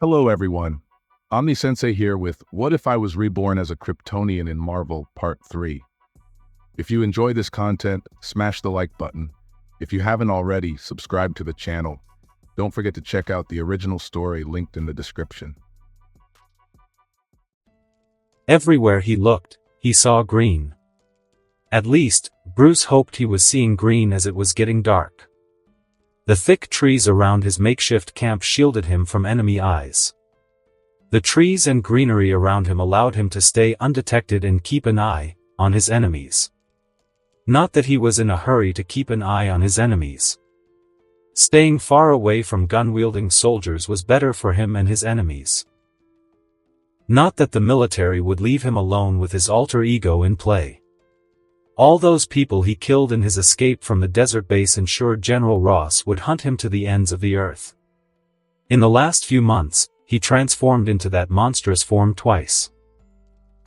Hello everyone, Omni-sensei here with What If I Was Reborn as a Kryptonian in Marvel Part 3. If you enjoy this content, smash the like button. If you haven't already, subscribe to the channel. Don't forget to check out the original story linked in the description. Everywhere he looked, he saw green. At least, Bruce hoped he was seeing green as it was getting dark. The thick trees around his makeshift camp shielded him from enemy eyes. The trees and greenery around him allowed him to stay undetected and keep an eye on his enemies. Not that he was in a hurry to keep an eye on his enemies. Staying far away from gun-wielding soldiers was better for him and his enemies. Not that the military would leave him alone with his alter ego in play. All those people he killed in his escape from the desert base ensured General Ross would hunt him to the ends of the earth. In the last few months, he transformed into that monstrous form twice.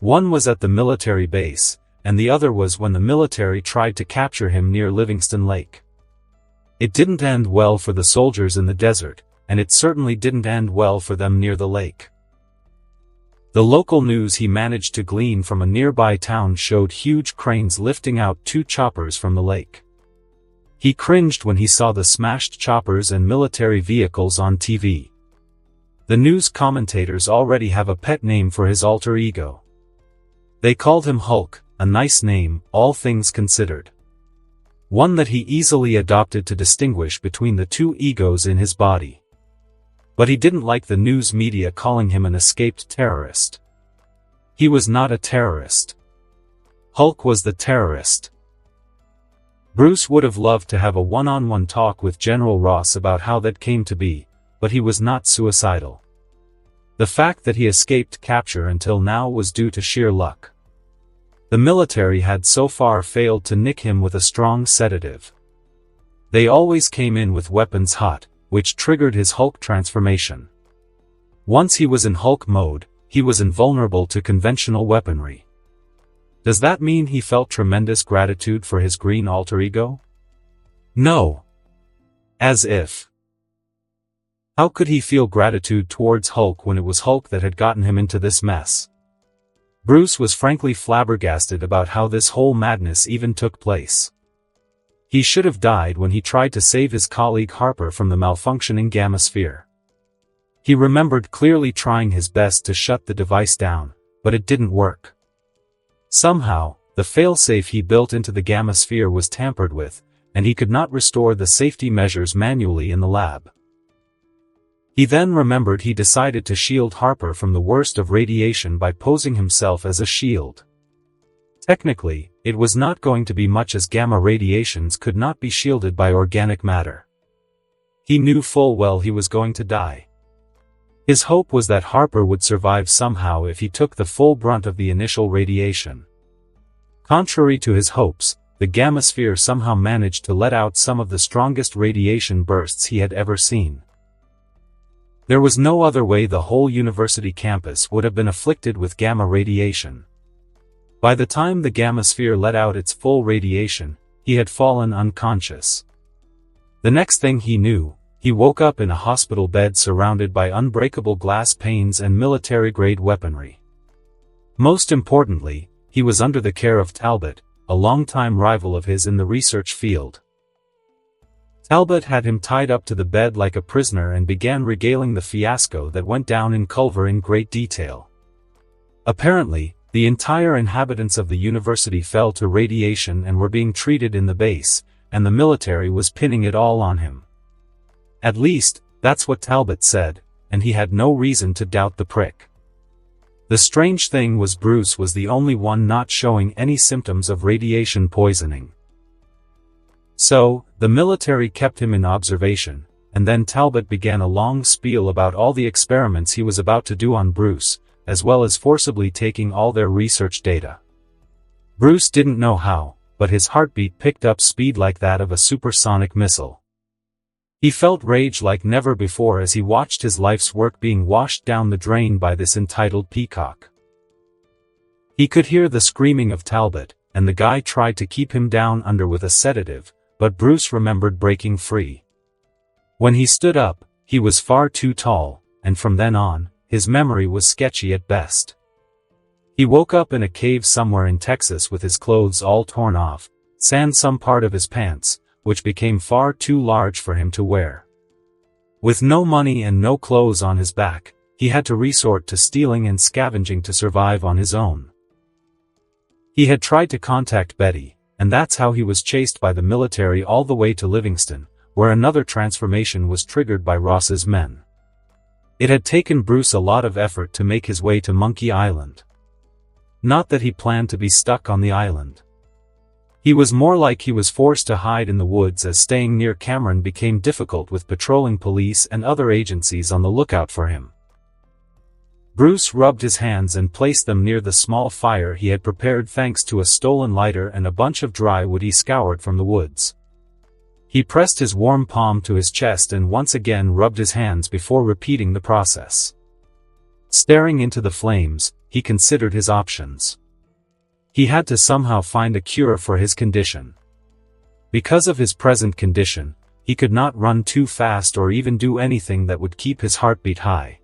One was at the military base, and the other was when the military tried to capture him near Livingston Lake. It didn't end well for the soldiers in the desert, and it certainly didn't end well for them near the lake. The local news he managed to glean from a nearby town showed huge cranes lifting out two choppers from the lake. He cringed when he saw the smashed choppers and military vehicles on TV. The news commentators already have a pet name for his alter ego. They called him Hulk, a nice name, all things considered. One that he easily adopted to distinguish between the two egos in his body. But he didn't like the news media calling him an escaped terrorist. He was not a terrorist. Hulk was the terrorist. Bruce would have loved to have a one-on-one talk with General Ross about how that came to be, but he was not suicidal. The fact that he escaped capture until now was due to sheer luck. The military had so far failed to nick him with a strong sedative. They always came in with weapons hot, which triggered his Hulk transformation. Once he was in Hulk mode, he was invulnerable to conventional weaponry. Does that mean he felt tremendous gratitude for his green alter ego? No. As if. How could he feel gratitude towards Hulk when it was Hulk that had gotten him into this mess? Bruce was frankly flabbergasted about how this whole madness even took place. He should have died when he tried to save his colleague Harper from the malfunctioning gamma sphere. He remembered clearly trying his best to shut the device down, but it didn't work. Somehow, the failsafe he built into the gamma sphere was tampered with, and he could not restore the safety measures manually in the lab. He then remembered he decided to shield Harper from the worst of radiation by posing himself as a shield. Technically, it was not going to be much as gamma radiations could not be shielded by organic matter. He knew full well he was going to die. His hope was that Harper would survive somehow if he took the full brunt of the initial radiation. Contrary to his hopes, the gamma sphere somehow managed to let out some of the strongest radiation bursts he had ever seen. There was no other way the whole university campus would have been afflicted with gamma radiation. By the time the gamma sphere let out its full radiation, he had fallen unconscious. The next thing he knew, he woke up in a hospital bed surrounded by unbreakable glass panes and military-grade weaponry. Most importantly, he was under the care of Talbot, a longtime rival of his in the research field. Talbot had him tied up to the bed like a prisoner and began regaling the fiasco that went down in Culver in great detail. Apparently, the entire inhabitants of the university fell to radiation and were being treated in the base, and the military was pinning it all on him. At least, that's what Talbot said, and he had no reason to doubt the prick. The strange thing was Bruce was the only one not showing any symptoms of radiation poisoning. So, the military kept him in observation, and then Talbot began a long spiel about all the experiments he was about to do on Bruce, as well as forcibly taking all their research data. Bruce didn't know how, but his heartbeat picked up speed like that of a supersonic missile. He felt rage like never before as he watched his life's work being washed down the drain by this entitled peacock. He could hear the screaming of Talbot, and the guy tried to keep him down under with a sedative, but Bruce remembered breaking free. When he stood up, he was far too tall, and from then on, his memory was sketchy at best. He woke up in a cave somewhere in Texas with his clothes all torn off, sans some part of his pants, which became far too large for him to wear. With no money and no clothes on his back, he had to resort to stealing and scavenging to survive on his own. He had tried to contact Betty, and that's how he was chased by the military all the way to Livingston, where another transformation was triggered by Ross's men. It had taken Bruce a lot of effort to make his way to Monkey Island. Not that he planned to be stuck on the island. He was more like he was forced to hide in the woods as staying near Cameron became difficult with patrolling police and other agencies on the lookout for him. Bruce rubbed his hands and placed them near the small fire he had prepared thanks to a stolen lighter and a bunch of dry wood he scoured from the woods. He pressed his warm palm to his chest and once again rubbed his hands before repeating the process. Staring into the flames, he considered his options. He had to somehow find a cure for his condition. Because of his present condition, he could not run too fast or even do anything that would keep his heartbeat high.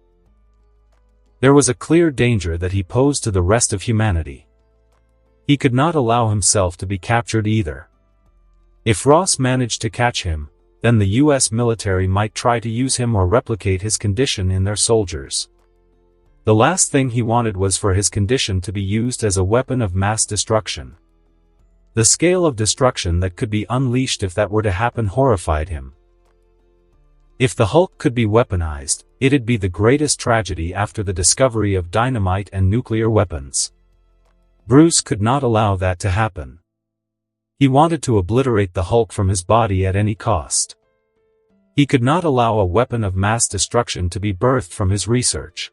There was a clear danger that he posed to the rest of humanity. He could not allow himself to be captured either. If Ross managed to catch him, then the US military might try to use him or replicate his condition in their soldiers. The last thing he wanted was for his condition to be used as a weapon of mass destruction. The scale of destruction that could be unleashed if that were to happen horrified him. If the Hulk could be weaponized, it'd be the greatest tragedy after the discovery of dynamite and nuclear weapons. Bruce could not allow that to happen. He wanted to obliterate the Hulk from his body at any cost. He could not allow a weapon of mass destruction to be birthed from his research.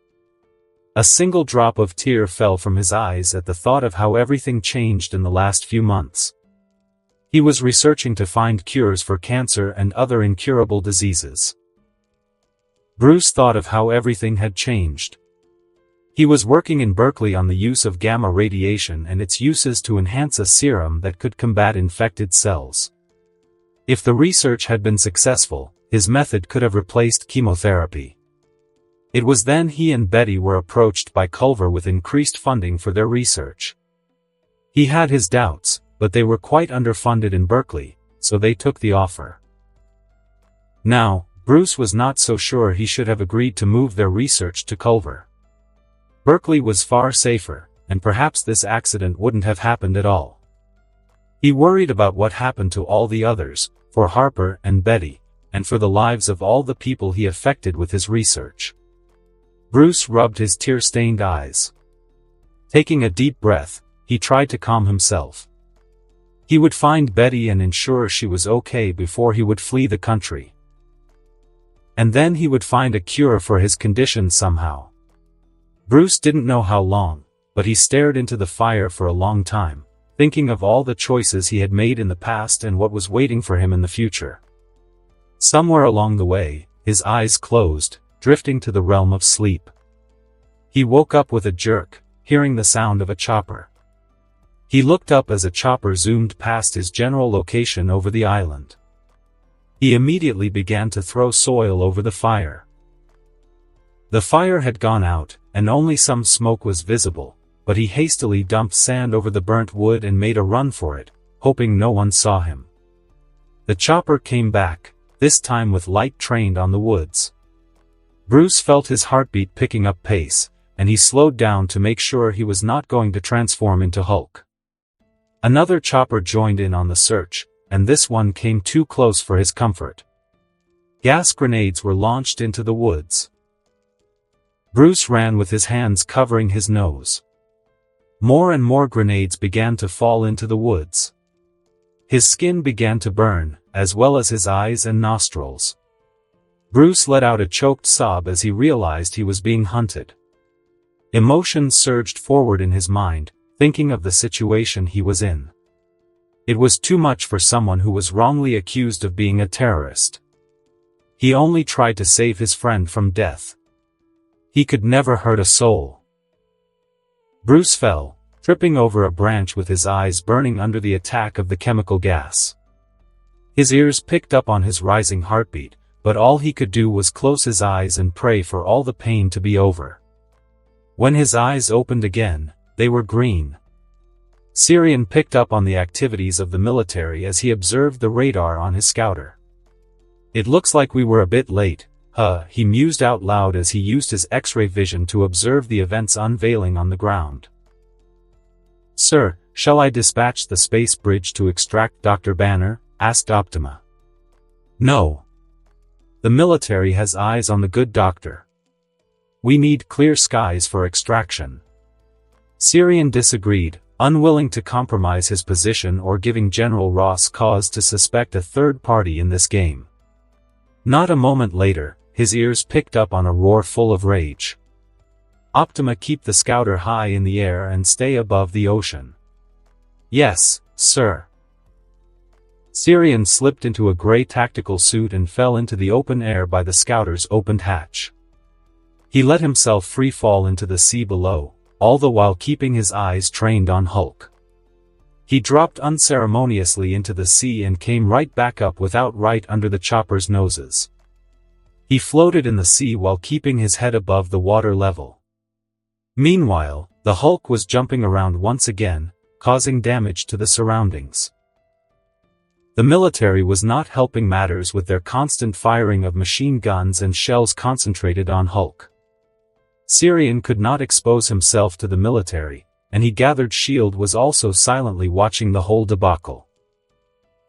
A single drop of tear fell from his eyes at the thought of how everything changed in the last few months. He was researching to find cures for cancer and other incurable diseases. Bruce thought of how everything had changed. He was working in Berkeley on the use of gamma radiation and its uses to enhance a serum that could combat infected cells. If the research had been successful, his method could have replaced chemotherapy. It was then he and Betty were approached by Culver with increased funding for their research. He had his doubts, but they were quite underfunded in Berkeley, so they took the offer. Now, Bruce was not so sure he should have agreed to move their research to Culver. Berkeley was far safer, and perhaps this accident wouldn't have happened at all. He worried about what happened to all the others, for Harper and Betty, and for the lives of all the people he affected with his research. Bruce rubbed his tear-stained eyes. Taking a deep breath, he tried to calm himself. He would find Betty and ensure she was okay before he would flee the country. And then he would find a cure for his condition somehow. Bruce didn't know how long, but he stared into the fire for a long time, thinking of all the choices he had made in the past and what was waiting for him in the future. Somewhere along the way, his eyes closed, drifting to the realm of sleep. He woke up with a jerk, hearing the sound of a chopper. He looked up as a chopper zoomed past his general location over the island. He immediately began to throw soil over the fire. The fire had gone out, and only some smoke was visible, but he hastily dumped sand over the burnt wood and made a run for it, hoping no one saw him. The chopper came back, this time with light trained on the woods. Bruce felt his heartbeat picking up pace, and he slowed down to make sure he was not going to transform into Hulk. Another chopper joined in on the search, and this one came too close for his comfort. Gas grenades were launched into the woods. Bruce ran with his hands covering his nose. More and more grenades began to fall into the woods. His skin began to burn, as well as his eyes and nostrils. Bruce let out a choked sob as he realized he was being hunted. Emotions surged forward in his mind, thinking of the situation he was in. It was too much for someone who was wrongly accused of being a terrorist. He only tried to save his friend from death. He could never hurt a soul. Bruce fell, tripping over a branch with his eyes burning under the attack of the chemical gas. His ears picked up on his rising heartbeat, but all he could do was close his eyes and pray for all the pain to be over. When his eyes opened again, they were green. Syrian picked up on the activities of the military as he observed the radar on his scouter. "It looks like we were a bit late, he mused out loud as he used his X-ray vision to observe the events unveiling on the ground. "Sir, shall I dispatch the space bridge to extract Dr. Banner?" asked Optima. "No. The military has eyes on the good doctor. We need clear skies for extraction." Syrian disagreed, unwilling to compromise his position or giving General Ross cause to suspect a third party in this game. Not a moment later, his ears picked up on a roar full of rage. "Optima, keep the scouter high in the air and stay above the ocean." "Yes, sir." Syrian slipped into a gray tactical suit and fell into the open air by the scouter's opened hatch. He let himself free fall into the sea below, all the while keeping his eyes trained on Hulk. He dropped unceremoniously into the sea and came right back up right under the chopper's noses. He floated in the sea while keeping his head above the water level. Meanwhile, the Hulk was jumping around once again, causing damage to the surroundings. The military was not helping matters with their constant firing of machine guns and shells concentrated on Hulk. Syrian could not expose himself to the military, and he gathered S.H.I.E.L.D. was also silently watching the whole debacle.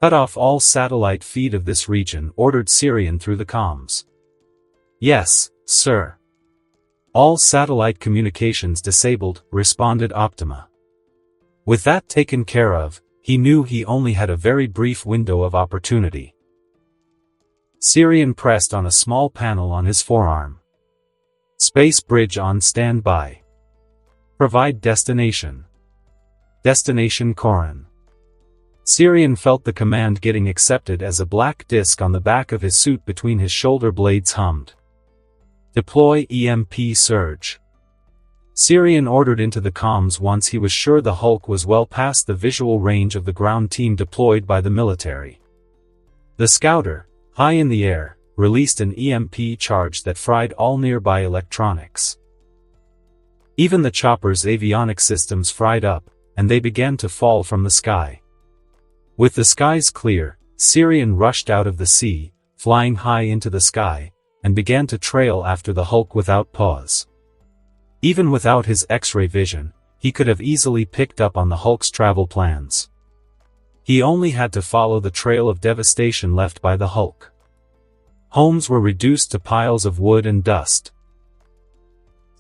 "Cut off all satellite feed of this region," ordered Syrian through the comms. "Yes, sir." "All satellite communications disabled," responded Optima. With that taken care of, he knew he only had a very brief window of opportunity. Syrian pressed on a small panel on his forearm. "Space bridge on standby. Provide destination. Destination Corin." Syrian felt the command getting accepted as a black disc on the back of his suit between his shoulder blades hummed. "Deploy EMP surge." Syrian ordered into the comms once he was sure the Hulk was well past the visual range of the ground team deployed by the military. The scouter, high in the air, released an EMP charge that fried all nearby electronics. Even the chopper's avionics systems fried up, and they began to fall from the sky. With the skies clear, Syrian rushed out of the sea, flying high into the sky, and began to trail after the Hulk without pause. Even without his X-ray vision, he could have easily picked up on the Hulk's travel plans. He only had to follow the trail of devastation left by the Hulk. Homes were reduced to piles of wood and dust.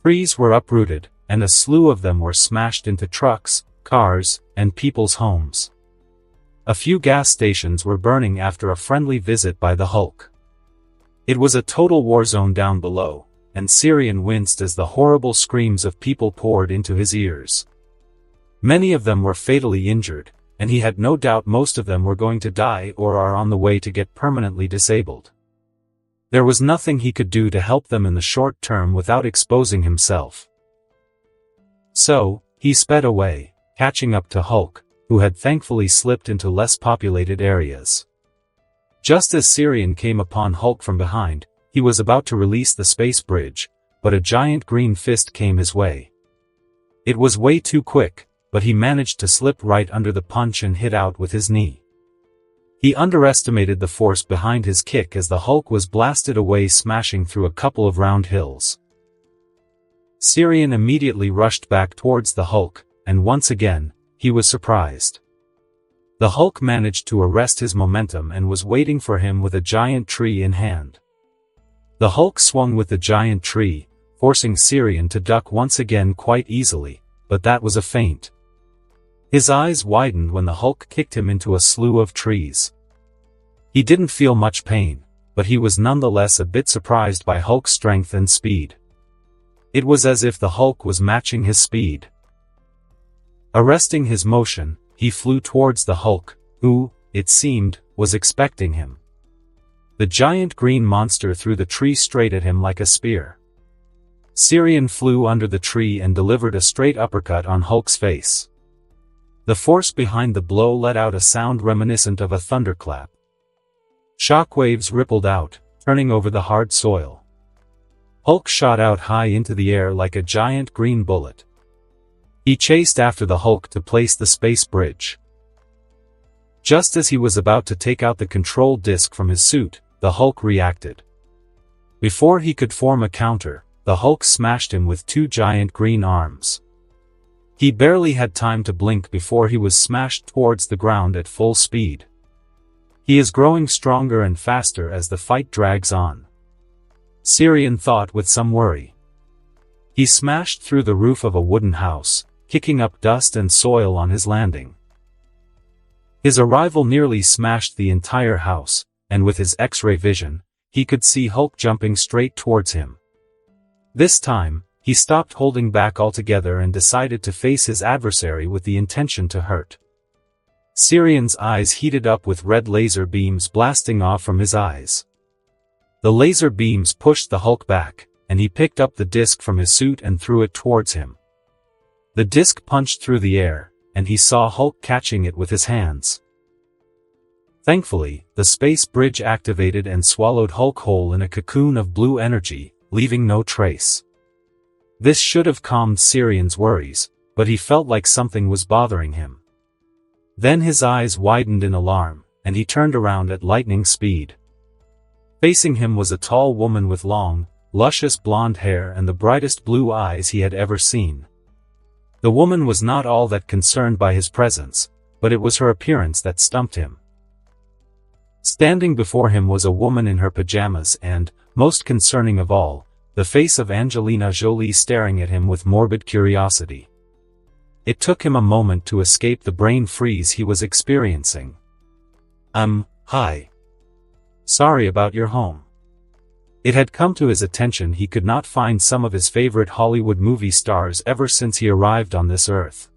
Trees were uprooted, and a slew of them were smashed into trucks, cars, and people's homes. A few gas stations were burning after a friendly visit by the Hulk. It was a total war zone down below, and Syrian winced as the horrible screams of people poured into his ears. Many of them were fatally injured, and he had no doubt most of them were going to die or are on the way to get permanently disabled. There was nothing he could do to help them in the short term without exposing himself. So, he sped away, catching up to Hulk, who had thankfully slipped into less populated areas. Just as Syrian came upon Hulk from behind, he was about to release the space bridge, but a giant green fist came his way. It was way too quick, but he managed to slip right under the punch and hit out with his knee. He underestimated the force behind his kick as the Hulk was blasted away, smashing through a couple of round hills. Syrian immediately rushed back towards the Hulk, and once again, he was surprised. The Hulk managed to arrest his momentum and was waiting for him with a giant tree in hand. The Hulk swung with the giant tree, forcing Syrian to duck once again quite easily, but that was a feint. His eyes widened when the Hulk kicked him into a slew of trees. He didn't feel much pain, but he was nonetheless a bit surprised by Hulk's strength and speed. It was as if the Hulk was matching his speed. Arresting his motion, he flew towards the Hulk, who, it seemed, was expecting him. The giant green monster threw the tree straight at him like a spear. Syrian flew under the tree and delivered a straight uppercut on Hulk's face. The force behind the blow let out a sound reminiscent of a thunderclap. Shockwaves rippled out, turning over the hard soil. Hulk shot out high into the air like a giant green bullet. He chased after the Hulk to place the space bridge. Just as he was about to take out the control disk from his suit, the Hulk reacted. Before he could form a counter, the Hulk smashed him with two giant green arms. He barely had time to blink before he was smashed towards the ground at full speed. He is growing stronger and faster as the fight drags on, Sirian thought with some worry. He smashed through the roof of a wooden house, kicking up dust and soil on his landing. His arrival nearly smashed the entire house, and with his X-ray vision, he could see Hulk jumping straight towards him. This time, he stopped holding back altogether and decided to face his adversary with the intention to hurt. Sirian's eyes heated up with red laser beams blasting off from his eyes. The laser beams pushed the Hulk back, and he picked up the disc from his suit and threw it towards him. The disc punched through the air, and he saw Hulk catching it with his hands. Thankfully, the space bridge activated and swallowed Hulk whole in a cocoon of blue energy, leaving no trace. This should have calmed Sirian's worries, but he felt like something was bothering him. Then his eyes widened in alarm, and he turned around at lightning speed. Facing him was a tall woman with long, luscious blonde hair and the brightest blue eyes he had ever seen. The woman was not all that concerned by his presence, but it was her appearance that stumped him. Standing before him was a woman in her pajamas and, most concerning of all, the face of Angelina Jolie staring at him with morbid curiosity. It took him a moment to escape the brain freeze he was experiencing. Hi. Sorry about your home. It had come to his attention he could not find some of his favorite Hollywood movie stars ever since he arrived on this earth.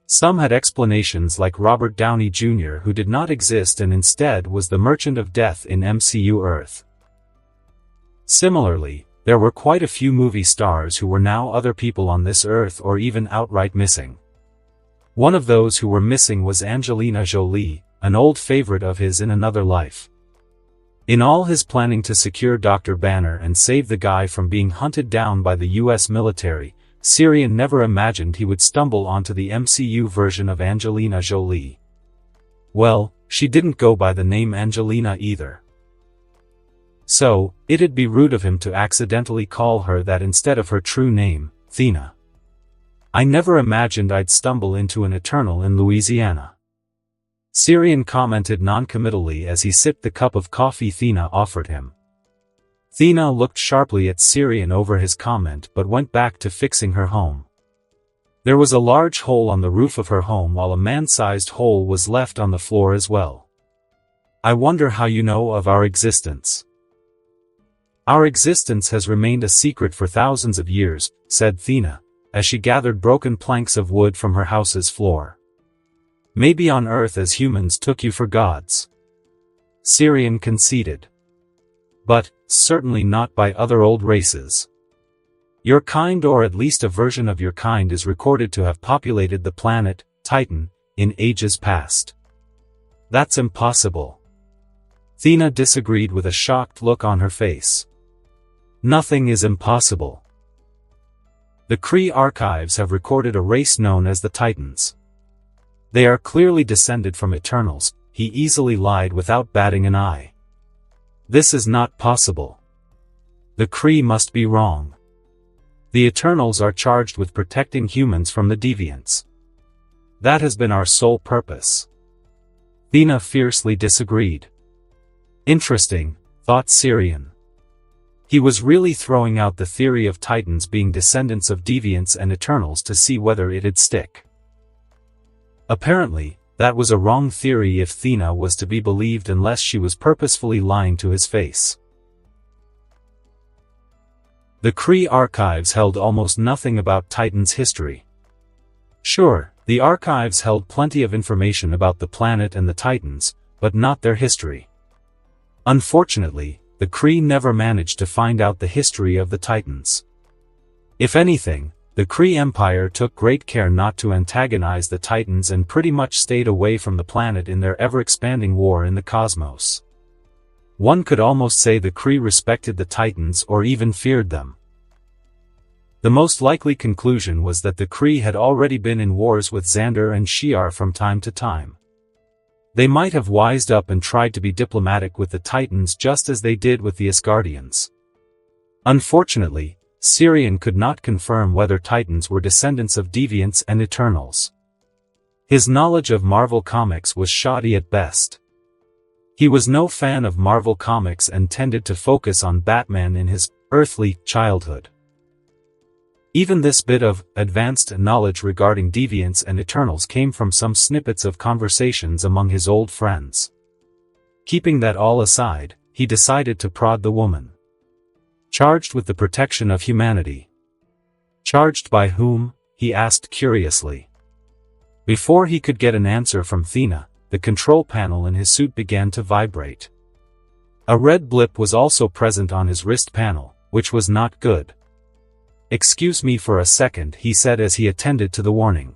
Some had explanations like Robert Downey Jr., who did not exist and instead was the Merchant of Death in MCU Earth. Similarly, there were quite a few movie stars who were now other people on this earth or even outright missing. One of those who were missing was Angelina Jolie, an old favorite of his in another life. In all his planning to secure Dr. Banner and save the guy from being hunted down by the US military, Sirian never imagined he would stumble onto the MCU version of Angelina Jolie. Well, she didn't go by the name Angelina either. So, it'd be rude of him to accidentally call her that instead of her true name, Thena. I never imagined I'd stumble into an Eternal in Louisiana. Sirian commented noncommittally as he sipped the cup of coffee Thena offered him. Thena looked sharply at Sirian over his comment but went back to fixing her home. There was a large hole on the roof of her home while a man-sized hole was left on the floor as well. I wonder how you know of our existence. Our existence has remained a secret for thousands of years, said Thena, as she gathered broken planks of wood from her house's floor. Maybe on Earth as humans took you for gods. Sirian conceded. But, certainly not by other old races. Your kind, or at least a version of your kind, is recorded to have populated the planet, Titan, in ages past. That's impossible. Thena disagreed with a shocked look on her face. Nothing is impossible. The Kree archives have recorded a race known as the Titans. They are clearly descended from Eternals, he easily lied without batting an eye. This is not possible. The Kree must be wrong. The Eternals are charged with protecting humans from the deviants. That has been our sole purpose. Thena fiercely disagreed. Interesting, thought Sirian. He was really throwing out the theory of Titans being descendants of deviants and Eternals to see whether it'd stick. Apparently, that was a wrong theory if Thena was to be believed unless she was purposefully lying to his face. The Kree archives held almost nothing about Titan's history. Sure, the archives held plenty of information about the planet and the Titans, but not their history. Unfortunately, the Kree never managed to find out the history of the Titans. If anything, the Kree Empire took great care not to antagonize the Titans and pretty much stayed away from the planet in their ever-expanding war in the cosmos. One could almost say the Kree respected the Titans or even feared them. The most likely conclusion was that the Kree had already been in wars with Xander and Shi'ar from time to time. They might have wised up and tried to be diplomatic with the Titans just as they did with the Asgardians. Unfortunately, Sirian could not confirm whether Titans were descendants of Deviants and Eternals. His knowledge of Marvel Comics was shoddy at best. He was no fan of Marvel Comics and tended to focus on Batman in his earthly childhood. Even this bit of advanced knowledge regarding Deviants and Eternals came from some snippets of conversations among his old friends. Keeping that all aside, he decided to prod the woman. Charged with the protection of humanity. Charged by whom? He asked curiously. Before he could get an answer from Thena, the control panel in his suit began to vibrate. A red blip was also present on his wrist panel, which was not good. "Excuse me for a second," he said as he attended to the warning.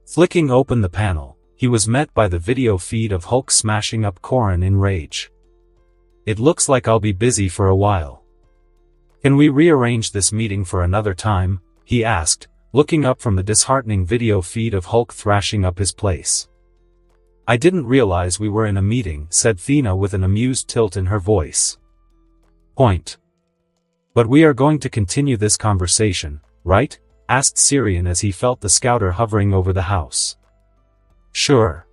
Flicking open the panel, he was met by the video feed of Hulk smashing up Corin in rage. "It looks like I'll be busy for a while. Can we rearrange this meeting for another time?" he asked, looking up from the disheartening video feed of Hulk thrashing up his place. "I didn't realize we were in a meeting," said Thena with an amused tilt in her voice. "Point. But we are going to continue this conversation, right?" asked Sirian as he felt the scouter hovering over the house. "Sure.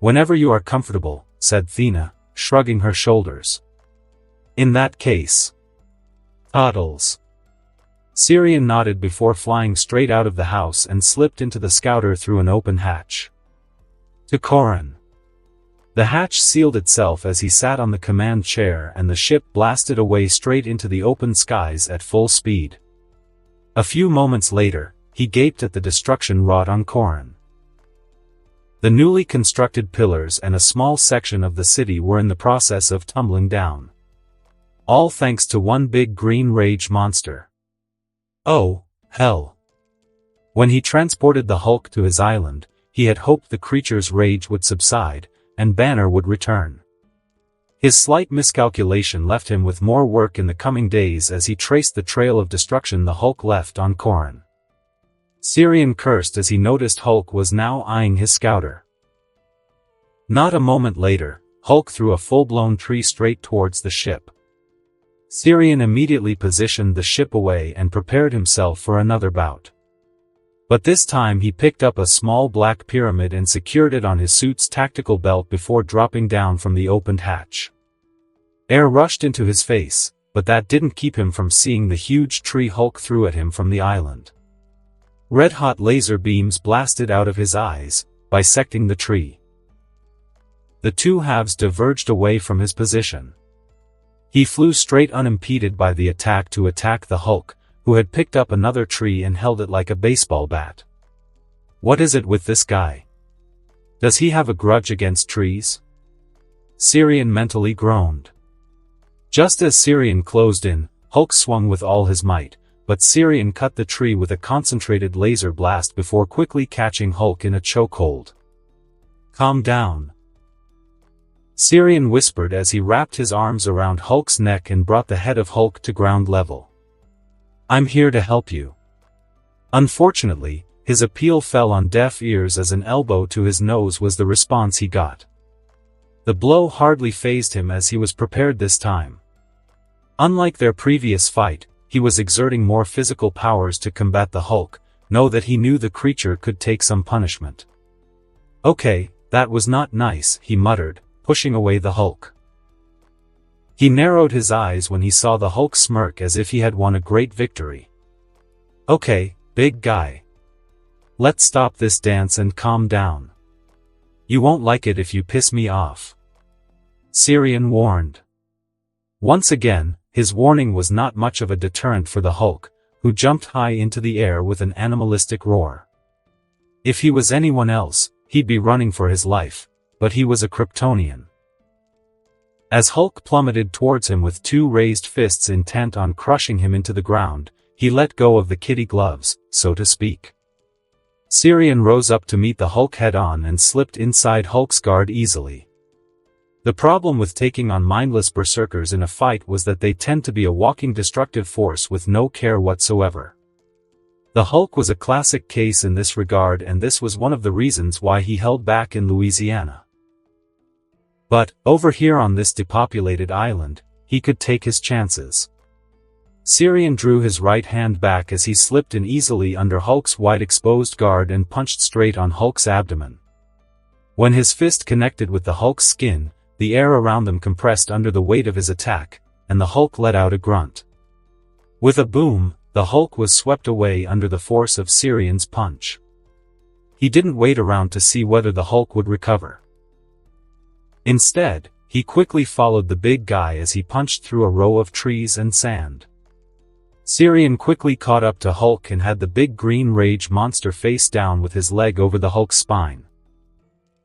Whenever you are comfortable," said Thena, shrugging her shoulders. "In that case. Toddles." Sirian nodded before flying straight out of the house and slipped into the scouter through an open hatch. To Corin. The hatch sealed itself as he sat on the command chair and the ship blasted away straight into the open skies at full speed. A few moments later, he gaped at the destruction wrought on Corin. The newly constructed pillars and a small section of the city were in the process of tumbling down. All thanks to one big green rage monster. Oh, hell. When he transported the Hulk to his island, he had hoped the creature's rage would subside, and Banner would return. His slight miscalculation left him with more work in the coming days as he traced the trail of destruction the Hulk left on Corin. Sirian cursed as he noticed Hulk was now eyeing his scouter. Not a moment later, Hulk threw a full-blown tree straight towards the ship. Sirian immediately positioned the ship away and prepared himself for another bout. But this time he picked up a small black pyramid and secured it on his suit's tactical belt before dropping down from the opened hatch. Air rushed into his face, but that didn't keep him from seeing the huge tree Hulk threw at him from the island. Red-hot laser beams blasted out of his eyes, bisecting the tree. The two halves diverged away from his position. He flew straight unimpeded by the attack to attack the Hulk, who had picked up another tree and held it like a baseball bat. What is it with this guy? Does he have a grudge against trees? Sirian mentally groaned. Just as Sirian closed in, Hulk swung with all his might, but Sirian cut the tree with a concentrated laser blast before quickly catching Hulk in a chokehold. Calm down. Sirian whispered as he wrapped his arms around Hulk's neck and brought the head of Hulk to ground level. I'm here to help you. Unfortunately, his appeal fell on deaf ears as an elbow to his nose was the response he got. The blow hardly fazed him as he was prepared this time. Unlike their previous fight, he was exerting more physical powers to combat the Hulk, know that he knew the creature could take some punishment. Okay, that was not nice, he muttered, pushing away the Hulk. He narrowed his eyes when he saw the Hulk smirk as if he had won a great victory. Okay, big guy. Let's stop this dance and calm down. You won't like it if you piss me off. Sirian warned. Once again, his warning was not much of a deterrent for the Hulk, who jumped high into the air with an animalistic roar. If he was anyone else, he'd be running for his life, but he was a Kryptonian. As Hulk plummeted towards him with two raised fists intent on crushing him into the ground, he let go of the kitty gloves, so to speak. Sirian rose up to meet the Hulk head-on and slipped inside Hulk's guard easily. The problem with taking on mindless berserkers in a fight was that they tend to be a walking destructive force with no care whatsoever. The Hulk was a classic case in this regard, and this was one of the reasons why he held back in Louisiana. But, over here on this depopulated island, he could take his chances. Syrian drew his right hand back as he slipped in easily under Hulk's wide exposed guard and punched straight on Hulk's abdomen. When his fist connected with the Hulk's skin, the air around them compressed under the weight of his attack, and the Hulk let out a grunt. With a boom, the Hulk was swept away under the force of Syrian's punch. He didn't wait around to see whether the Hulk would recover. Instead, he quickly followed the big guy as he punched through a row of trees and sand. Syrian quickly caught up to Hulk and had the big green rage monster face down with his leg over the Hulk's spine.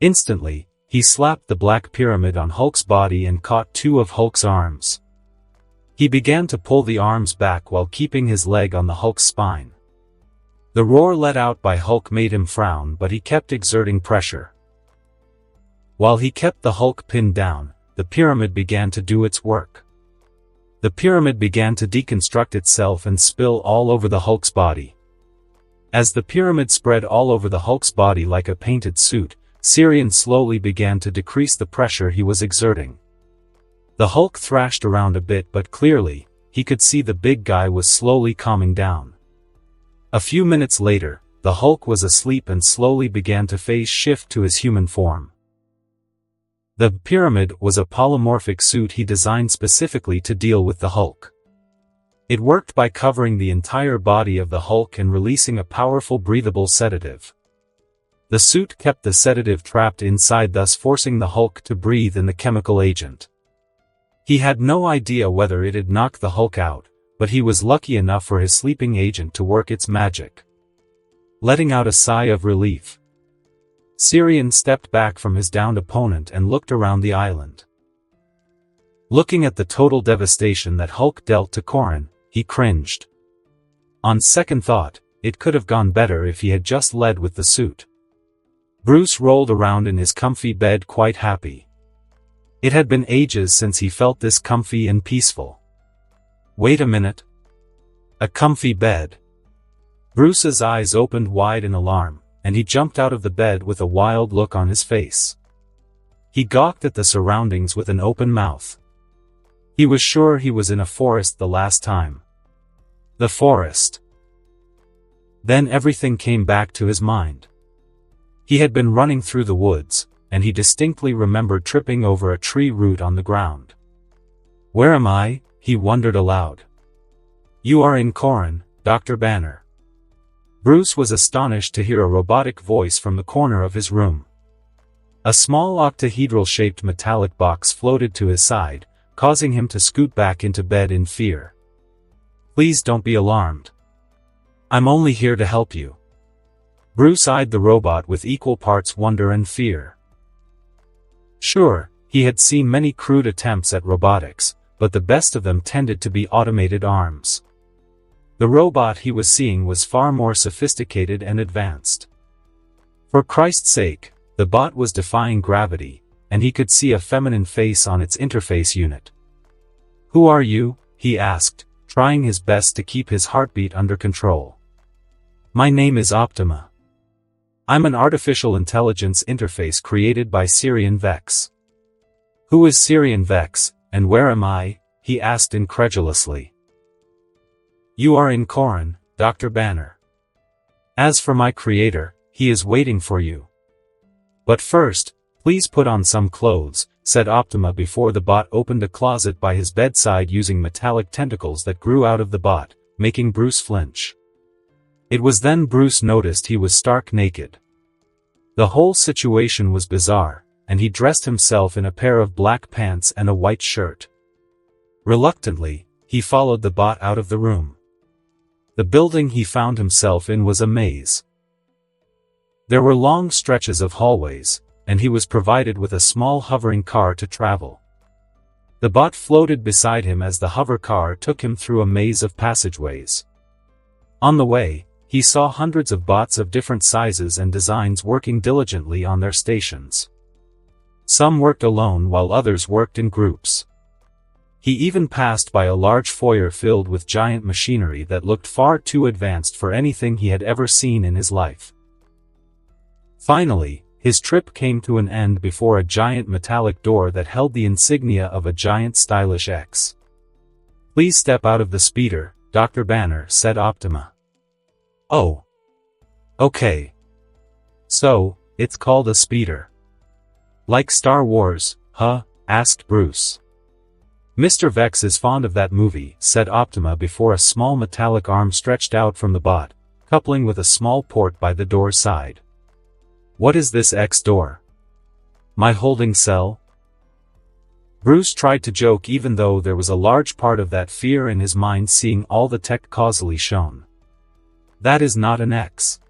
Instantly, he slapped the black pyramid on Hulk's body and caught two of Hulk's arms. He began to pull the arms back while keeping his leg on the Hulk's spine. The roar let out by Hulk made him frown, but he kept exerting pressure. While he kept the Hulk pinned down, the pyramid began to do its work. The pyramid began to deconstruct itself and spill all over the Hulk's body. As the pyramid spread all over the Hulk's body like a painted suit, Syrian slowly began to decrease the pressure he was exerting. The Hulk thrashed around a bit, but clearly, he could see the big guy was slowly calming down. A few minutes later, the Hulk was asleep and slowly began to phase shift to his human form. The pyramid was a polymorphic suit he designed specifically to deal with the Hulk. It worked by covering the entire body of the Hulk and releasing a powerful breathable sedative. The suit kept the sedative trapped inside, thus forcing the Hulk to breathe in the chemical agent. He had no idea whether it'd knock the Hulk out, but he was lucky enough for his sleeping agent to work its magic. Letting out a sigh of relief, Syrian stepped back from his downed opponent and looked around the island. Looking at the total devastation that Hulk dealt to Corin, he cringed. On second thought, it could have gone better if he had just led with the suit. Bruce rolled around in his comfy bed quite happy. It had been ages since he felt this comfy and peaceful. Wait a minute. A comfy bed. Bruce's eyes opened wide in alarm, and he jumped out of the bed with a wild look on his face. He gawked at the surroundings with an open mouth. He was sure he was in a forest the last time. The forest. Then everything came back to his mind. He had been running through the woods, and he distinctly remembered tripping over a tree root on the ground. Where am I? He wondered aloud. You are in Corin, Dr. Banner. Bruce was astonished to hear a robotic voice from the corner of his room. A small octahedral-shaped metallic box floated to his side, causing him to scoot back into bed in fear. Please don't be alarmed. I'm only here to help you. Bruce eyed the robot with equal parts wonder and fear. Sure, he had seen many crude attempts at robotics, but the best of them tended to be automated arms. The robot he was seeing was far more sophisticated and advanced. For Christ's sake, the bot was defying gravity, and he could see a feminine face on its interface unit. Who are you? He asked, trying his best to keep his heartbeat under control. My name is Optima. I'm an artificial intelligence interface created by Syrian Vex. Who is Syrian Vex, and where am I? He asked incredulously. You are in Corin, Dr. Banner. As for my creator, he is waiting for you. But first, please put on some clothes, said Optima before the bot opened a closet by his bedside using metallic tentacles that grew out of the bot, making Bruce flinch. It was then Bruce noticed he was stark naked. The whole situation was bizarre, and he dressed himself in a pair of black pants and a white shirt. Reluctantly, he followed the bot out of the room. The building he found himself in was a maze. There were long stretches of hallways, and he was provided with a small hovering car to travel. The bot floated beside him as the hover car took him through a maze of passageways. On the way, he saw hundreds of bots of different sizes and designs working diligently on their stations. Some worked alone while others worked in groups. He even passed by a large foyer filled with giant machinery that looked far too advanced for anything he had ever seen in his life. Finally, his trip came to an end before a giant metallic door that held the insignia of a giant stylish X. "Please step out of the speeder, Dr. Banner," said Optima. "Oh. Okay. So, it's called a speeder. Like Star Wars, huh?" asked Bruce. "Mr. Vex is fond of that movie," said Optima before a small metallic arm stretched out from the bot, coupling with a small port by the door's side. "What is this X door? My holding cell?" Bruce tried to joke even though there was a large part of that fear in his mind seeing all the tech causally shown. "That is not an X.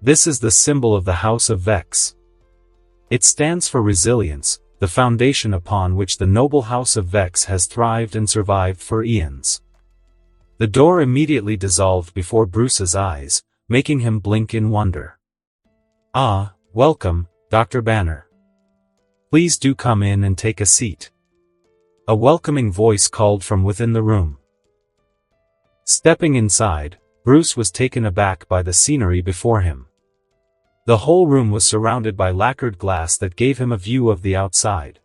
This is the symbol of the House of Vex. It stands for resilience, the foundation upon which the noble House of Vex has thrived and survived for eons." The door immediately dissolved before Bruce's eyes, making him blink in wonder. "Ah, welcome, Dr. Banner. Please do come in and take a seat." A welcoming voice called from within the room. Stepping inside, Bruce was taken aback by the scenery before him. The whole room was surrounded by lacquered glass that gave him a view of the outside.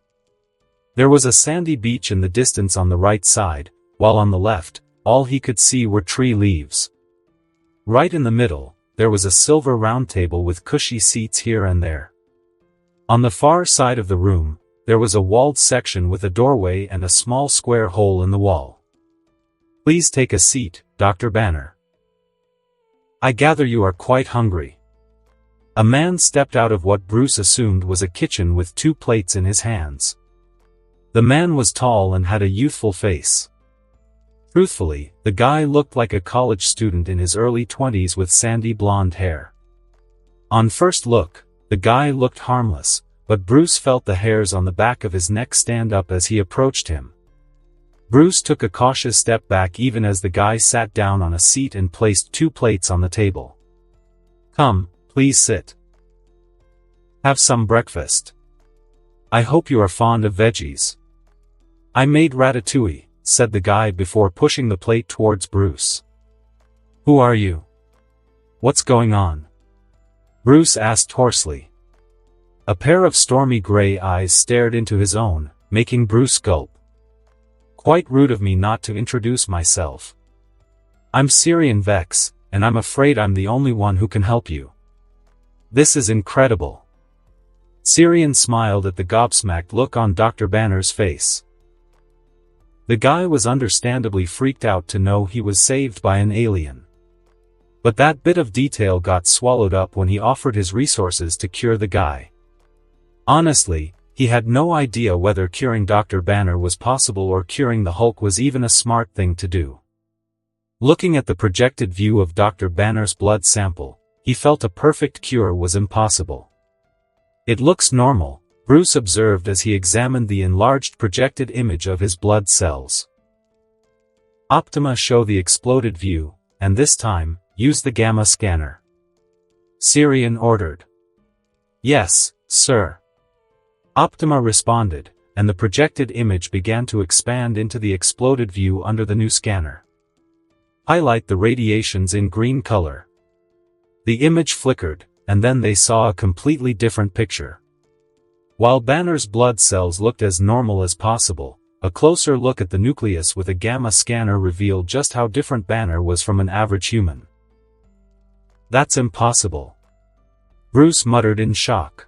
There was a sandy beach in the distance on the right side, while on the left, all he could see were tree leaves. Right in the middle, there was a silver round table with cushy seats here and there. On the far side of the room, there was a walled section with a doorway and a small square hole in the wall. "Please take a seat, Dr. Banner. I gather you are quite hungry." A man stepped out of what Bruce assumed was a kitchen with 2 plates in his hands. The man was tall and had a youthful face. Truthfully, the guy looked like a college student in his early 20s with sandy blonde hair. On first look, the guy looked harmless, but Bruce felt the hairs on the back of his neck stand up as he approached him. Bruce took a cautious step back even as the guy sat down on a seat and placed 2 plates on the table. "Come, please sit. Have some breakfast. I hope you are fond of veggies." "I made ratatouille," said the guy before pushing the plate towards Bruce. "Who are you? What's going on?" Bruce asked hoarsely. A pair of stormy gray eyes stared into his own, making Bruce gulp. "Quite rude of me not to introduce myself. I'm Syrian Vex, and I'm afraid I'm the only one who can help you. This is incredible." Syrian smiled at the gobsmacked look on Dr. Banner's face. The guy was understandably freaked out to know he was saved by an alien. But that bit of detail got swallowed up when he offered his resources to cure the guy. Honestly, he had no idea whether curing Dr. Banner was possible or curing the Hulk was even a smart thing to do. Looking at the projected view of Dr. Banner's blood sample, he felt a perfect cure was impossible. "It looks normal," Bruce observed as he examined the enlarged projected image of his blood cells. "Optima, show the exploded view, and this time, use the gamma scanner," Syrian ordered. "Yes, sir." Optima responded, and the projected image began to expand into the exploded view under the new scanner. "Highlight the radiations in green color." The image flickered, and then they saw a completely different picture. While Banner's blood cells looked as normal as possible, a closer look at the nucleus with a gamma scanner revealed just how different Banner was from an average human. "That's impossible," Bruce muttered in shock.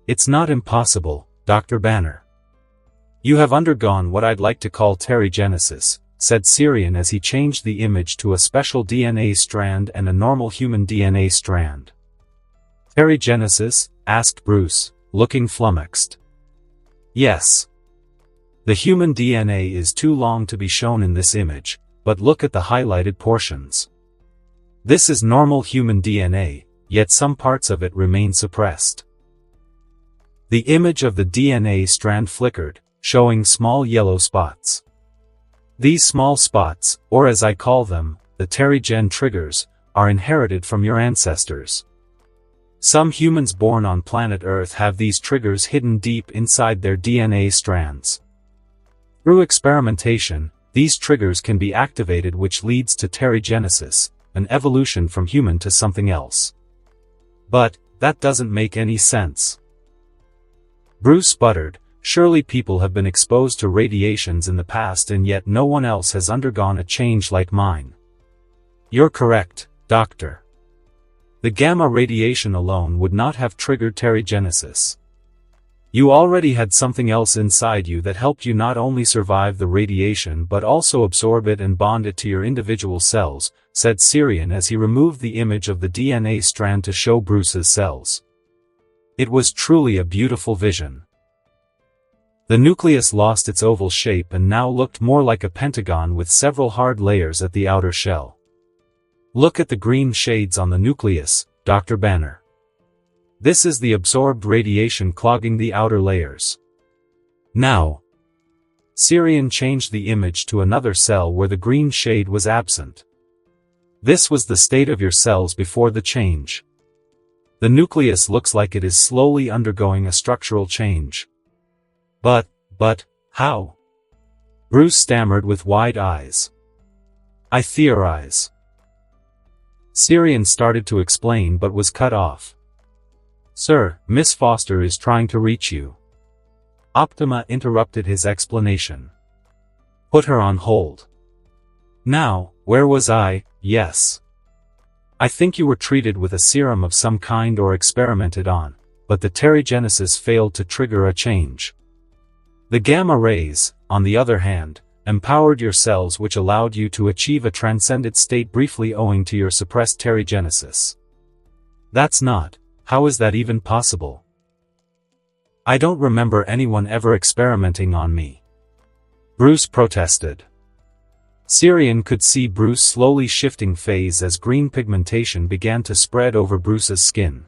"It's not impossible, Dr. Banner. You have undergone what I'd like to call pterigenesis," said Syrian as he changed the image to a special DNA strand and a normal human DNA strand. "Pterigenesis?" asked Bruce, looking flummoxed. "Yes. The human DNA is too long to be shown in this image, but look at the highlighted portions. This is normal human DNA, yet some parts of it remain suppressed." The image of the DNA strand flickered, showing small yellow spots. "These small spots, or as I call them, the pterigen triggers, are inherited from your ancestors. Some humans born on planet Earth have these triggers hidden deep inside their DNA strands. Through experimentation, these triggers can be activated, which leads to terrigenesis, an evolution from human to something else. But that doesn't make any sense. Bruce sputtered. Surely people have been exposed to radiations in the past and yet no one else has undergone a change like mine. You're correct, Doctor. The gamma radiation alone would not have triggered terrigenesis. You already had something else inside you that helped you not only survive the radiation but also absorb it and bond it to your individual cells, said Syrian as he removed the image of the DNA strand to show Bruce's cells. It was truly a beautiful vision. The nucleus lost its oval shape and now looked more like a pentagon with several hard layers at the outer shell. Look at the green shades on the nucleus, Dr. Banner. This is the absorbed radiation clogging the outer layers. Now, Syrian changed the image to another cell where the green shade was absent. This was the state of your cells before the change. The nucleus looks like it is slowly undergoing a structural change. But, how? Bruce stammered with wide eyes. I theorize. Syrian started to explain but was cut off. Sir, Miss Foster is trying to reach you. Optima interrupted his explanation. Put her on hold. Now, where was I? Yes. I think you were treated with a serum of some kind or experimented on, but the terrigenesis failed to trigger a change. The gamma rays, on the other hand, empowered your cells, which allowed you to achieve a transcended state briefly owing to your suppressed terrigenesis. That's not. How is that even possible? I don't remember anyone ever experimenting on me. Bruce protested. Syrian could see Bruce slowly shifting phase as green pigmentation began to spread over Bruce's skin.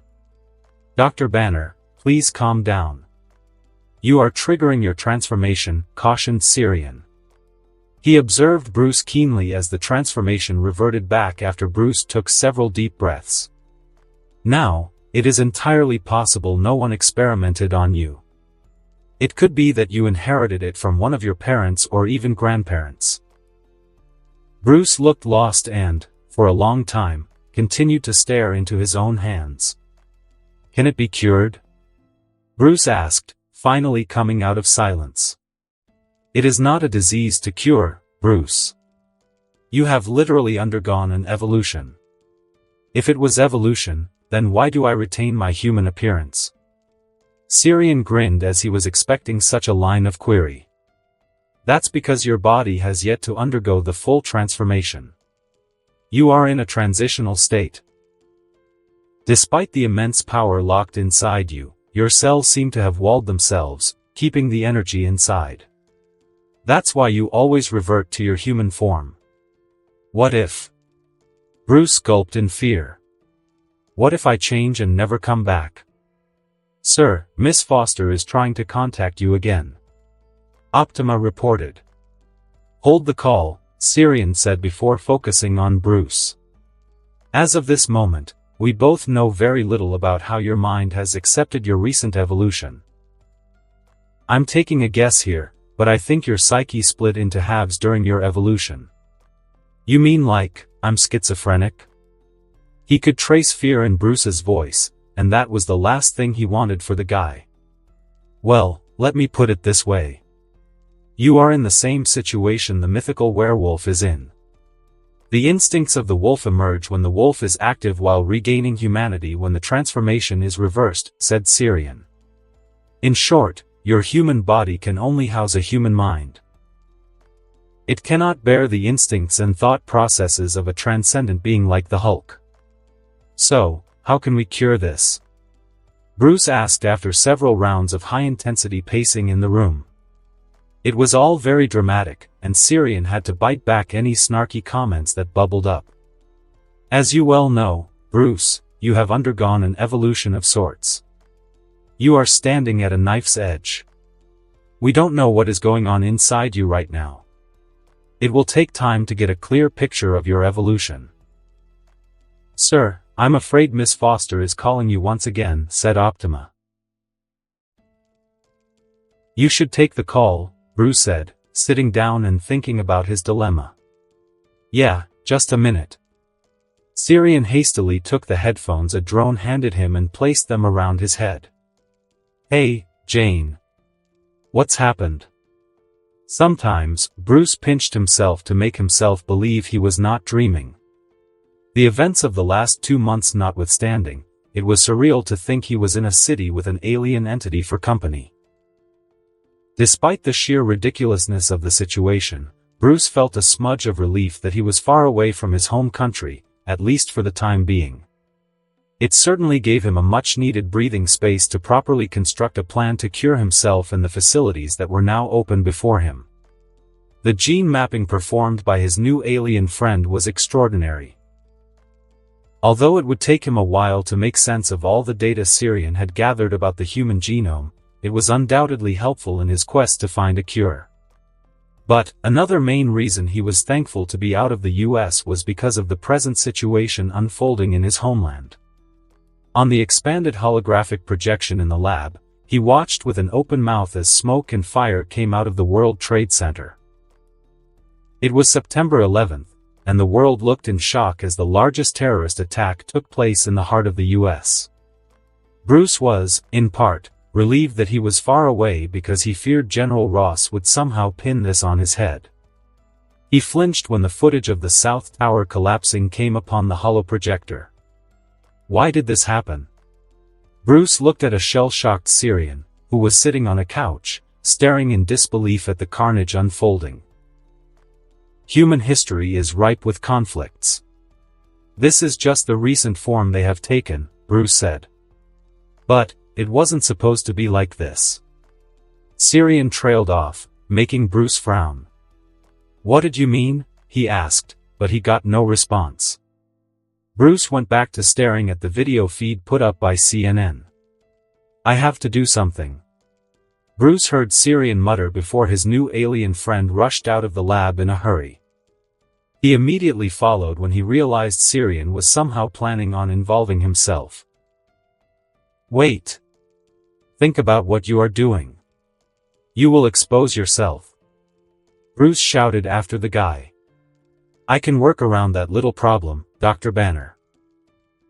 Dr. Banner, please calm down. You are triggering your transformation, cautioned Syrian. He observed Bruce keenly as the transformation reverted back after Bruce took several deep breaths. Now, it is entirely possible no one experimented on you. It could be that you inherited it from one of your parents or even grandparents. Bruce looked lost and, for a long time, continued to stare into his own hands. Can it be cured? Bruce asked, finally coming out of silence. It is not a disease to cure, Bruce. You have literally undergone an evolution. If it was evolution, then why do I retain my human appearance? Syrian grinned as he was expecting such a line of query. That's because your body has yet to undergo the full transformation. You are in a transitional state. Despite the immense power locked inside you, your cells seem to have walled themselves, keeping the energy inside. That's why you always revert to your human form. What if? Bruce gulped in fear. What if I change and never come back? Sir, Miss Foster is trying to contact you again. Optima reported. Hold the call, Syrian said before focusing on Bruce. As of this moment, we both know very little about how your mind has accepted your recent evolution. I'm taking a guess here, but I think your psyche split into halves during your evolution. You mean like, I'm schizophrenic? He could trace fear in Bruce's voice, and that was the last thing he wanted for the guy. Well, let me put it this way. You are in the same situation the mythical werewolf is in. The instincts of the wolf emerge when the wolf is active while regaining humanity when the transformation is reversed, said Syrian. In short, your human body can only house a human mind. It cannot bear the instincts and thought processes of a transcendent being like the Hulk. So, how can we cure this? Bruce asked after several rounds of high-intensity pacing in the room. It was all very dramatic, and Syrian had to bite back any snarky comments that bubbled up. As you well know, Bruce, you have undergone an evolution of sorts. You are standing at a knife's edge. We don't know what is going on inside you right now. It will take time to get a clear picture of your evolution. Sir, I'm afraid Miss Foster is calling you once again, said Optima. You should take the call, Bruce said, sitting down and thinking about his dilemma. Yeah, just a minute. Sirian hastily took the headphones a drone handed him and placed them around his head. Hey, Jane. What's happened? Sometimes, Bruce pinched himself to make himself believe he was not dreaming. The events of the last 2 months notwithstanding, it was surreal to think he was in a city with an alien entity for company. Despite the sheer ridiculousness of the situation, Bruce felt a smudge of relief that he was far away from his home country, at least for the time being. It certainly gave him a much-needed breathing space to properly construct a plan to cure himself and the facilities that were now open before him. The gene mapping performed by his new alien friend was extraordinary. Although it would take him a while to make sense of all the data Sirian had gathered about the human genome, it was undoubtedly helpful in his quest to find a cure. But, another main reason he was thankful to be out of the US was because of the present situation unfolding in his homeland. On the expanded holographic projection in the lab, he watched with an open mouth as smoke and fire came out of the World Trade Center. It was September 11th, and the world looked in shock as the largest terrorist attack took place in the heart of the US. Bruce was, in part, relieved that he was far away because he feared General Ross would somehow pin this on his head. He flinched when the footage of the South Tower collapsing came upon the holoprojector. Why did this happen? Bruce looked at a shell-shocked Sirian, who was sitting on a couch, staring in disbelief at the carnage unfolding. Human history is ripe with conflicts. This is just the recent form they have taken, Bruce said. But, it wasn't supposed to be like this. Sirian trailed off, making Bruce frown. What did you mean? He asked, but he got no response. Bruce went back to staring at the video feed put up by CNN. I have to do something. Bruce heard Sirian mutter before his new alien friend rushed out of the lab in a hurry. He immediately followed when he realized Sirian was somehow planning on involving himself. Wait. Think about what you are doing. You will expose yourself. Bruce shouted after the guy. I can work around that little problem, Dr. Banner.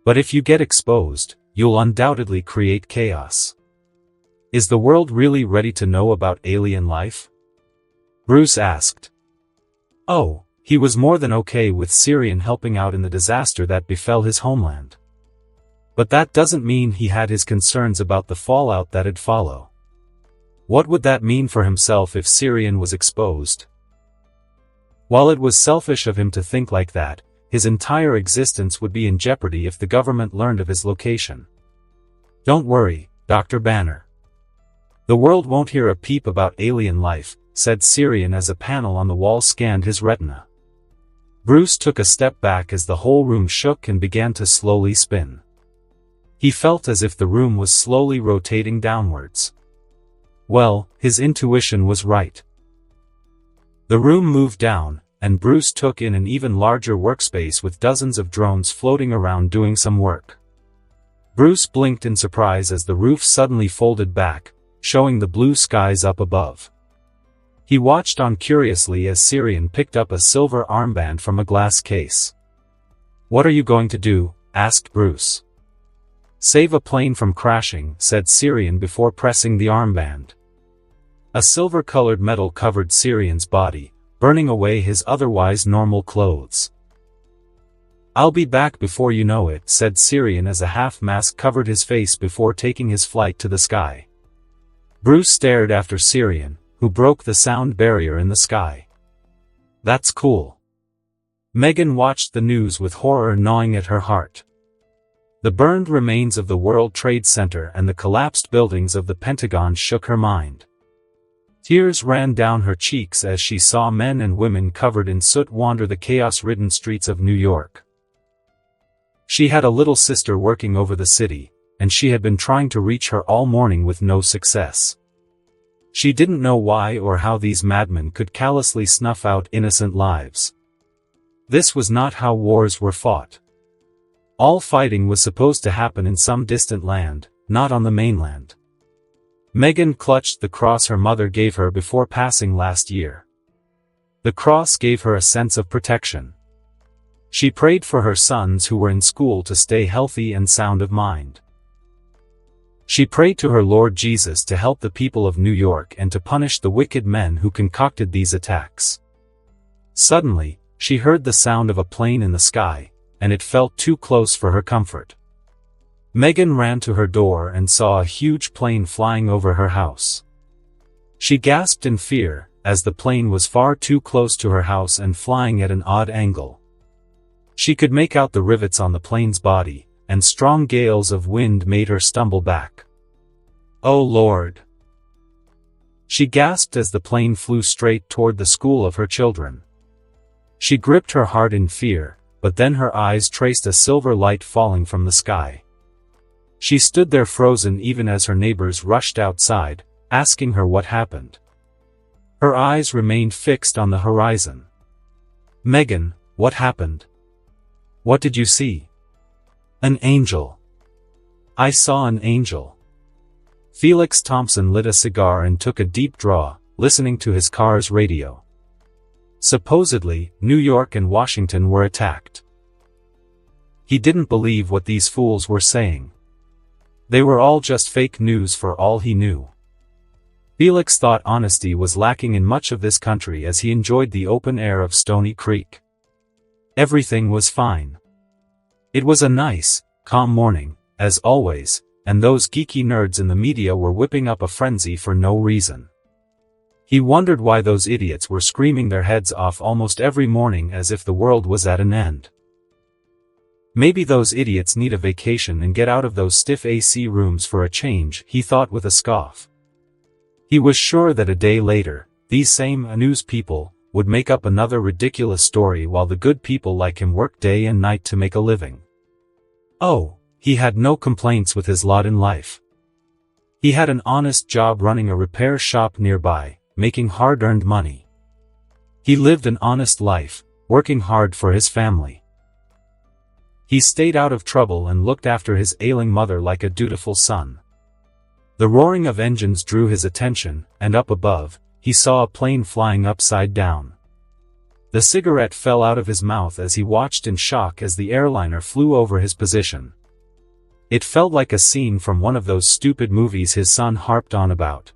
But if you get exposed, you'll undoubtedly create chaos. Is the world really ready to know about alien life? Bruce asked. Oh, he was more than okay with Sirian helping out in the disaster that befell his homeland. But that doesn't mean he had his concerns about the fallout that'd follow. What would that mean for himself if Sirian was exposed? While it was selfish of him to think like that, his entire existence would be in jeopardy if the government learned of his location. Don't worry, Dr. Banner. The world won't hear a peep about alien life, said Sirian as a panel on the wall scanned his retina. Bruce took a step back as the whole room shook and began to slowly spin. He felt as if the room was slowly rotating downwards. Well, his intuition was right. The room moved down, and Bruce took in an even larger workspace with dozens of drones floating around doing some work. Bruce blinked in surprise as the roof suddenly folded back, showing the blue skies up above. He watched on curiously as Sirian picked up a silver armband from a glass case. What are you going to do? Asked Bruce. Save a plane from crashing, said Sirian before pressing the armband. A silver-colored metal covered Sirian's body, burning away his otherwise normal clothes. I'll be back before you know it, said Sirian as a half-mask covered his face before taking his flight to the sky. Bruce stared after Sirian, who broke the sound barrier in the sky. That's cool. Megan watched the news with horror gnawing at her heart. The burned remains of the World Trade Center and the collapsed buildings of the Pentagon shook her mind. Tears ran down her cheeks as she saw men and women covered in soot wander the chaos-ridden streets of New York. She had a little sister working over the city, and she had been trying to reach her all morning with no success. She didn't know why or how these madmen could callously snuff out innocent lives. This was not how wars were fought. All fighting was supposed to happen in some distant land, not on the mainland. Megan clutched the cross her mother gave her before passing last year. The cross gave her a sense of protection. She prayed for her sons who were in school to stay healthy and sound of mind. She prayed to her Lord Jesus to help the people of New York and to punish the wicked men who concocted these attacks. Suddenly, she heard the sound of a plane in the sky, and it felt too close for her comfort. Megan ran to her door and saw a huge plane flying over her house. She gasped in fear, as the plane was far too close to her house and flying at an odd angle. She could make out the rivets on the plane's body, and strong gales of wind made her stumble back. "Oh Lord!" She gasped as the plane flew straight toward the school of her children. She gripped her heart in fear, but then her eyes traced a silver light falling from the sky. She stood there frozen even as her neighbors rushed outside, asking her what happened. Her eyes remained fixed on the horizon. "Megan, what happened? What did you see?" "An angel. I saw an angel." Felix Thompson lit a cigar and took a deep draw, listening to his car's radio. Supposedly, New York and Washington were attacked. He didn't believe what these fools were saying. They were all just fake news for all he knew. Felix thought honesty was lacking in much of this country as he enjoyed the open air of Stony Creek. Everything was fine. It was a nice, calm morning, as always, and those geeky nerds in the media were whipping up a frenzy for no reason. He wondered why those idiots were screaming their heads off almost every morning as if the world was at an end. Maybe those idiots need a vacation and get out of those stiff AC rooms for a change, he thought with a scoff. He was sure that a day later, these same news people would make up another ridiculous story while the good people like him worked day and night to make a living. Oh, he had no complaints with his lot in life. He had an honest job running a repair shop nearby, making hard-earned money. He lived an honest life, working hard for his family. He stayed out of trouble and looked after his ailing mother like a dutiful son. The roaring of engines drew his attention, and up above, he saw a plane flying upside down. The cigarette fell out of his mouth as he watched in shock as the airliner flew over his position. It felt like a scene from one of those stupid movies his son harped on about.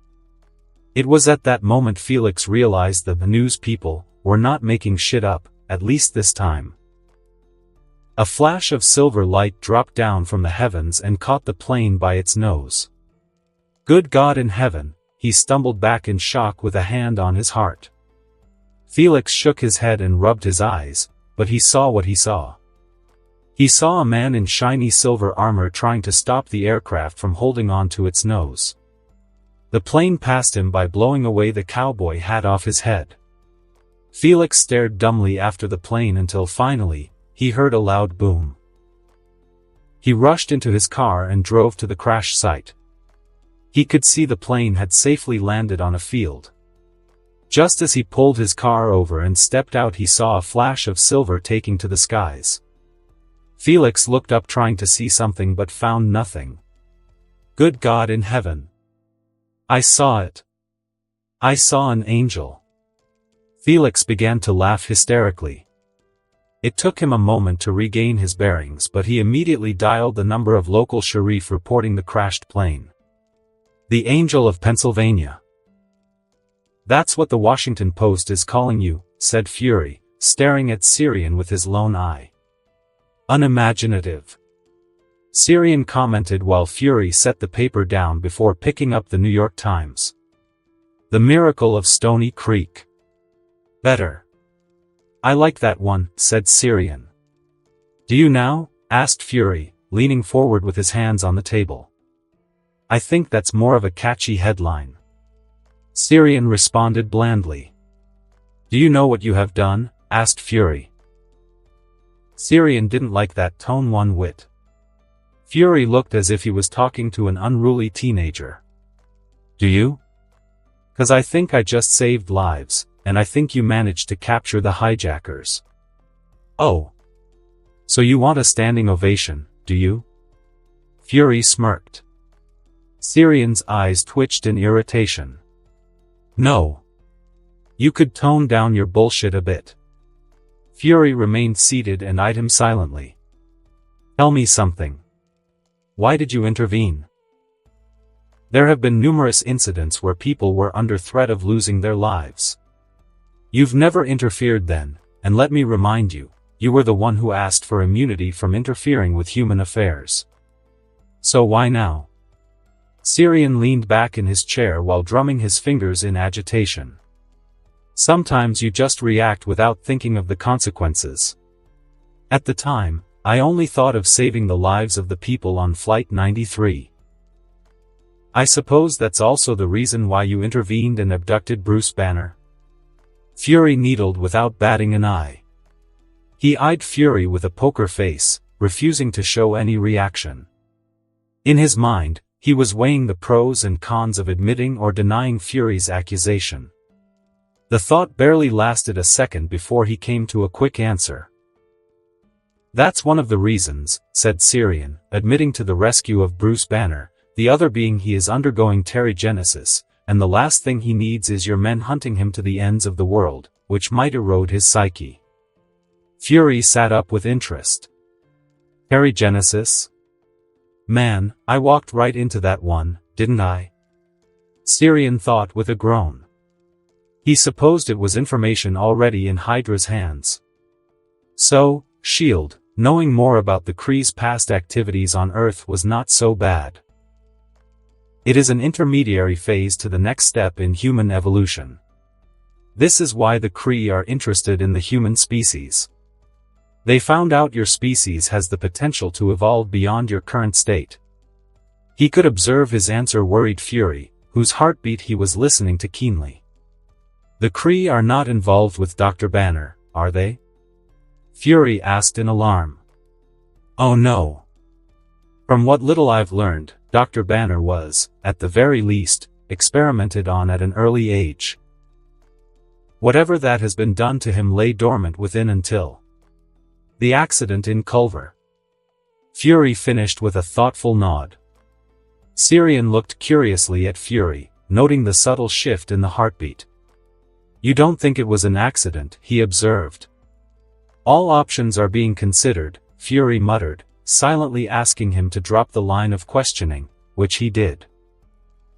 It was at that moment Felix realized that the news people were not making shit up, at least this time. A flash of silver light dropped down from the heavens and caught the plane by its nose. Good God in heaven, he stumbled back in shock with a hand on his heart. Felix shook his head and rubbed his eyes, but he saw what he saw. He saw a man in shiny silver armor trying to stop the aircraft from holding on to its nose. The plane passed him by blowing away the cowboy hat off his head. Felix stared dumbly after the plane until finally, he heard a loud boom. He rushed into his car and drove to the crash site. He could see the plane had safely landed on a field. Just as he pulled his car over and stepped out, he saw a flash of silver taking to the skies. Felix looked up trying to see something but found nothing. Good God in heaven! I saw it. I saw an angel. Felix began to laugh hysterically. It took him a moment to regain his bearings, but he immediately dialed the number of local sheriff reporting the crashed plane. The Angel of Pennsylvania. That's what the Washington Post is calling you, said Fury, staring at Syrian with his lone eye. Unimaginative. Syrian commented while Fury set the paper down before picking up the New York Times. The Miracle of Stony Creek. Better. I like that one, said Syrian. Do you now? Asked Fury, leaning forward with his hands on the table. I think that's more of a catchy headline. Syrian responded blandly. Do you know what you have done? Asked Fury. Syrian didn't like that tone one whit. Fury looked as if he was talking to an unruly teenager. Do you? 'Cause I think I just saved lives, and I think you managed to capture the hijackers. Oh. So you want a standing ovation, do you? Fury smirked. Syrian's eyes twitched in irritation. No. You could tone down your bullshit a bit. Fury remained seated and eyed him silently. Tell me something. Why did you intervene? There have been numerous incidents where people were under threat of losing their lives. You've never interfered then, and let me remind you, you were the one who asked for immunity from interfering with human affairs. So why now? Syrian leaned back in his chair while drumming his fingers in agitation. Sometimes you just react without thinking of the consequences. At the time, I only thought of saving the lives of the people on Flight 93. I suppose that's also the reason why you intervened and abducted Bruce Banner? Fury needled without batting an eye. He eyed Fury with a poker face, refusing to show any reaction. In his mind, he was weighing the pros and cons of admitting or denying Fury's accusation. The thought barely lasted a second before he came to a quick answer. That's one of the reasons, said Syrian, admitting to the rescue of Bruce Banner, the other being he is undergoing terrigenesis, and the last thing he needs is your men hunting him to the ends of the world, which might erode his psyche. Fury sat up with interest. Terrigenesis? Man, I walked right into that one, didn't I? Syrian thought with a groan. He supposed it was information already in Hydra's hands. So, S.H.I.E.L.D., knowing more about the Krie's past activities on Earth was not so bad. It is an intermediary phase to the next step in human evolution. This is why the Kree are interested in the human species. They found out your species has the potential to evolve beyond your current state. He could observe his answer worried Fury, whose heartbeat he was listening to keenly. The Kree are not involved with Dr. Banner, are they? Fury asked in alarm. Oh no. From what little I've learned, Dr. Banner was, at the very least, experimented on at an early age. Whatever that has been done to him lay dormant within until the accident in Culver. Fury finished with a thoughtful nod. Syrian looked curiously at Fury, noting the subtle shift in the heartbeat. You don't think it was an accident, he observed. All options are being considered, Fury muttered, silently asking him to drop the line of questioning, which he did.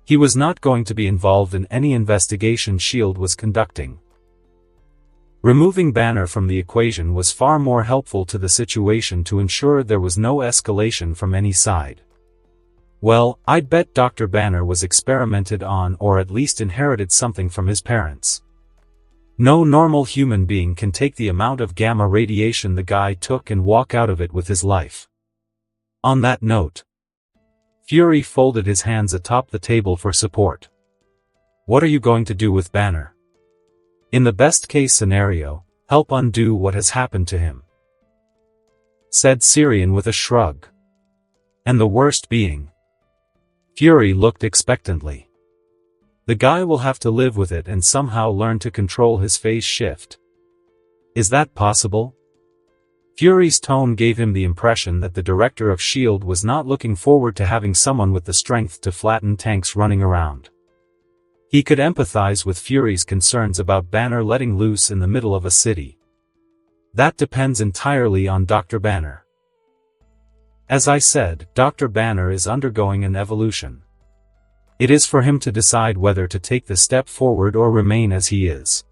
He was not going to be involved in any investigation S.H.I.E.L.D. was conducting. Removing Banner from the equation was far more helpful to the situation to ensure there was no escalation from any side. Well, I'd bet Dr. Banner was experimented on or at least inherited something from his parents. No normal human being can take the amount of gamma radiation the guy took and walk out of it with his life. On that note, Fury folded his hands atop the table for support. What are you going to do with Banner? In the best-case scenario, help undo what has happened to him, said Syrian with a shrug. And the worst being? Fury looked expectantly. The guy will have to live with it and somehow learn to control his phase shift. Is that possible? Fury's tone gave him the impression that the director of S.H.I.E.L.D. was not looking forward to having someone with the strength to flatten tanks running around. He could empathize with Fury's concerns about Banner letting loose in the middle of a city. That depends entirely on Dr. Banner. As I said, Dr. Banner is undergoing an evolution. It is for him to decide whether to take the step forward or remain as he is.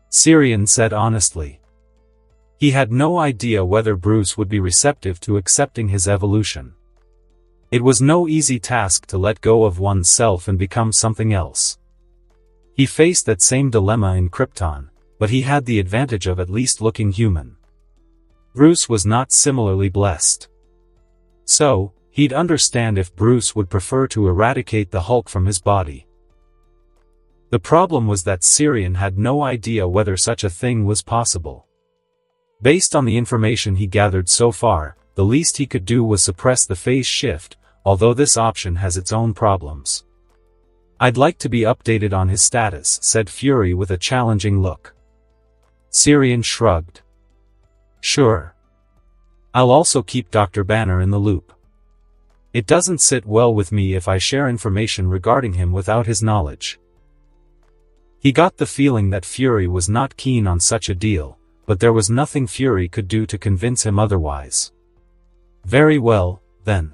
Syrian said honestly. He had no idea whether Bruce would be receptive to accepting his evolution. It was no easy task to let go of oneself and become something else. He faced that same dilemma in Krypton, but he had the advantage of at least looking human. Bruce was not similarly blessed. So, he'd understand if Bruce would prefer to eradicate the Hulk from his body. The problem was that Syrian had no idea whether such a thing was possible. Based on the information he gathered so far, the least he could do was suppress the phase shift, although this option has its own problems. I'd like to be updated on his status, said Fury with a challenging look. Syrian shrugged. Sure. I'll also keep Dr. Banner in the loop. It doesn't sit well with me if I share information regarding him without his knowledge. He got the feeling that Fury was not keen on such a deal, but there was nothing Fury could do to convince him otherwise. Very well, then.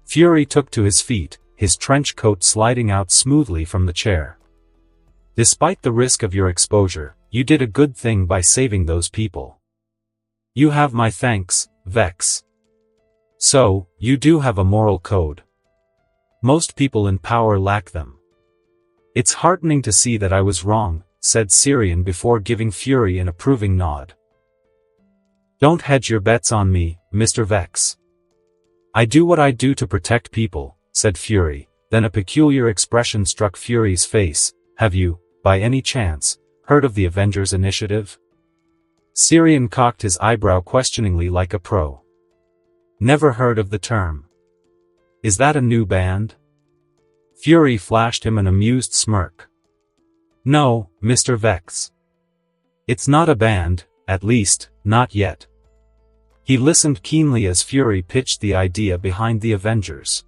Fury took to his feet, his trench coat sliding out smoothly from the chair. Despite the risk of your exposure, you did a good thing by saving those people. You have my thanks, Vex. So, you do have a moral code. Most people in power lack them. It's heartening to see that I was wrong, said Syrian before giving Fury an approving nod. Don't hedge your bets on me, Mr. Vex. I do what I do to protect people, said Fury, then a peculiar expression struck Fury's face. Have you, by any chance, heard of the Avengers Initiative? Syrian cocked his eyebrow questioningly like a pro. Never heard of the term. Is that a new band? Fury flashed him an amused smirk. No, Mr. Vex. It's not a band, at least, not yet. He listened keenly as Fury pitched the idea behind the Avengers.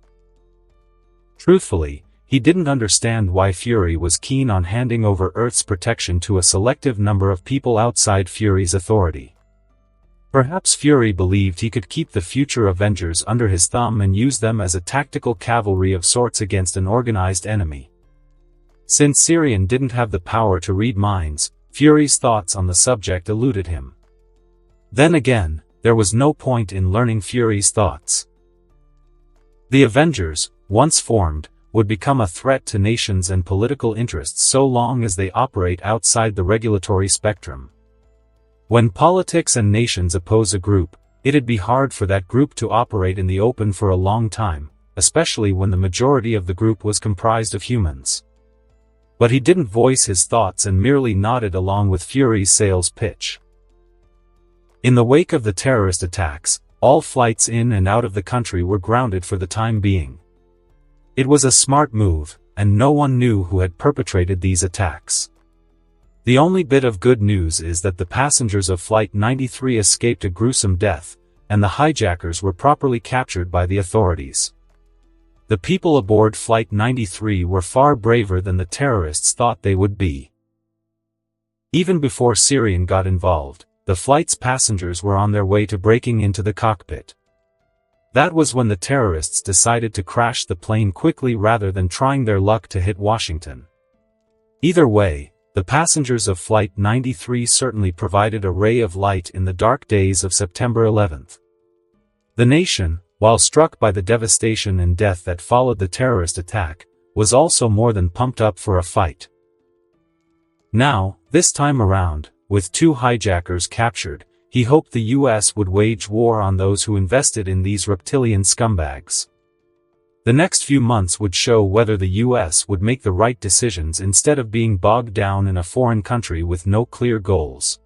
Truthfully, he didn't understand why Fury was keen on handing over Earth's protection to a selective number of people outside Fury's authority. Perhaps Fury believed he could keep the future Avengers under his thumb and use them as a tactical cavalry of sorts against an organized enemy. Since Syrian didn't have the power to read minds, Fury's thoughts on the subject eluded him. Then again, there was no point in learning Fury's thoughts. The Avengers, once formed, would become a threat to nations and political interests so long as they operate outside the regulatory spectrum. When politics and nations oppose a group, it'd be hard for that group to operate in the open for a long time, especially when the majority of the group was comprised of humans. But he didn't voice his thoughts and merely nodded along with Fury's sales pitch. In the wake of the terrorist attacks, all flights in and out of the country were grounded for the time being. It was a smart move, and no one knew who had perpetrated these attacks. The only bit of good news is that the passengers of Flight 93 escaped a gruesome death, and the hijackers were properly captured by the authorities. The people aboard Flight 93 were far braver than the terrorists thought they would be. Even before Syrian got involved, the flight's passengers were on their way to breaking into the cockpit. That was when the terrorists decided to crash the plane quickly rather than trying their luck to hit Washington. Either way, the passengers of Flight 93 certainly provided a ray of light in the dark days of September 11th. The nation, while struck by the devastation and death that followed the terrorist attack, was also more than pumped up for a fight. Now, this time around, with 2 hijackers captured, he hoped the US would wage war on those who invested in these reptilian scumbags. The next few months would show whether the US would make the right decisions instead of being bogged down in a foreign country with no clear goals.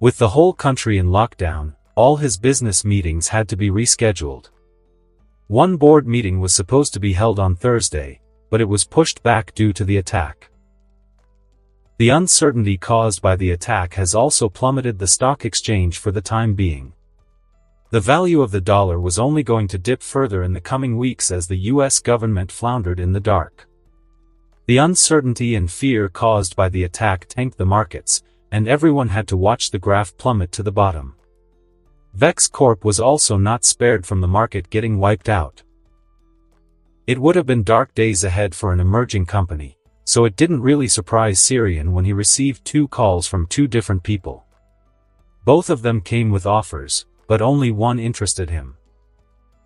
With the whole country in lockdown, all his business meetings had to be rescheduled. One board meeting was supposed to be held on Thursday, but it was pushed back due to the attack. The uncertainty caused by the attack has also plummeted the stock exchange for the time being. The value of the dollar was only going to dip further in the coming weeks as the US government floundered in the dark. The uncertainty and fear caused by the attack tanked the markets, and everyone had to watch the graph plummet to the bottom. Vex Corp was also not spared from the market getting wiped out. It would have been dark days ahead for an emerging company, so it didn't really surprise Syrian when he received 2 calls from 2 different people. Both of them came with offers, but only one interested him.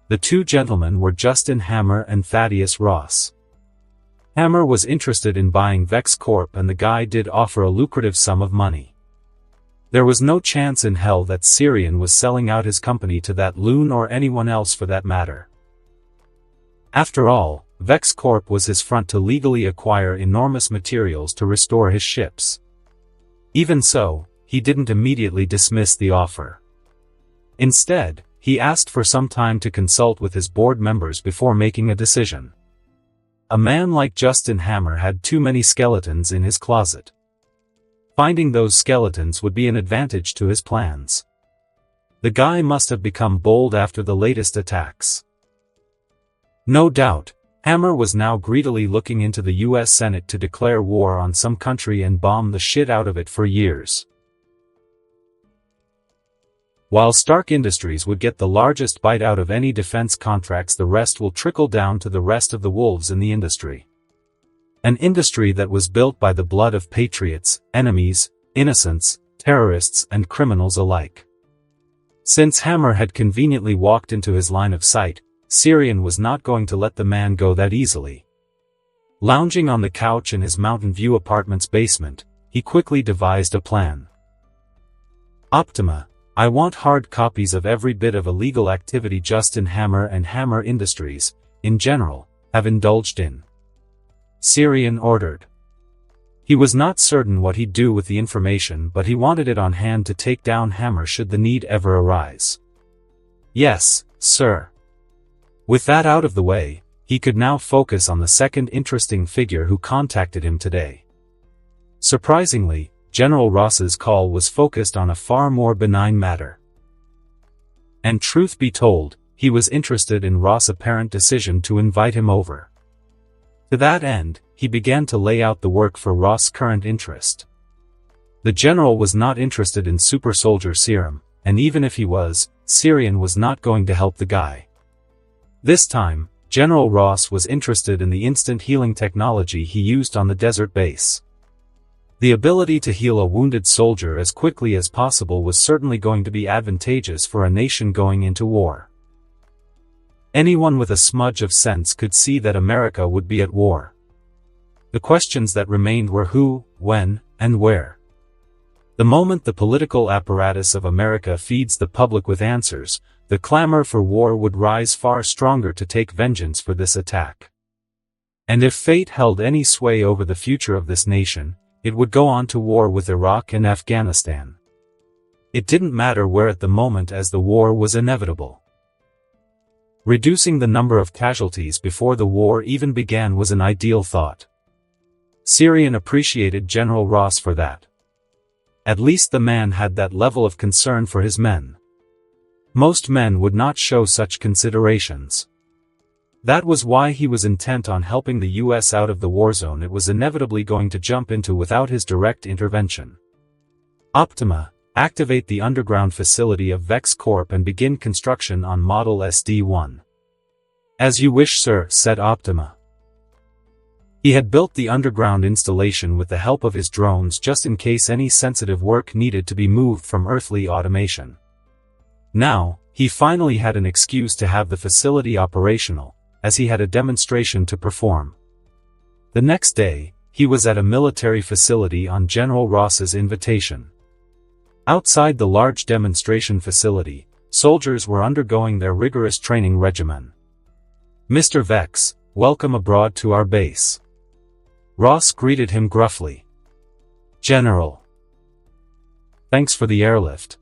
The 2 gentlemen were Justin Hammer and Thaddeus Ross. Hammer was interested in buying Vex Corp and the guy did offer a lucrative sum of money. There was no chance in hell that Syrian was selling out his company to that loon or anyone else for that matter. After all, Vex Corp was his front to legally acquire enormous materials to restore his ships. Even so, he didn't immediately dismiss the offer. Instead, he asked for some time to consult with his board members before making a decision. A man like Justin Hammer had too many skeletons in his closet. Finding those skeletons would be an advantage to his plans. The guy must have become bold after the latest attacks. No doubt, Hammer was now greedily looking into the US Senate to declare war on some country and bomb the shit out of it for years. While Stark Industries would get the largest bite out of any defense contracts, the rest will trickle down to the rest of the wolves in the industry. An industry that was built by the blood of patriots, enemies, innocents, terrorists and criminals alike. Since Hammer had conveniently walked into his line of sight, Syrian was not going to let the man go that easily. Lounging on the couch in his Mountain View apartment's basement, he quickly devised a plan. Optima, I want hard copies of every bit of illegal activity Justin Hammer and Hammer Industries, in general, have indulged in. Syrian ordered. He was not certain what he'd do with the information, but he wanted it on hand to take down Hammer should the need ever arise. Yes, sir. With that out of the way, he could now focus on the second interesting figure who contacted him today. Surprisingly, General Ross's call was focused on a far more benign matter. And truth be told, he was interested in Ross' apparent decision to invite him over. To that end, he began to lay out the work for Ross' current interest. The general was not interested in super soldier serum, and even if he was, Syrian was not going to help the guy. This time, General Ross was interested in the instant healing technology he used on the desert base. The ability to heal a wounded soldier as quickly as possible was certainly going to be advantageous for a nation going into war. Anyone with a smudge of sense could see that America would be at war. The questions that remained were who, when, and where. The moment the political apparatus of America feeds the public with answers, the clamor for war would rise far stronger to take vengeance for this attack. And if fate held any sway over the future of this nation, it would go on to war with Iraq and Afghanistan. It didn't matter where at the moment, as the war was inevitable. Reducing the number of casualties before the war even began was an ideal thought. Syrian appreciated General Ross for that. At least the man had that level of concern for his men. Most men would not show such considerations. That was why he was intent on helping the US out of the war zone it was inevitably going to jump into without his direct intervention. Optima, activate the underground facility of Vex Corp and begin construction on Model SD-1. As you wish, sir, said Optima. He had built the underground installation with the help of his drones just in case any sensitive work needed to be moved from earthly automation. Now, he finally had an excuse to have the facility operational, as he had a demonstration to perform. The next day, he was at a military facility on General Ross's invitation. Outside the large demonstration facility, soldiers were undergoing their rigorous training regimen. Mr. Vex, welcome abroad to our base. Ross greeted him gruffly. General. Thanks for the airlift.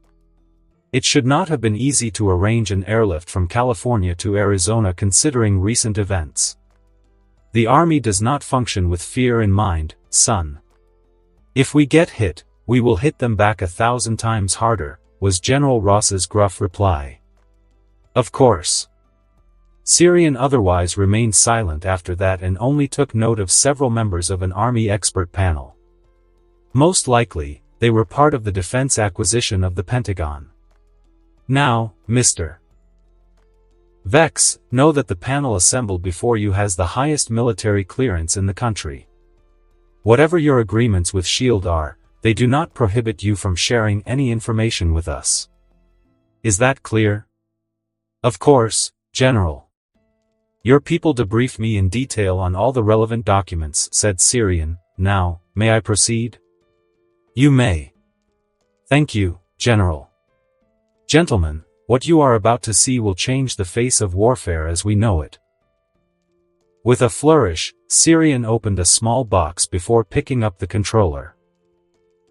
It should not have been easy to arrange an airlift from California to Arizona considering recent events. The Army does not function with fear in mind, son. If we get hit, we will hit them back 1,000 times harder, was General Ross's gruff reply. Of course. Syrian otherwise remained silent after that and only took note of several members of an Army expert panel. Most likely, they were part of the defense acquisition of the Pentagon. Now, Mr. Vex, know that the panel assembled before you has the highest military clearance in the country. Whatever your agreements with SHIELD are, they do not prohibit you from sharing any information with us. Is that clear? Of course, General. Your people debriefed me in detail on all the relevant documents, said Syrian. Now, may I proceed? You may. Thank you, General. Gentlemen, what you are about to see will change the face of warfare as we know it. With a flourish, Syrian opened a small box before picking up the controller.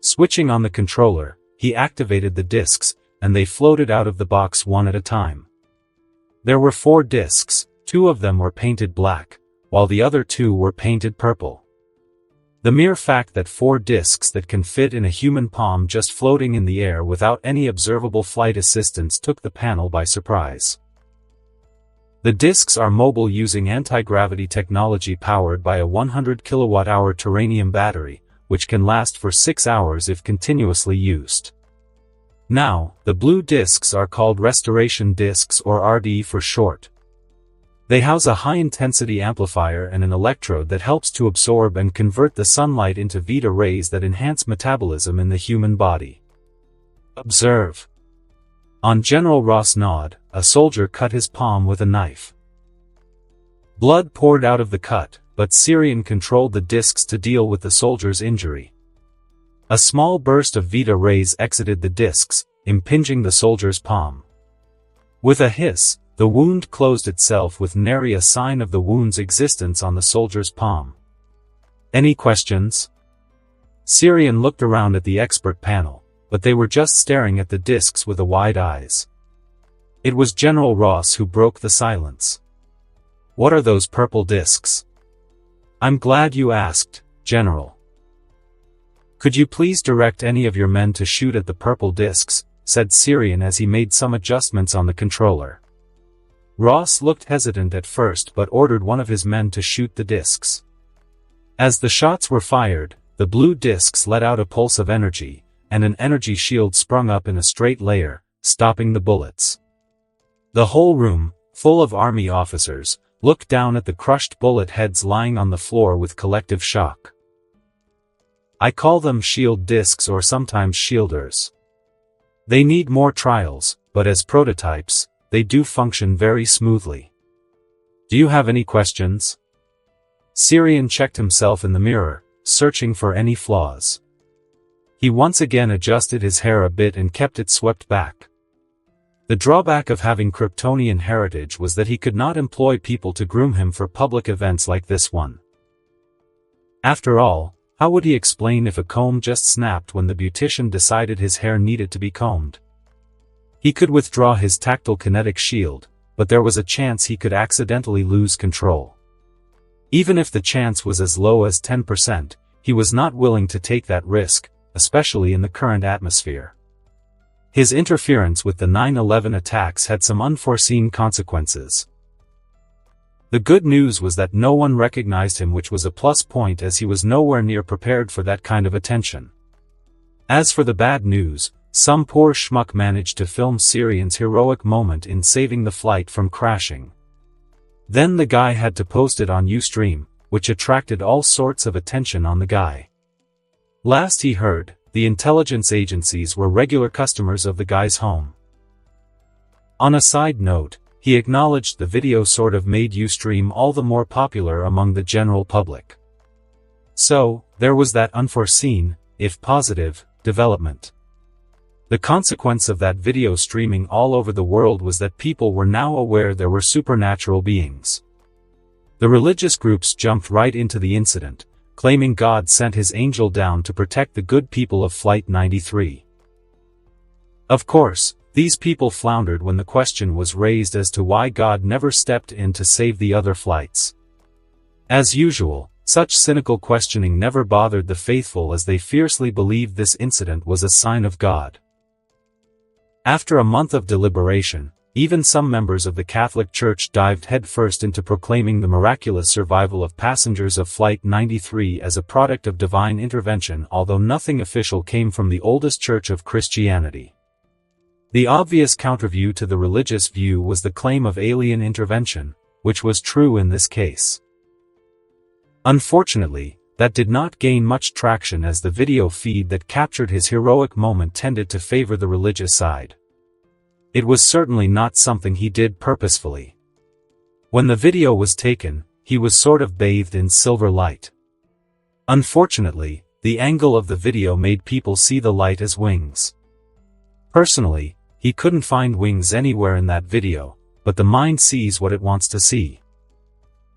Switching on the controller, he activated the discs, and they floated out of the box one at a time. There were 4 discs, 2 of them were painted black, while the other 2 were painted purple. The mere fact that 4 discs that can fit in a human palm just floating in the air without any observable flight assistance took the panel by surprise. The discs are mobile using anti-gravity technology powered by a 100 kWh Turanium battery, which can last for 6 hours if continuously used. Now, the blue discs are called restoration discs or RD for short. They house a high-intensity amplifier and an electrode that helps to absorb and convert the sunlight into Vita rays that enhance metabolism in the human body. Observe. On General Ross' nod, a soldier cut his palm with a knife. Blood poured out of the cut, but Syrian controlled the discs to deal with the soldier's injury. A small burst of Vita rays exited the discs, impinging the soldier's palm. With a hiss, the wound closed itself with nary a sign of the wound's existence on the soldier's palm. Any questions? Syrian looked around at the expert panel, but they were just staring at the discs with wide eyes. It was General Ross who broke the silence. What are those purple discs? I'm glad you asked, General. Could you please direct any of your men to shoot at the purple discs, said Syrian as he made some adjustments on the controller. Ross looked hesitant at first but ordered one of his men to shoot the discs. As the shots were fired, the blue discs let out a pulse of energy, and an energy shield sprung up in a straight layer, stopping the bullets. The whole room, full of army officers, looked down at the crushed bullet heads lying on the floor with collective shock. I call them shield discs or sometimes shielders. They need more trials, but as prototypes, they do function very smoothly. Do you have any questions? Syrian checked himself in the mirror, searching for any flaws. He once again adjusted his hair a bit and kept it swept back. The drawback of having Kryptonian heritage was that he could not employ people to groom him for public events like this one. After all, how would he explain if a comb just snapped when the beautician decided his hair needed to be combed? He could withdraw his tactile kinetic shield, but there was a chance he could accidentally lose control. Even if the chance was as low as 10%, he was not willing to take that risk, especially in the current atmosphere. His interference with the 9/11 attacks had some unforeseen consequences. The good news was that no one recognized him, which was a plus point as he was nowhere near prepared for that kind of attention. As for the bad news, some poor schmuck managed to film Syrian's heroic moment in saving the flight from crashing. Then the guy had to post it on Ustream, which attracted all sorts of attention on the guy. Last he heard, the intelligence agencies were regular customers of the guy's home. On a side note, he acknowledged the video sort of made Ustream all the more popular among the general public. So, there was that unforeseen, if positive, development. The consequence of that video streaming all over the world was that people were now aware there were supernatural beings. The religious groups jumped right into the incident, claiming God sent his angel down to protect the good people of Flight 93. Of course, these people floundered when the question was raised as to why God never stepped in to save the other flights. As usual, such cynical questioning never bothered the faithful as they fiercely believed this incident was a sign of God. After a month of deliberation, even some members of the Catholic Church dived headfirst into proclaiming the miraculous survival of passengers of Flight 93 as a product of divine intervention, although nothing official came from the oldest church of Christianity. The obvious counterview to the religious view was the claim of alien intervention, which was true in this case. Unfortunately, that did not gain much traction as the video feed that captured his heroic moment tended to favor the religious side. It was certainly not something he did purposefully. When the video was taken, he was sort of bathed in silver light. Unfortunately, the angle of the video made people see the light as wings. Personally, he couldn't find wings anywhere in that video, but the mind sees what it wants to see.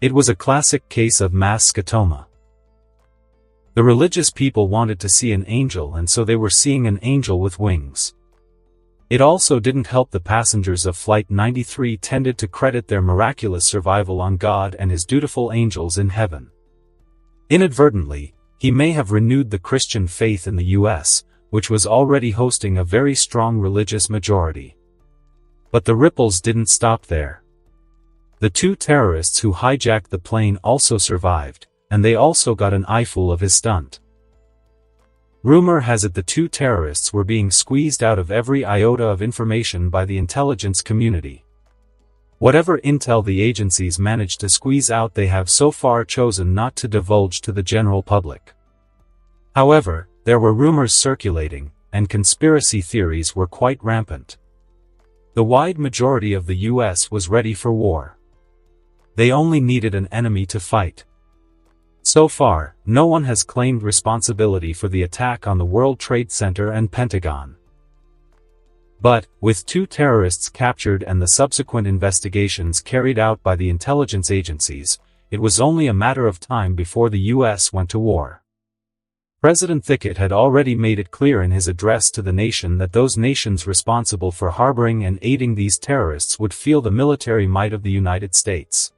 It was a classic case of mass scotoma. The religious people wanted to see an angel, and so they were seeing an angel with wings. It also didn't help the passengers of Flight 93 tended to credit their miraculous survival on God and his dutiful angels in heaven. Inadvertently, he may have renewed the Christian faith in the US, which was already hosting a very strong religious majority. But the ripples didn't stop there. The two terrorists who hijacked the plane also survived, and they also got an eyeful of his stunt. Rumor has it the two terrorists were being squeezed out of every iota of information by the intelligence community. Whatever intel the agencies managed to squeeze out, they have so far chosen not to divulge to the general public. However, there were rumors circulating, and conspiracy theories were quite rampant. The wide majority of the US was ready for war. They only needed an enemy to fight. So far, no one has claimed responsibility for the attack on the World Trade Center and Pentagon. But, with two terrorists captured and the subsequent investigations carried out by the intelligence agencies, it was only a matter of time before the US went to war. President Thicket had already made it clear in his address to the nation that those nations responsible for harboring and aiding these terrorists would feel the military might of the United States.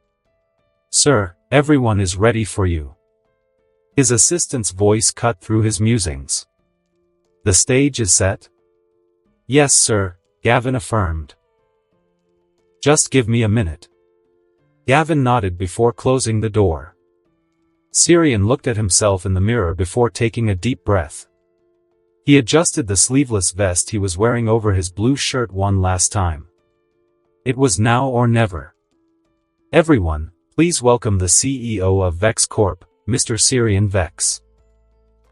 "Sir, everyone is ready for you." His assistant's voice cut through his musings. "The stage is set?" "Yes, sir," Gavin affirmed. "Just give me a minute." Gavin nodded before closing the door. Syrian looked at himself in the mirror before taking a deep breath. He adjusted the sleeveless vest he was wearing over his blue shirt one last time. It was now or never. "Everyone, please welcome the CEO of Vex Corp, Mr. Syrian Vex."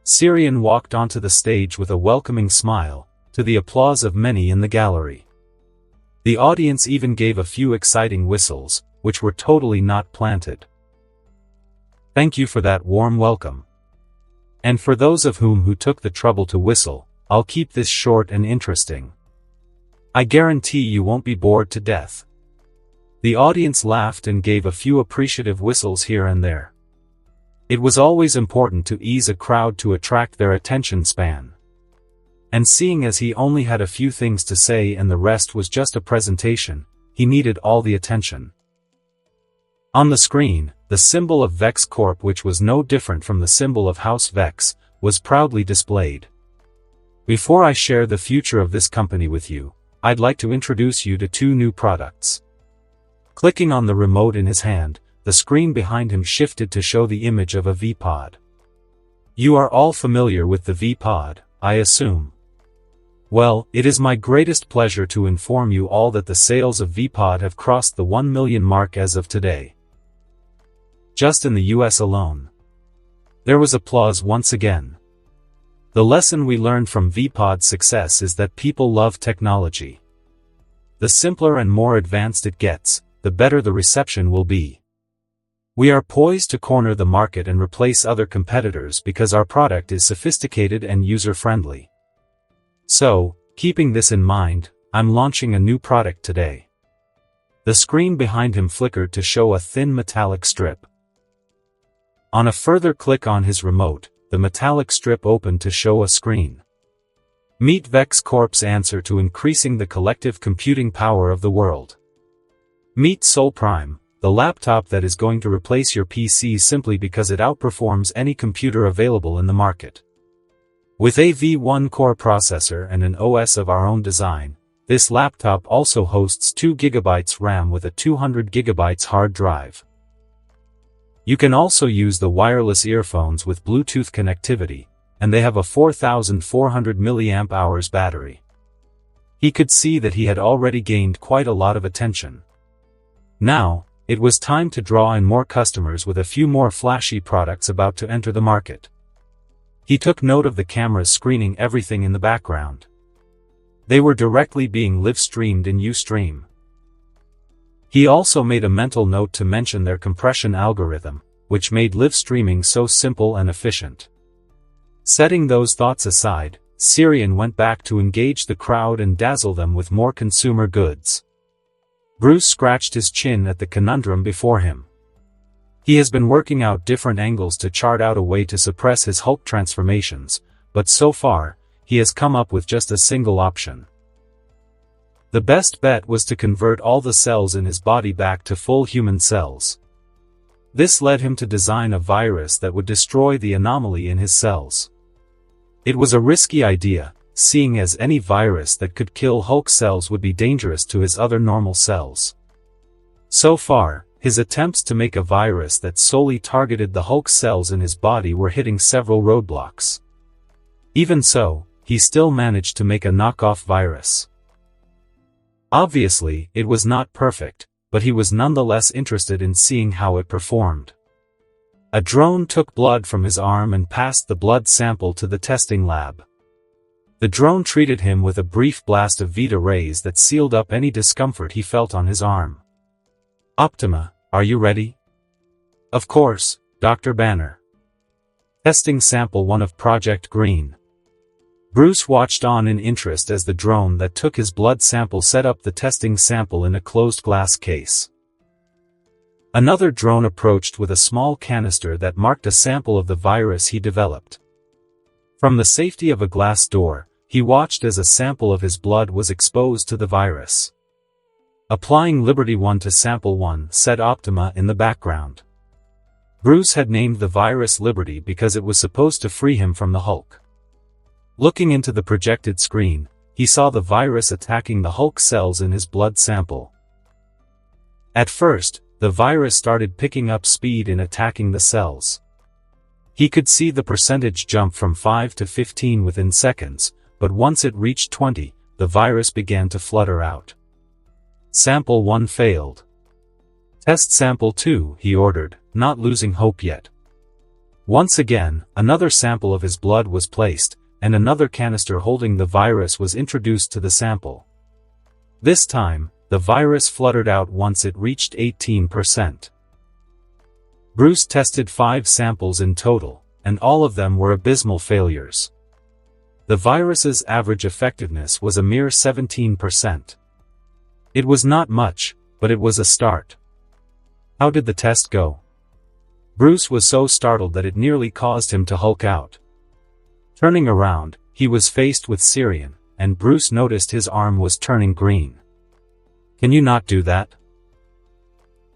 Syrian walked onto the stage with a welcoming smile, to the applause of many in the gallery. The audience even gave a few exciting whistles, which were totally not planted. "Thank you for that warm welcome. And for those of who took the trouble to whistle, I'll keep this short and interesting. I guarantee you won't be bored to death." The audience laughed and gave a few appreciative whistles here and there. It was always important to ease a crowd to attract their attention span. And seeing as he only had a few things to say and the rest was just a presentation, he needed all the attention. On the screen, the symbol of Vex Corp, which was no different from the symbol of House Vex, was proudly displayed. Before I share the future of this company with you, I'd like to introduce you to two new products. Clicking on the remote in his hand, the screen behind him shifted to show the image of a V-Pod. You are all familiar with the V-Pod, I assume. Well, it is my greatest pleasure to inform you all that the sales of V-Pod have crossed the 1 million mark as of today. Just in the US alone. There was applause once again. The lesson we learned from V-Pod's success is that people love technology. The simpler and more advanced it gets, the better the reception will be. We are poised to corner the market and replace other competitors because our product is sophisticated and user-friendly. So, keeping this in mind, I'm launching a new product today. The screen behind him flickered to show a thin metallic strip. On a further click on his remote, the metallic strip opened to show a screen. Meet Vex Corp's answer to increasing the collective computing power of the world. Meet Sol Prime, the laptop that is going to replace your PC simply because it outperforms any computer available in the market. With a V1 core processor and an OS of our own design, this laptop also hosts 2 GB RAM with a 200 GB hard drive. You can also use the wireless earphones with Bluetooth connectivity, and they have a 4,400 mAh battery. He could see that he had already gained quite a lot of attention. Now, it was time to draw in more customers with a few more flashy products about to enter the market. He took note of the cameras screening everything in the background. They were directly being live-streamed in Ustream. He also made a mental note to mention their compression algorithm, which made live streaming so simple and efficient. Setting those thoughts aside, Syrian went back to engage the crowd and dazzle them with more consumer goods. Bruce scratched his chin at the conundrum before him. He has been working out different angles to chart out a way to suppress his Hulk transformations, but so far, he has come up with just a single option. The best bet was to convert all the cells in his body back to full human cells. This led him to design a virus that would destroy the anomaly in his cells. It was a risky idea, seeing as any virus that could kill Hulk cells would be dangerous to his other normal cells. So far, his attempts to make a virus that solely targeted the Hulk cells in his body were hitting several roadblocks. Even so, he still managed to make a knockoff virus. Obviously, it was not perfect, but he was nonetheless interested in seeing how it performed. A drone took blood from his arm and passed the blood sample to the testing lab. The drone treated him with a brief blast of Vita rays that sealed up any discomfort he felt on his arm. Optima, are you ready? Of course, Dr. Banner. Testing Sample 1 of Project Green. Bruce watched on in interest as the drone that took his blood sample set up the testing sample in a closed glass case. Another drone approached with a small canister that marked a sample of the virus he developed. From the safety of a glass door, he watched as a sample of his blood was exposed to the virus. Applying Liberty 1 to Sample 1, said Optima in the background. Bruce had named the virus Liberty because it was supposed to free him from the Hulk. Looking into the projected screen, he saw the virus attacking the Hulk cells in his blood sample. At first, the virus started picking up speed in attacking the cells. He could see the percentage jump from 5 to 15 within seconds, but once it reached 20, the virus began to flutter out. Sample 1 failed. Test Sample 2, he ordered, not losing hope yet. Once again, another sample of his blood was placed, and another canister holding the virus was introduced to the sample. This time, the virus fluttered out once it reached 18%. Bruce tested 5 samples in total, and all of them were abysmal failures. The virus's average effectiveness was a mere 17%. It was not much, but it was a start. How did the test go? Bruce was so startled that it nearly caused him to hulk out. Turning around, he was faced with Syrian, and Bruce noticed his arm was turning green. Can you not do that?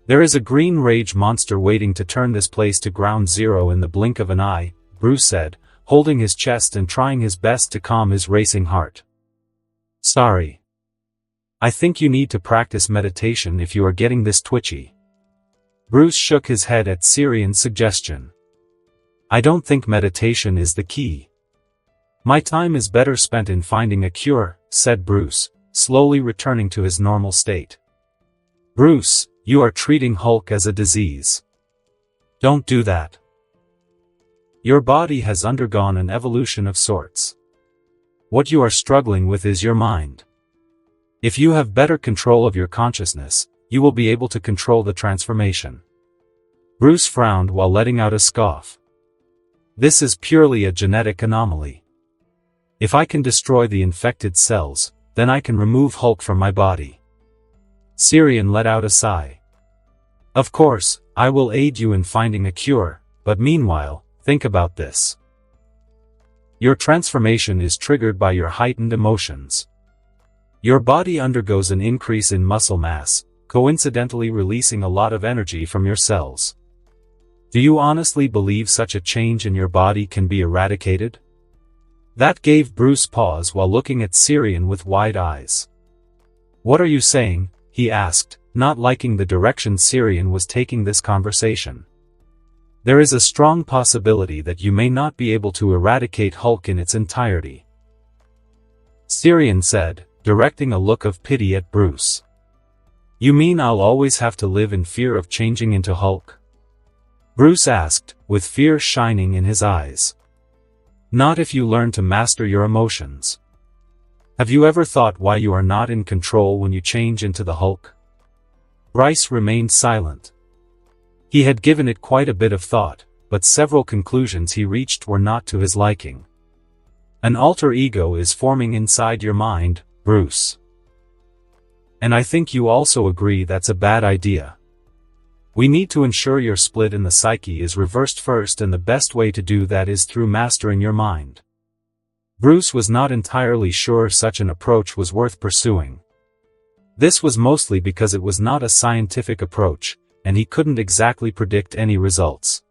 There is a green rage monster waiting to turn this place to ground zero in the blink of an eye, Bruce said, holding his chest and trying his best to calm his racing heart. Sorry. I think you need to practice meditation if you are getting this twitchy. Bruce shook his head at Syrian's suggestion. I don't think meditation is the key. My time is better spent in finding a cure, said Bruce, slowly returning to his normal state. Bruce, you are treating Hulk as a disease. Don't do that. Your body has undergone an evolution of sorts. What you are struggling with is your mind. If you have better control of your consciousness, you will be able to control the transformation. Bruce frowned while letting out a scoff. This is purely a genetic anomaly. If I can destroy the infected cells, then I can remove Hulk from my body. Syrian let out a sigh. Of course, I will aid you in finding a cure, but meanwhile, think about this. Your transformation is triggered by your heightened emotions. Your body undergoes an increase in muscle mass, coincidentally releasing a lot of energy from your cells. Do you honestly believe such a change in your body can be eradicated? That gave Bruce pause while looking at Syrian with wide eyes. What are you saying? He asked, not liking the direction Syrian was taking this conversation. There is a strong possibility that you may not be able to eradicate Hulk in its entirety. Syrian said, directing a look of pity at Bruce. You mean I'll always have to live in fear of changing into Hulk? Bruce asked, with fear shining in his eyes. Not if you learn to master your emotions. Have you ever thought why you are not in control when you change into the Hulk? Bryce remained silent. He had given it quite a bit of thought, but several conclusions he reached were not to his liking. An alter ego is forming inside your mind, Bruce. And I think you also agree that's a bad idea. We need to ensure your split in the psyche is reversed first, and the best way to do that is through mastering your mind. Bruce was not entirely sure such an approach was worth pursuing. This was mostly because it was not a scientific approach, and he couldn't exactly predict any results.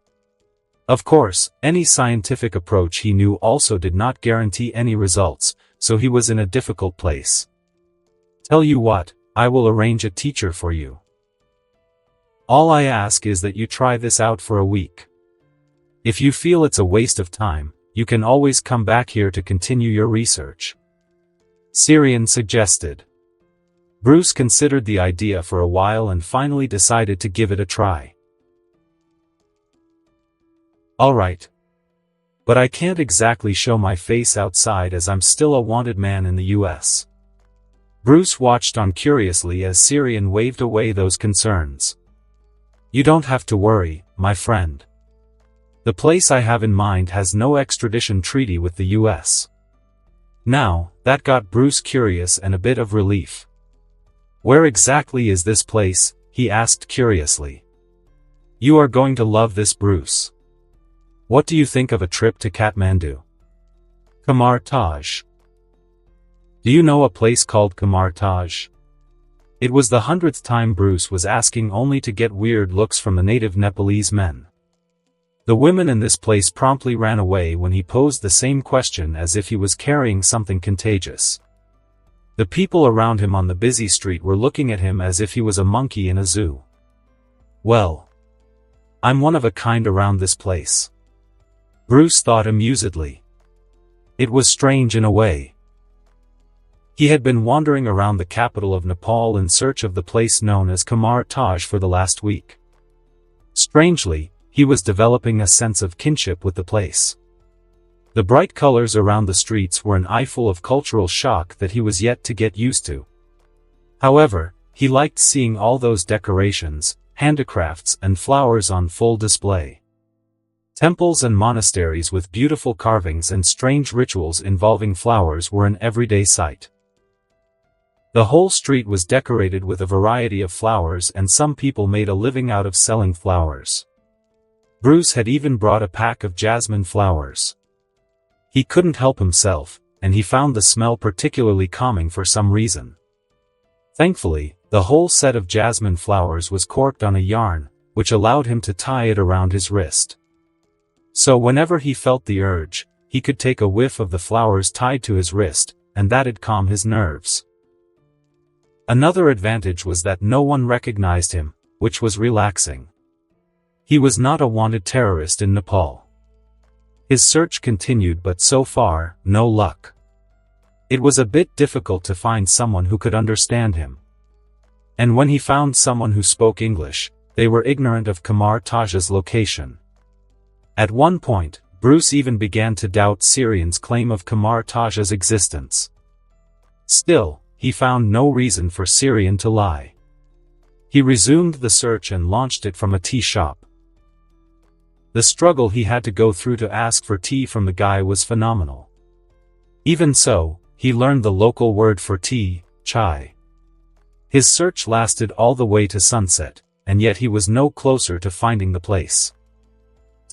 Of course, any scientific approach he knew also did not guarantee any results, so he was in a difficult place. Tell you what, I will arrange a teacher for you. All I ask is that you try this out for a week. If you feel it's a waste of time, you can always come back here to continue your research. Syrian suggested. Bruce considered the idea for a while and finally decided to give it a try. Alright. But I can't exactly show my face outside as I'm still a wanted man in the US. Bruce watched on curiously as Syrian waved away those concerns. You don't have to worry, my friend. The place I have in mind has no extradition treaty with the US. Now, that got Bruce curious and a bit of relief. Where exactly is this place? He asked curiously. You are going to love this, Bruce. What do you think of a trip to Kathmandu? Kamartaj. Do you know a place called Kamartaj? It was the 100th time Bruce was asking only to get weird looks from the native Nepalese men. The women in this place promptly ran away when he posed the same question as if he was carrying something contagious. The people around him on the busy street were looking at him as if he was a monkey in a zoo. Well, I'm one of a kind around this place. Bruce thought amusedly. It was strange in a way. He had been wandering around the capital of Nepal in search of the place known as Kamartaj for the last week. Strangely, he was developing a sense of kinship with the place. The bright colors around the streets were an eyeful of cultural shock that he was yet to get used to. However, he liked seeing all those decorations, handicrafts and flowers on full display. Temples and monasteries with beautiful carvings and strange rituals involving flowers were an everyday sight. The whole street was decorated with a variety of flowers and some people made a living out of selling flowers. Bruce had even brought a pack of jasmine flowers. He couldn't help himself, and he found the smell particularly calming for some reason. Thankfully, the whole set of jasmine flowers was corked on a yarn, which allowed him to tie it around his wrist. So whenever he felt the urge, he could take a whiff of the flowers tied to his wrist, and that'd calm his nerves. Another advantage was that no one recognized him, which was relaxing. He was not a wanted terrorist in Nepal. His search continued, but so far, no luck. It was a bit difficult to find someone who could understand him. And when he found someone who spoke English, they were ignorant of Kamartaj's location. At one point, Bruce even began to doubt Syrian's claim of Kamartaj's existence. Still, he found no reason for Syrian to lie. He resumed the search and launched it from a tea shop. The struggle he had to go through to ask for tea from the guy was phenomenal. Even so, he learned the local word for tea, chai. His search lasted all the way to sunset, and yet he was no closer to finding the place.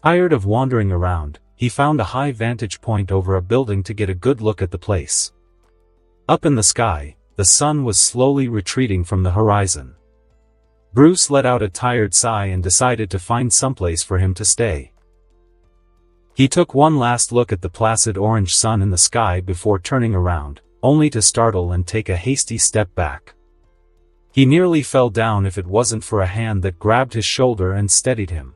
Tired of wandering around, he found a high vantage point over a building to get a good look at the place. Up in the sky, the sun was slowly retreating from the horizon. Bruce let out a tired sigh and decided to find someplace for him to stay. He took one last look at the placid orange sun in the sky before turning around, only to startle and take a hasty step back. He nearly fell down if it wasn't for a hand that grabbed his shoulder and steadied him.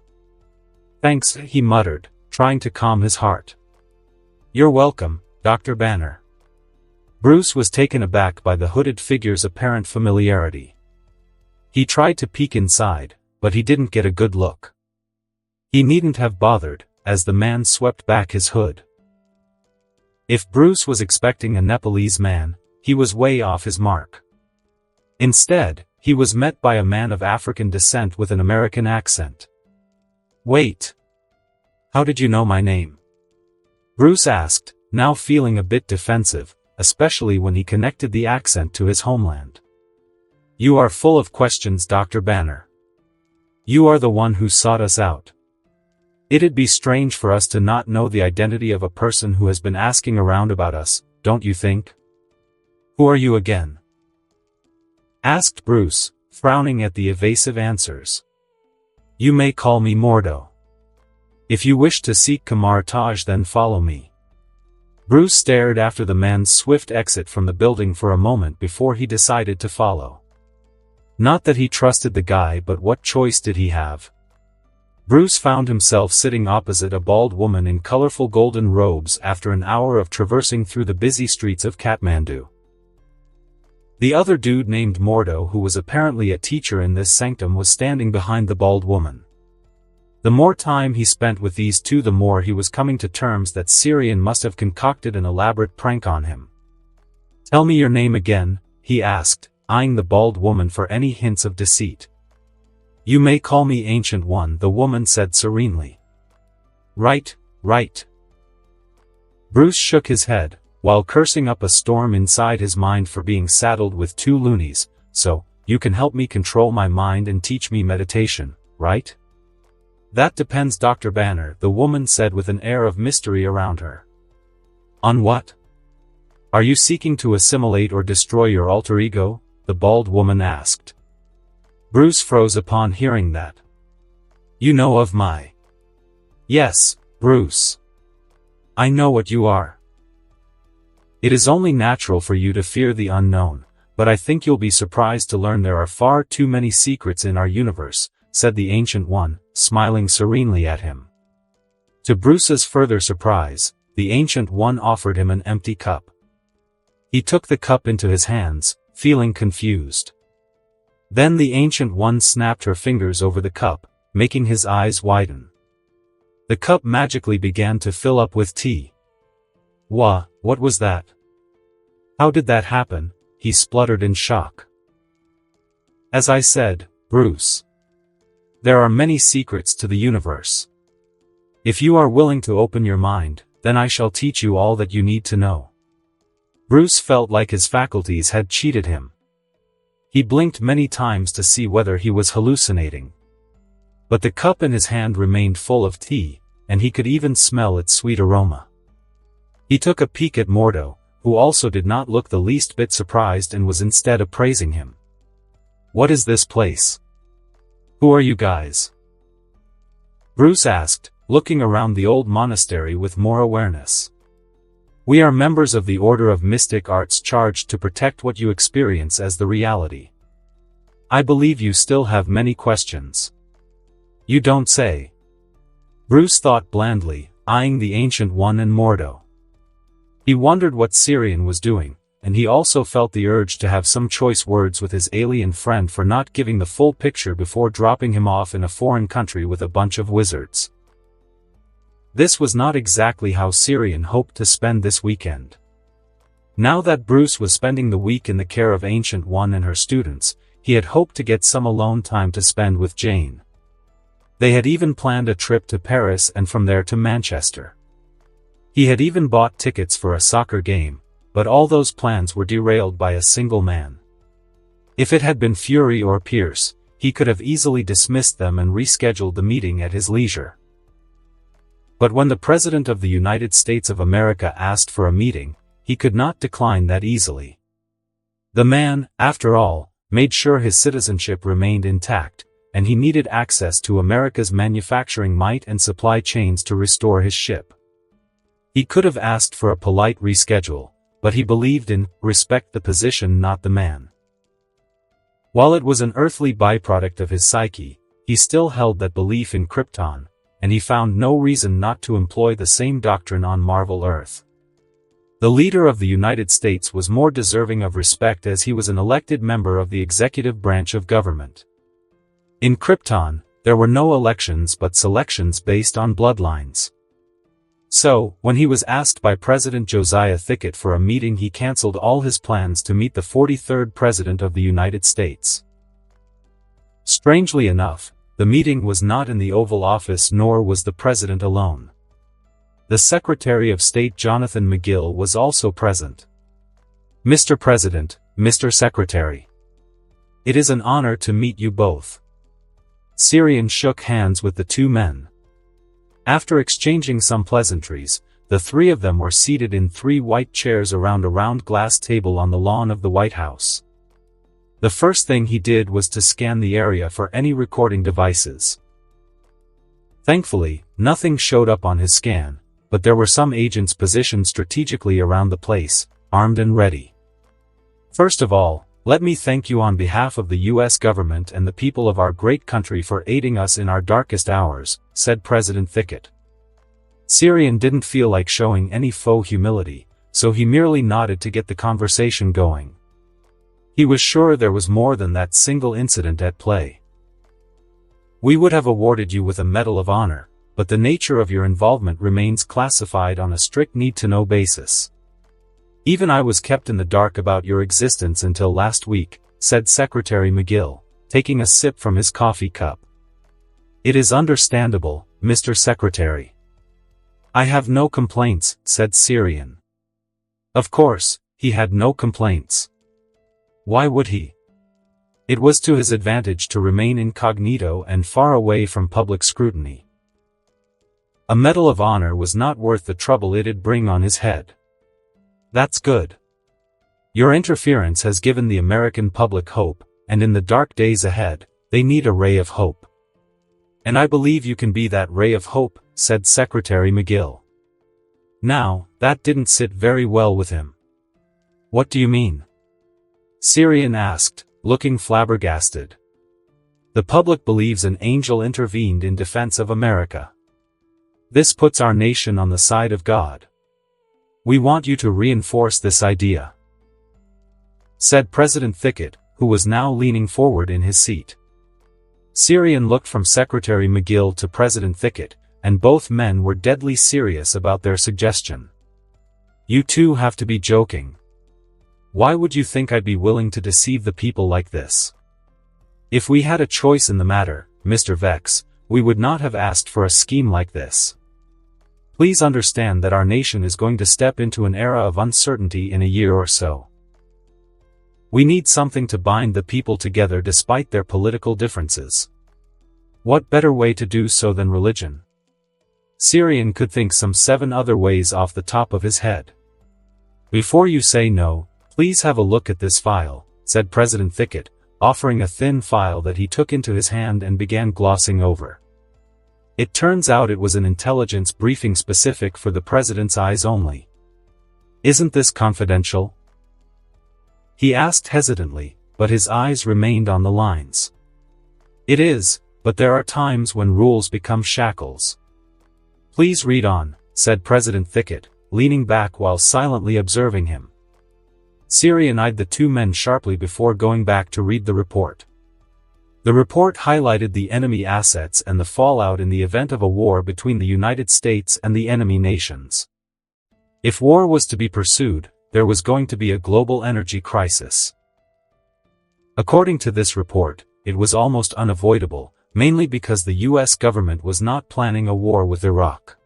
"Thanks," he muttered, trying to calm his heart. "You're welcome, Dr. Banner." Bruce was taken aback by the hooded figure's apparent familiarity. He tried to peek inside, but he didn't get a good look. He needn't have bothered, as the man swept back his hood. If Bruce was expecting a Nepalese man, he was way off his mark. Instead, he was met by a man of African descent with an American accent. "Wait. How did you know my name?" Bruce asked, now feeling a bit defensive, especially when he connected the accent to his homeland. "You are full of questions, Dr. Banner. You are the one who sought us out. It'd be strange for us to not know the identity of a person who has been asking around about us, don't you think?" "Who are you again?" asked Bruce, frowning at the evasive answers. You may call me Mordo. If you wish to seek Camartage, then follow me. Bruce stared after the man's swift exit from the building for a moment before he decided to follow. Not that he trusted the guy, but what choice did he have? Bruce found himself sitting opposite a bald woman in colorful golden robes after an hour of traversing through the busy streets of Kathmandu. The other dude named Mordo, who was apparently a teacher in this sanctum, was standing behind the bald woman. The more time he spent with these two, the more he was coming to terms that Syrian must have concocted an elaborate prank on him. "Tell me your name again," he asked, eyeing the bald woman for any hints of deceit. "You may call me Ancient One," the woman said serenely. Right. Bruce shook his head, while cursing up a storm inside his mind for being saddled with two loonies. "So, you can help me control my mind and teach me meditation, right?" "That depends, Dr. Banner," the woman said with an air of mystery around her. "On what? Are you seeking to assimilate or destroy your alter ego?" the bald woman asked. Bruce froze upon hearing that. "You know of my..." "Yes, Bruce. I know what you are. It is only natural for you to fear the unknown, but I think you'll be surprised to learn there are far too many secrets in our universe," said the Ancient One, smiling serenely at him. To Bruce's further surprise, the Ancient One offered him an empty cup. He took the cup into his hands, feeling confused. Then the Ancient One snapped her fingers over the cup, making his eyes widen. The cup magically began to fill up with tea. What was that? How did that happen?" he spluttered in shock. "As I said, Bruce, there are many secrets to the universe. If you are willing to open your mind, then I shall teach you all that you need to know." Bruce felt like his faculties had cheated him. He blinked many times to see whether he was hallucinating. But the cup in his hand remained full of tea, and he could even smell its sweet aroma. He took a peek at Mordo, who also did not look the least bit surprised and was instead appraising him. "What is this place? Who are you guys?" Bruce asked, looking around the old monastery with more awareness. "We are members of the Order of Mystic Arts charged to protect what you experience as the reality. I believe you still have many questions." "You don't say." Bruce thought blandly, eyeing the Ancient One and Mordo. He wondered what Syrian was doing, and he also felt the urge to have some choice words with his alien friend for not giving the full picture before dropping him off in a foreign country with a bunch of wizards. This was not exactly how Syrian hoped to spend this weekend. Now that Bruce was spending the week in the care of Ancient One and her students, he had hoped to get some alone time to spend with Jane. They had even planned a trip to Paris and from there to Manchester. He had even bought tickets for a soccer game, but all those plans were derailed by a single man. If it had been Fury or Pierce, he could have easily dismissed them and rescheduled the meeting at his leisure. But when the President of the United States of America asked for a meeting, he could not decline that easily. The man, after all, made sure his citizenship remained intact, and he needed access to America's manufacturing might and supply chains to restore his ship. He could have asked for a polite reschedule, but he believed in respect the position, not the man. While it was an earthly byproduct of his psyche, he still held that belief in Krypton, and he found no reason not to employ the same doctrine on Marvel Earth. The leader of the United States was more deserving of respect as he was an elected member of the executive branch of government. In Krypton, there were no elections but selections based on bloodlines. So, when he was asked by President Josiah Thicket for a meeting, he canceled all his plans to meet the 43rd President of the United States. Strangely enough, the meeting was not in the Oval Office, nor was the President alone. The Secretary of State Jonathan McGill was also present. "Mr. President, Mr. Secretary. It is an honor to meet you both." Syrian shook hands with the two men. After exchanging some pleasantries, the three of them were seated in 3 white chairs around a round glass table on the lawn of the White House. The first thing he did was to scan the area for any recording devices. Thankfully, nothing showed up on his scan, but there were some agents positioned strategically around the place, armed and ready. First of all, let me thank you on behalf of the US government and the people of our great country for aiding us in our darkest hours, said President Thicket. Syrian didn't feel like showing any faux humility, so he merely nodded to get the conversation going. He was sure there was more than that single incident at play. We would have awarded you with a Medal of Honor, but the nature of your involvement remains classified on a strict need-to-know basis. Even I was kept in the dark about your existence until last week, said Secretary McGill, taking a sip from his coffee cup. It is understandable, Mr. Secretary. I have no complaints, said Syrian. Of course, he had no complaints. Why would he? It was to his advantage to remain incognito and far away from public scrutiny. A Medal of Honor was not worth the trouble it'd bring on his head. That's good. Your interference has given the American public hope, and in the dark days ahead, they need a ray of hope. And I believe you can be that ray of hope, said Secretary McGill. Now, that didn't sit very well with him. What do you mean? Syrian asked, looking flabbergasted. The public believes an angel intervened in defense of America. This puts our nation on the side of God. We want you to reinforce this idea, said President Thicket, who was now leaning forward in his seat. Syrian looked from Secretary McGill to President Thicket, and both men were deadly serious about their suggestion. You two have to be joking. Why would you think I'd be willing to deceive the people like this? If we had a choice in the matter, Mr. Vex, we would not have asked for a scheme like this. Please understand that our nation is going to step into an era of uncertainty in a year or so. We need something to bind the people together despite their political differences. What better way to do so than religion? Syrian could think some 7 other ways off the top of his head. Before you say no, please have a look at this file, said President Thicket, offering a thin file that he took into his hand and began glossing over. It turns out it was an intelligence briefing specific for the president's eyes only. Isn't this confidential? He asked hesitantly, but his eyes remained on the lines. It is, but there are times when rules become shackles. Please read on, said President Thicket, leaning back while silently observing him. Syrian eyed the 2 men sharply before going back to read the report. The report highlighted the enemy assets and the fallout in the event of a war between the United States and the enemy nations. If war was to be pursued, there was going to be a global energy crisis. According to this report, it was almost unavoidable, mainly because the US government was not planning a war with Iraq.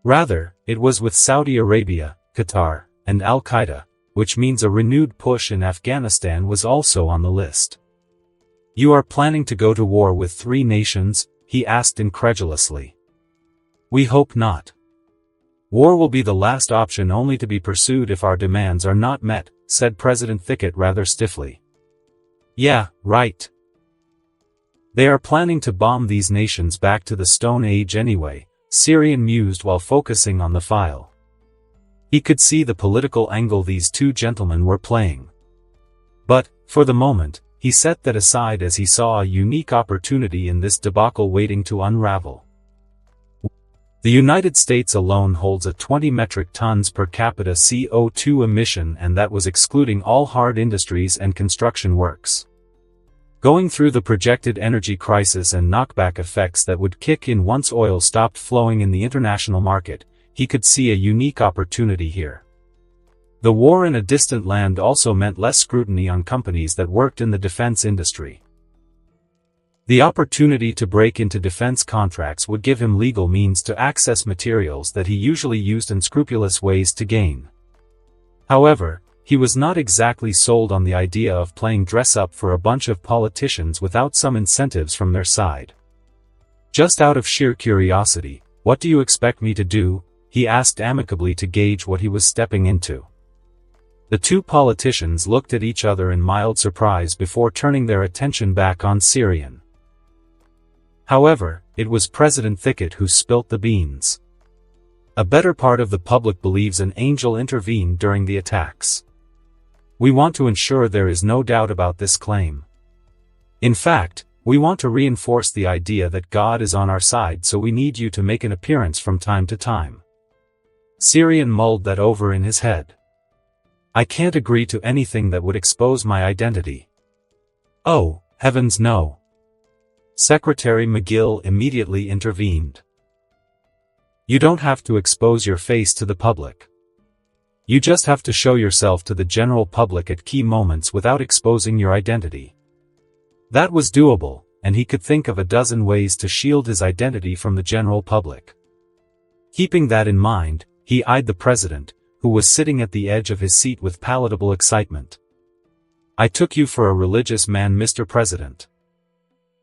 Rather, it was with Saudi Arabia, Qatar, and Al-Qaeda, which means a renewed push in Afghanistan was also on the list. You are planning to go to war with 3 nations? He asked incredulously. We hope not. War will be the last option only to be pursued if our demands are not met, said President Thicket rather stiffly. Yeah, right. They are planning to bomb these nations back to the Stone Age anyway, Syrian mused while focusing on the file. He could see the political angle these 2 gentlemen were playing. But, for the moment, he set that aside as he saw a unique opportunity in this debacle waiting to unravel. The United States alone holds a 20 metric tons per capita CO2 emission, and that was excluding all hard industries and construction works. Going through the projected energy crisis and knockback effects that would kick in once oil stopped flowing in the international market, he could see a unique opportunity here. The war in a distant land also meant less scrutiny on companies that worked in the defense industry. The opportunity to break into defense contracts would give him legal means to access materials that he usually used unscrupulous ways to gain. However, he was not exactly sold on the idea of playing dress-up for a bunch of politicians without some incentives from their side. Just out of sheer curiosity, what do you expect me to do? He asked amicably to gauge what he was stepping into. The 2 politicians looked at each other in mild surprise before turning their attention back on Syrian. However, it was President Thicket who spilt the beans. A better part of the public believes an angel intervened during the attacks. We want to ensure there is no doubt about this claim. In fact, we want to reinforce the idea that God is on our side, so we need you to make an appearance from time to time. Syrian mulled that over in his head. I can't agree to anything that would expose my identity. Oh, heavens no. Secretary McGill immediately intervened. You don't have to expose your face to the public. You just have to show yourself to the general public at key moments without exposing your identity. That was doable, and he could think of a dozen ways to shield his identity from the general public. Keeping that in mind, he eyed the president, who was sitting at the edge of his seat with palatable excitement. I took you for a religious man, Mr. President.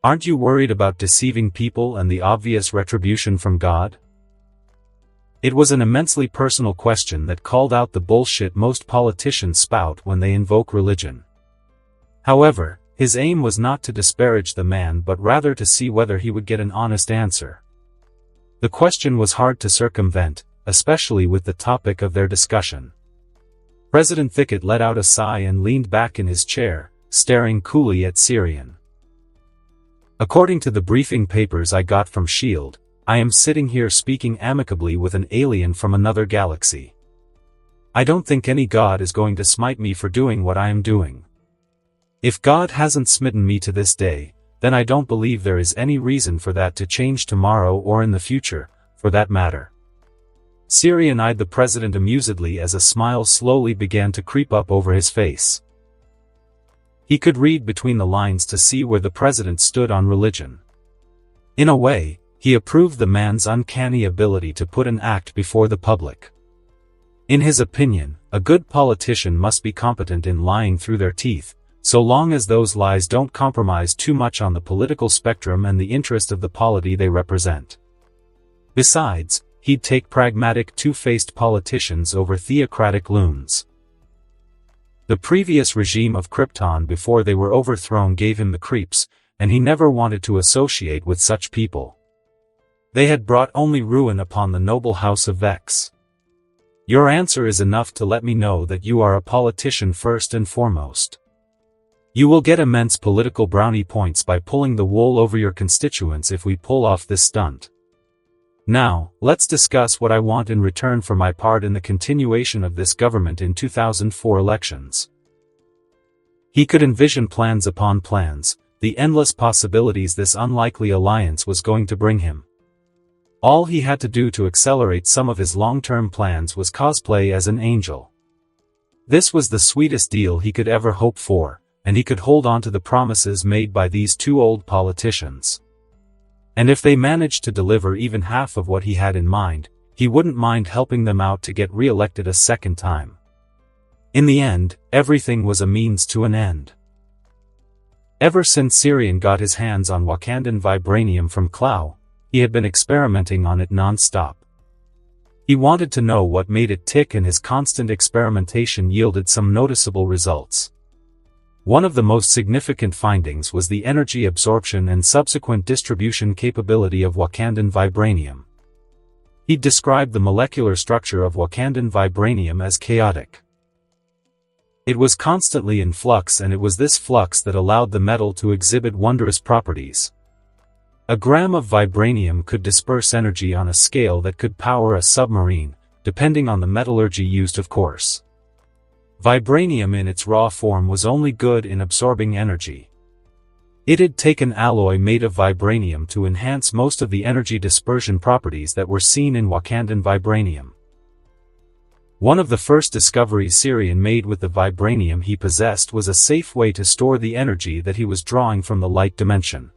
Aren't you worried about deceiving people and the obvious retribution from God? It was an immensely personal question that called out the bullshit most politicians spout when they invoke religion. However, his aim was not to disparage the man but rather to see whether he would get an honest answer. The question was hard to circumvent, especially with the topic of their discussion. President Thicket let out a sigh and leaned back in his chair, staring coolly at Syrian. According to the briefing papers I got from S.H.I.E.L.D., I am sitting here speaking amicably with an alien from another galaxy. I don't think any god is going to smite me for doing what I am doing. If God hasn't smitten me to this day, then I don't believe there is any reason for that to change tomorrow or in the future, for that matter. Syrian eyed the president amusedly as a smile slowly began to creep up over his face. He could read between the lines to see where the president stood on religion. In a way, he approved the man's uncanny ability to put an act before the public. In his opinion, a good politician must be competent in lying through their teeth, so long as those lies don't compromise too much on the political spectrum and the interest of the polity they represent. Besides, he'd take pragmatic two-faced politicians over theocratic loons. The previous regime of Krypton before they were overthrown gave him the creeps, and he never wanted to associate with such people. They had brought only ruin upon the noble house of Vex. Your answer is enough to let me know that you are a politician first and foremost. You will get immense political brownie points by pulling the wool over your constituents if we pull off this stunt. Now, let's discuss what I want in return for my part in the continuation of this government in 2004 elections. He could envision plans upon plans, the endless possibilities this unlikely alliance was going to bring him. All he had to do to accelerate some of his long-term plans was cosplay as an angel. This was the sweetest deal he could ever hope for, and he could hold on to the promises made by these two old politicians. And if they managed to deliver even half of what he had in mind, he wouldn't mind helping them out to get re-elected a second time. In the end, everything was a means to an end. Ever since Syrian got his hands on Wakandan vibranium from Clow, he had been experimenting on it non-stop. He wanted to know what made it tick, and his constant experimentation yielded some noticeable results. One of the most significant findings was the energy absorption and subsequent distribution capability of Wakandan vibranium. He described the molecular structure of Wakandan vibranium as chaotic. It was constantly in flux, and it was this flux that allowed the metal to exhibit wondrous properties. A gram of vibranium could disperse energy on a scale that could power a submarine, depending on the metallurgy used, of course. Vibranium in its raw form was only good in absorbing energy. It'd take an alloy made of vibranium to enhance most of the energy dispersion properties that were seen in Wakandan vibranium. One of the first discoveries Syrian made with the vibranium he possessed was a safe way to store the energy that he was drawing from the light dimension.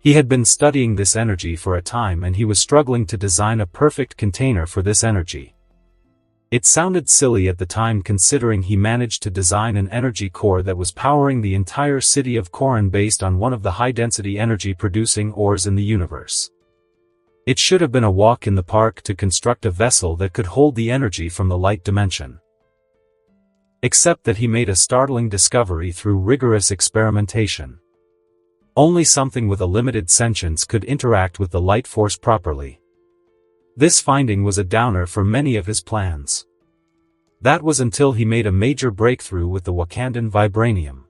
He had been studying this energy for a time, and he was struggling to design a perfect container for this energy. It sounded silly at the time, considering he managed to design an energy core that was powering the entire city of Corin based on one of the high-density energy-producing ores in the universe. It should have been a walk in the park to construct a vessel that could hold the energy from the light dimension. Except that he made a startling discovery through rigorous experimentation. Only something with a limited sentience could interact with the light force properly. This finding was a downer for many of his plans. That was until he made a major breakthrough with the Wakandan vibranium.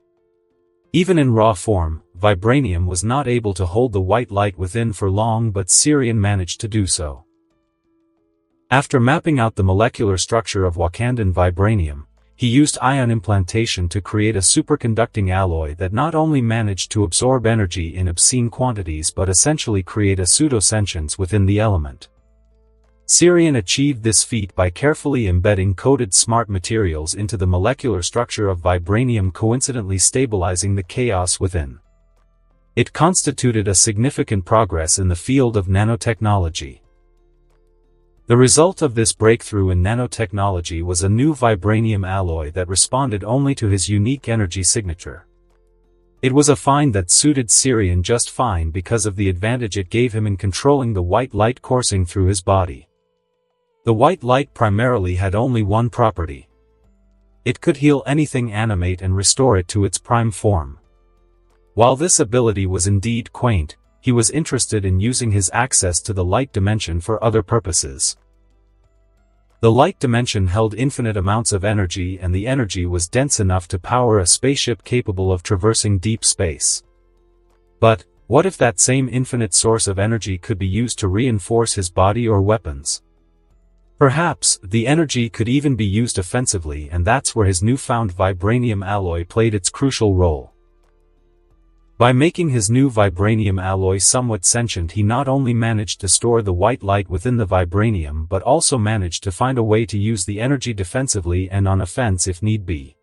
Even in raw form, vibranium was not able to hold the white light within for long, but Sirian managed to do so. After mapping out the molecular structure of Wakandan vibranium, he used ion implantation to create a superconducting alloy that not only managed to absorb energy in obscene quantities but essentially create a pseudosentience within the element. Sirian achieved this feat by carefully embedding coded smart materials into the molecular structure of vibranium, coincidentally stabilizing the chaos within. It constituted a significant progress in the field of nanotechnology. The result of this breakthrough in nanotechnology was a new vibranium alloy that responded only to his unique energy signature. It was a find that suited Sirian just fine because of the advantage it gave him in controlling the white light coursing through his body. The white light primarily had only one property. It could heal anything, animate and restore it to its prime form. While this ability was indeed quaint, he was interested in using his access to the light dimension for other purposes. The light dimension held infinite amounts of energy, and the energy was dense enough to power a spaceship capable of traversing deep space. But, what if that same infinite source of energy could be used to reinforce his body or weapons? Perhaps, the energy could even be used offensively, and that's where his newfound vibranium alloy played its crucial role. By making his new vibranium alloy somewhat sentient, he not only managed to store the white light within the vibranium but also managed to find a way to use the energy defensively and on offense if need be.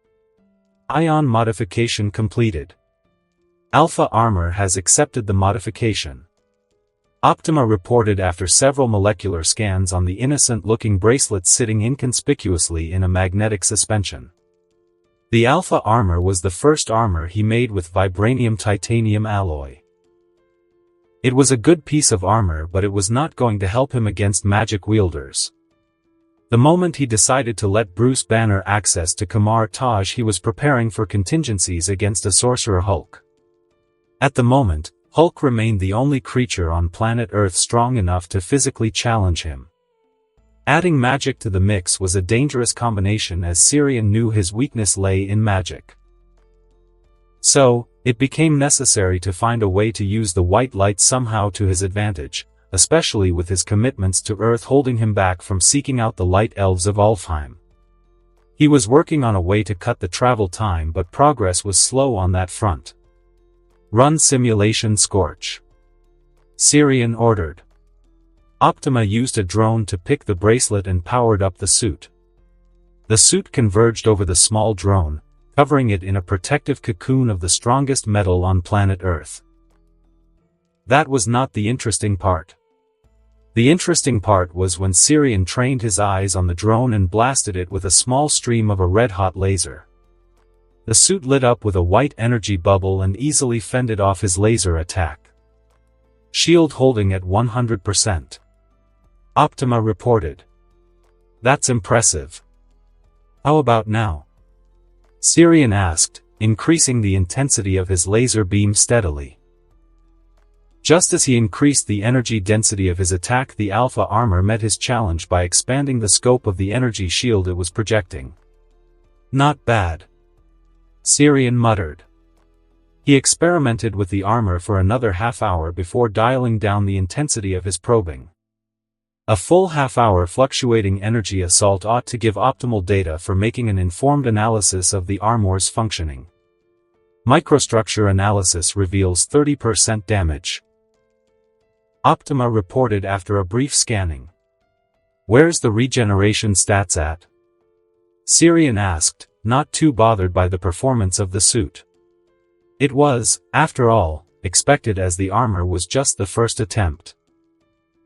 Ion modification completed. Alpha Armor has accepted the modification. Optima reported after several molecular scans on the innocent-looking bracelet sitting inconspicuously in a magnetic suspension. The Alpha Armor was the first armor he made with vibranium-titanium alloy. It was a good piece of armor, but it was not going to help him against magic wielders. The moment he decided to let Bruce Banner access to Kamar Taj, he was preparing for contingencies against a sorcerer Hulk. At the moment, Hulk remained the only creature on planet Earth strong enough to physically challenge him. Adding magic to the mix was a dangerous combination, as Sirian knew his weakness lay in magic. So, it became necessary to find a way to use the white light somehow to his advantage, especially with his commitments to Earth holding him back from seeking out the Light Elves of Alfheim. He was working on a way to cut the travel time, but progress was slow on that front. Run simulation Scorch. Sirian ordered. Optima used a drone to pick the bracelet and powered up the suit. The suit converged over the small drone, covering it in a protective cocoon of the strongest metal on planet Earth. That was not the interesting part. The interesting part was when Sirian trained his eyes on the drone and blasted it with a small stream of a red-hot laser. The suit lit up with a white energy bubble and easily fended off his laser attack. Shield holding at 100%. Optima reported. That's impressive. How about now? Sirian asked, increasing the intensity of his laser beam steadily. Just as he increased the energy density of his attack, the Alpha Armor met his challenge by expanding the scope of the energy shield it was projecting. Not bad. Sirian muttered. He experimented with the armor for another half-hour before dialing down the intensity of his probing. A full half-hour fluctuating energy assault ought to give optimal data for making an informed analysis of the armor's functioning. Microstructure analysis reveals 30% damage. Optima reported after a brief scanning. Where's the regeneration stats at? Sirian asked, not too bothered by the performance of the suit. It was, after all, expected, as the armor was just the first attempt.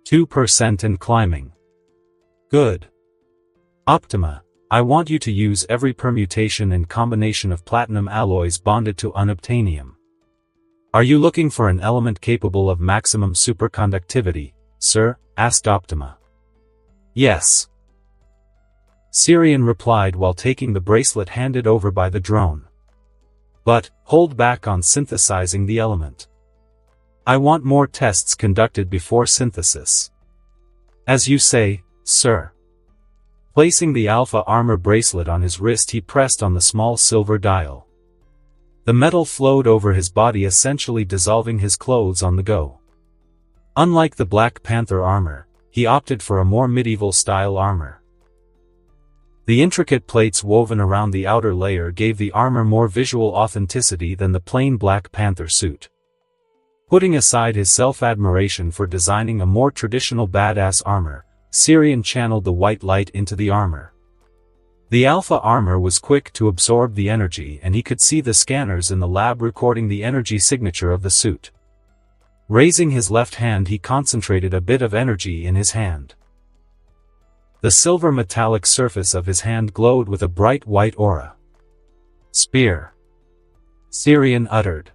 2% and climbing. Good. Optima, I want you to use every permutation and combination of platinum alloys bonded to unobtainium. Are you looking for an element capable of maximum superconductivity, sir? Asked Optima. Yes. Sirian replied while taking the bracelet handed over by the drone. But, hold back on synthesizing the element. I want more tests conducted before synthesis. As you say, sir. Placing the Alpha armor bracelet on his wrist, he pressed on the small silver dial. The metal flowed over his body, essentially dissolving his clothes on the go. Unlike the Black Panther armor, he opted for a more medieval-style armor. The intricate plates woven around the outer layer gave the armor more visual authenticity than the plain Black Panther suit. Putting aside his self-admiration for designing a more traditional badass armor, Syrian channeled the white light into the armor. The Alpha armor was quick to absorb the energy, and he could see the scanners in the lab recording the energy signature of the suit. Raising his left hand, he concentrated a bit of energy in his hand. The silver metallic surface of his hand glowed with a bright white aura. Spear. Syrian uttered.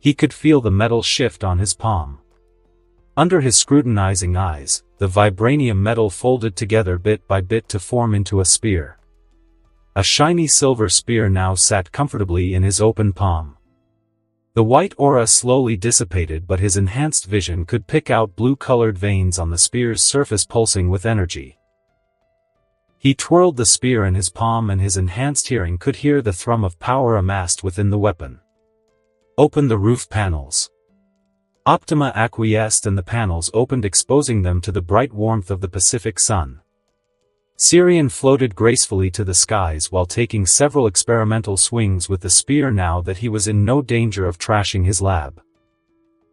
He could feel the metal shift on his palm. Under his scrutinizing eyes, the vibranium metal folded together bit by bit to form into a spear. A shiny silver spear now sat comfortably in his open palm. The white aura slowly dissipated, but his enhanced vision could pick out blue-colored veins on the spear's surface pulsing with energy. He twirled the spear in his palm, and his enhanced hearing could hear the thrum of power amassed within the weapon. Open the roof panels. Optima acquiesced, and the panels opened, exposing them to the bright warmth of the Pacific sun. Syrian floated gracefully to the skies while taking several experimental swings with the spear now that he was in no danger of trashing his lab.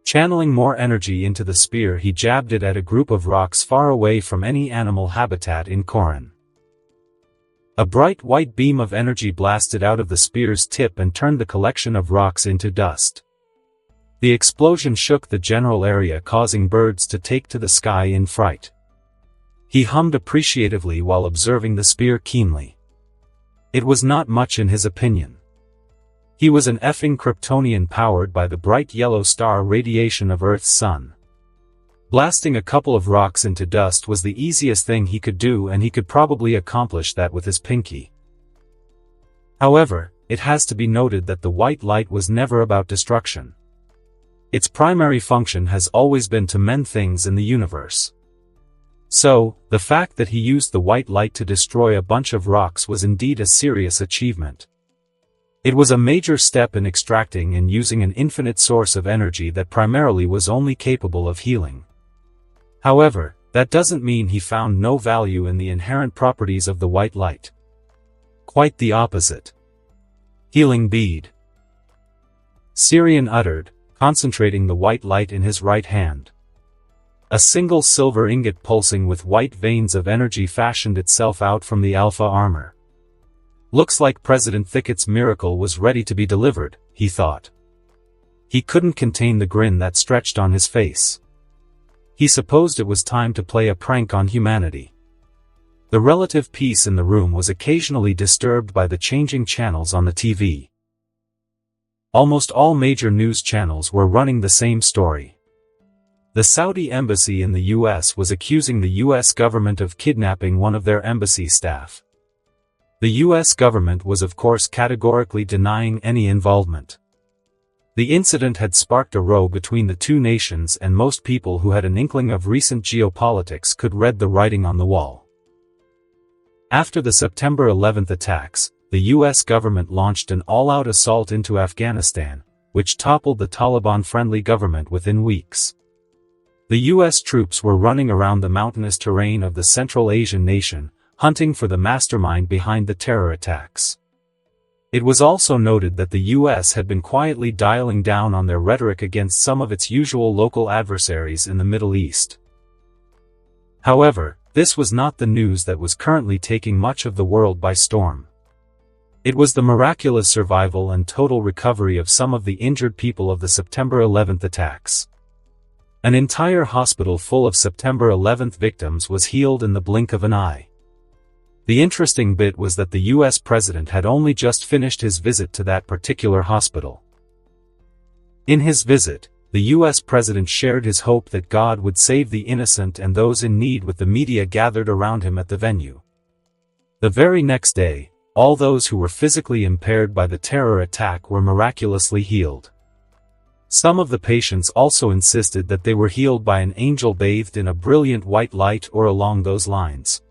Channeling more energy into the spear, he jabbed it at a group of rocks far away from any animal habitat in Corin. A bright white beam of energy blasted out of the spear's tip and turned the collection of rocks into dust. The explosion shook the general area, causing birds to take to the sky in fright. He hummed appreciatively while observing the spear keenly. It was not much in his opinion. He was an effing Kryptonian powered by the bright yellow star radiation of Earth's sun. Blasting a couple of rocks into dust was the easiest thing he could do, and he could probably accomplish that with his pinky. However, it has to be noted that the white light was never about destruction. Its primary function has always been to mend things in the universe. So, the fact that he used the white light to destroy a bunch of rocks was indeed a serious achievement. It was a major step in extracting and using an infinite source of energy that primarily was only capable of healing. However, that doesn't mean he found no value in the inherent properties of the white light. Quite the opposite. Healing bead. Syrian uttered, concentrating the white light in his right hand. A single silver ingot pulsing with white veins of energy fashioned itself out from the Alpha armor. Looks like President Thicket's miracle was ready to be delivered, he thought. He couldn't contain the grin that stretched on his face. He supposed it was time to play a prank on humanity. The relative peace in the room was occasionally disturbed by the changing channels on the TV. Almost all major news channels were running the same story. The Saudi embassy in the U.S. was accusing the U.S. government of kidnapping one of their embassy staff. The U.S. government was of course categorically denying any involvement. The incident had sparked a row between the two nations, and most people who had an inkling of recent geopolitics could read the writing on the wall. After the September 11th attacks, the U.S. government launched an all-out assault into Afghanistan, which toppled the Taliban-friendly government within weeks. The U.S. troops were running around the mountainous terrain of the Central Asian nation, hunting for the mastermind behind the terror attacks. It was also noted that the U.S. had been quietly dialing down on their rhetoric against some of its usual local adversaries in the Middle East. However, this was not the news that was currently taking much of the world by storm. It was the miraculous survival and total recovery of some of the injured people of the September 11th attacks. An entire hospital full of September 11th victims was healed in the blink of an eye. The interesting bit was that the U.S. president had only just finished his visit to that particular hospital. In his visit, the U.S. president shared his hope that God would save the innocent and those in need with the media gathered around him at the venue. The very next day, all those who were physically impaired by the terror attack were miraculously healed. Some of the patients also insisted that they were healed by an angel bathed in a brilliant white light or along those lines.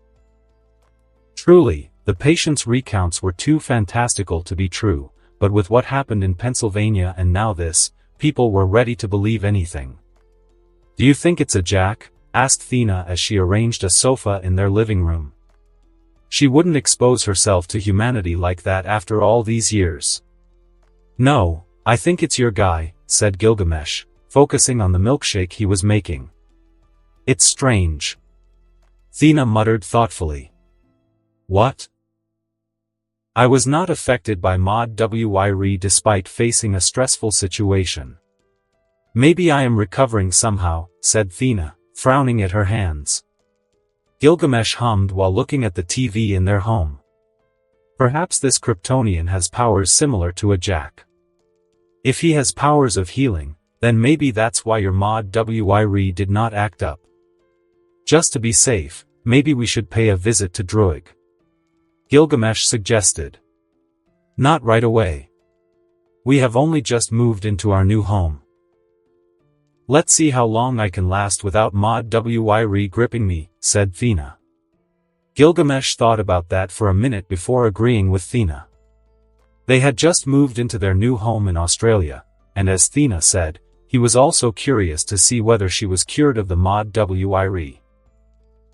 Truly, the patients' recounts were too fantastical to be true, but with what happened in Pennsylvania and now this, people were ready to believe anything. "Do you think it's a jack?" asked Thina as she arranged a sofa in their living room. She wouldn't expose herself to humanity like that after all these years. "No, I think it's your guy," said Gilgamesh, focusing on the milkshake he was making. "It's strange," Thina muttered thoughtfully. "What?" "I was not affected by Mod WIRE despite facing a stressful situation. Maybe I am recovering somehow," said Thina, frowning at her hands. Gilgamesh hummed while looking at the TV in their home. "Perhaps this Kryptonian has powers similar to a jack. If he has powers of healing, then maybe that's why your Mod WIRE did not act up. Just to be safe, maybe we should pay a visit to Druig," Gilgamesh suggested. "Not right away. We have only just moved into our new home. Let's see how long I can last without Mod WIRE gripping me," said Thina. Gilgamesh thought about that for a minute before agreeing with Thina. They had just moved into their new home in Australia, and as Thina said, he was also curious to see whether she was cured of the Mod WIRE.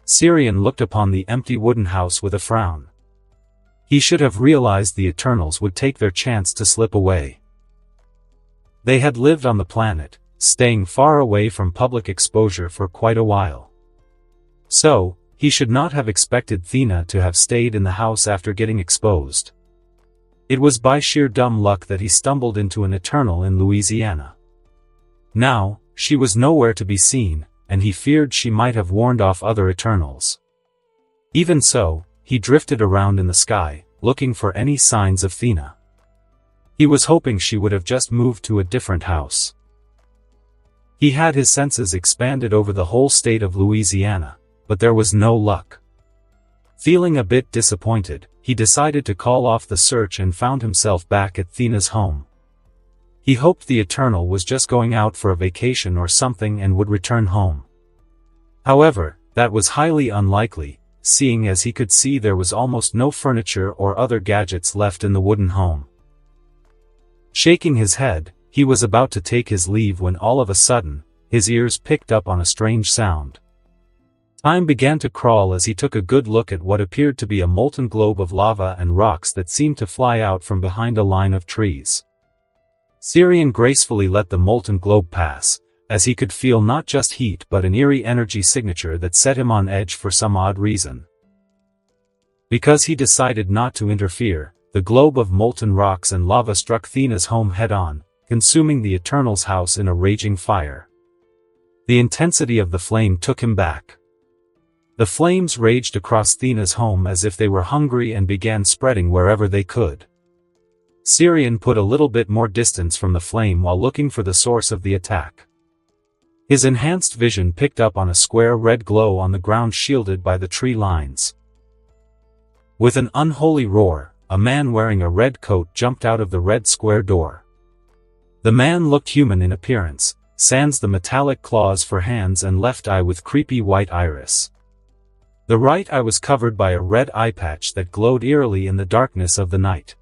Syrian looked upon the empty wooden house with a frown. He should have realized the Eternals would take their chance to slip away. They had lived on the planet, staying far away from public exposure for quite a while. So, he should not have expected Thina to have stayed in the house after getting exposed. It was by sheer dumb luck that he stumbled into an Eternal in Louisiana. Now, she was nowhere to be seen, and he feared she might have warned off other Eternals. Even so, he drifted around in the sky, looking for any signs of Thina. He was hoping she would have just moved to a different house. He had his senses expanded over the whole state of Louisiana, but there was no luck. Feeling a bit disappointed, he decided to call off the search and found himself back at Thina's home. He hoped the Eternal was just going out for a vacation or something and would return home. However, that was highly unlikely, seeing as he could see there was almost no furniture or other gadgets left in the wooden home. Shaking his head, he was about to take his leave when all of a sudden, his ears picked up on a strange sound. Time began to crawl as he took a good look at what appeared to be a molten globe of lava and rocks that seemed to fly out from behind a line of trees. Syrian gracefully let the molten globe pass, as he could feel not just heat but an eerie energy signature that set him on edge for some odd reason. Because he decided not to interfere, the globe of molten rocks and lava struck Thina's home head-on, consuming the Eternal's house in a raging fire. The intensity of the flame took him back. The flames raged across Thina's home as if they were hungry and began spreading wherever they could. Syrian put a little bit more distance from the flame while looking for the source of the attack. His enhanced vision picked up on a square red glow on the ground shielded by the tree lines. With an unholy roar, a man wearing a red coat jumped out of the red square door. The man looked human in appearance, sans the metallic claws for hands and left eye with creepy white iris. The right eye was covered by a red eye patch that glowed eerily in the darkness of the night.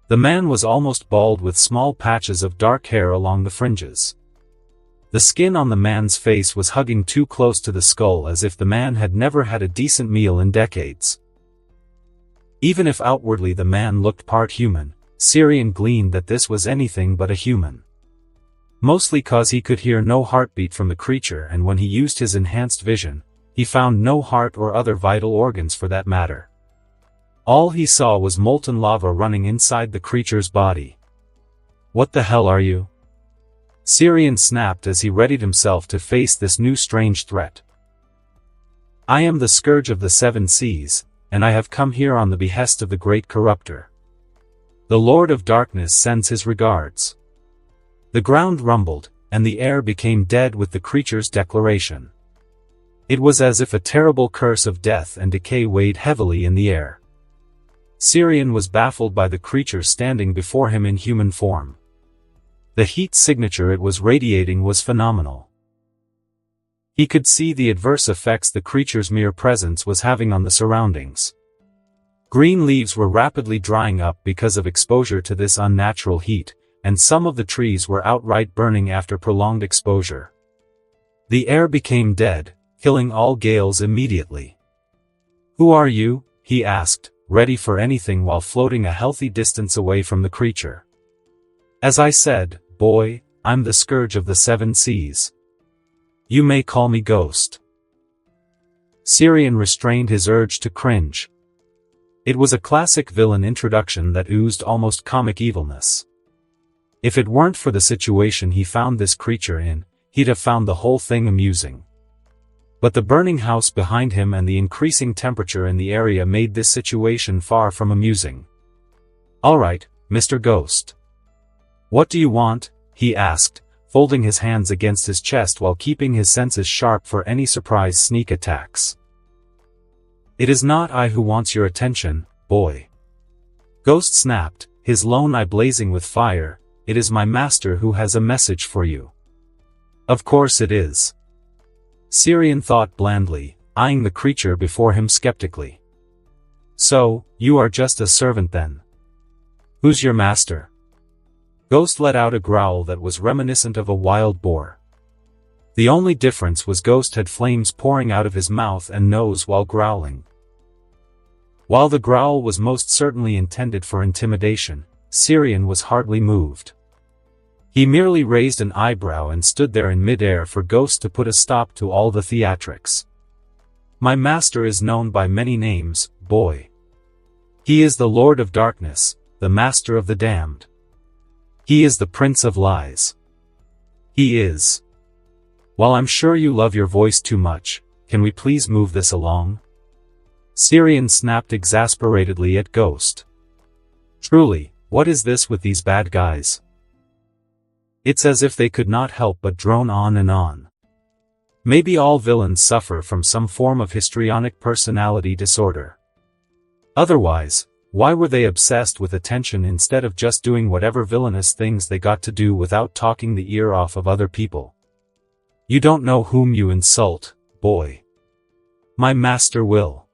The man was almost bald with small patches of dark hair along the fringes. The skin on the man's face was hugging too close to the skull as if the man had never had a decent meal in decades. Even if outwardly the man looked part human, Syrian gleaned that this was anything but a human. Mostly cause he could hear no heartbeat from the creature, and when he used his enhanced vision, he found no heart or other vital organs for that matter. All he saw was molten lava running inside the creature's body. "What the hell are you?" Syrian snapped as he readied himself to face this new strange threat. "I am the Scourge of the Seven Seas, and I have come here on the behest of the great corruptor. The Lord of Darkness sends his regards." The ground rumbled, and the air became dead with the creature's declaration. It was as if a terrible curse of death and decay weighed heavily in the air. Syrian was baffled by the creature standing before him in human form. The heat signature it was radiating was phenomenal. He could see the adverse effects the creature's mere presence was having on the surroundings. Green leaves were rapidly drying up because of exposure to this unnatural heat, and some of the trees were outright burning after prolonged exposure. The air became dead, killing all gales immediately. "Who are you?" he asked, ready for anything while floating a healthy distance away from the creature. "As I said, boy, I'm the scourge of the seven seas. You may call me Ghost." Syrian restrained his urge to cringe. It was a classic villain introduction that oozed almost comic evilness. If it weren't for the situation he found this creature in, he'd have found the whole thing amusing. But the burning house behind him and the increasing temperature in the area made this situation far from amusing. "All right, Mr. Ghost. What do you want?" he asked, folding his hands against his chest while keeping his senses sharp for any surprise sneak attacks. "It is not I who wants your attention, boy," Ghost snapped, his lone eye blazing with fire. "It is my master who has a message for you." "Of course it is," Syrian thought blandly, eyeing the creature before him skeptically. "So, you are just a servant then? Who's your master?" Ghost let out a growl that was reminiscent of a wild boar. The only difference was Ghost had flames pouring out of his mouth and nose while growling. While the growl was most certainly intended for intimidation, Syrian was hardly moved. He merely raised an eyebrow and stood there in mid-air for Ghost to put a stop to all the theatrics. "My master is known by many names, boy. He is the Lord of Darkness, the Master of the Damned. He is the Prince of Lies. He is. While I'm sure you love your voice too much, can we please move this along?" Syrian snapped exasperatedly at Ghost. "Truly, what is this with these bad guys? It's as if they could not help but drone on and on. Maybe all villains suffer from some form of histrionic personality disorder. Otherwise, why were they obsessed with attention instead of just doing whatever villainous things they got to do without talking the ear off of other people? You don't know whom you insult, boy. My master will.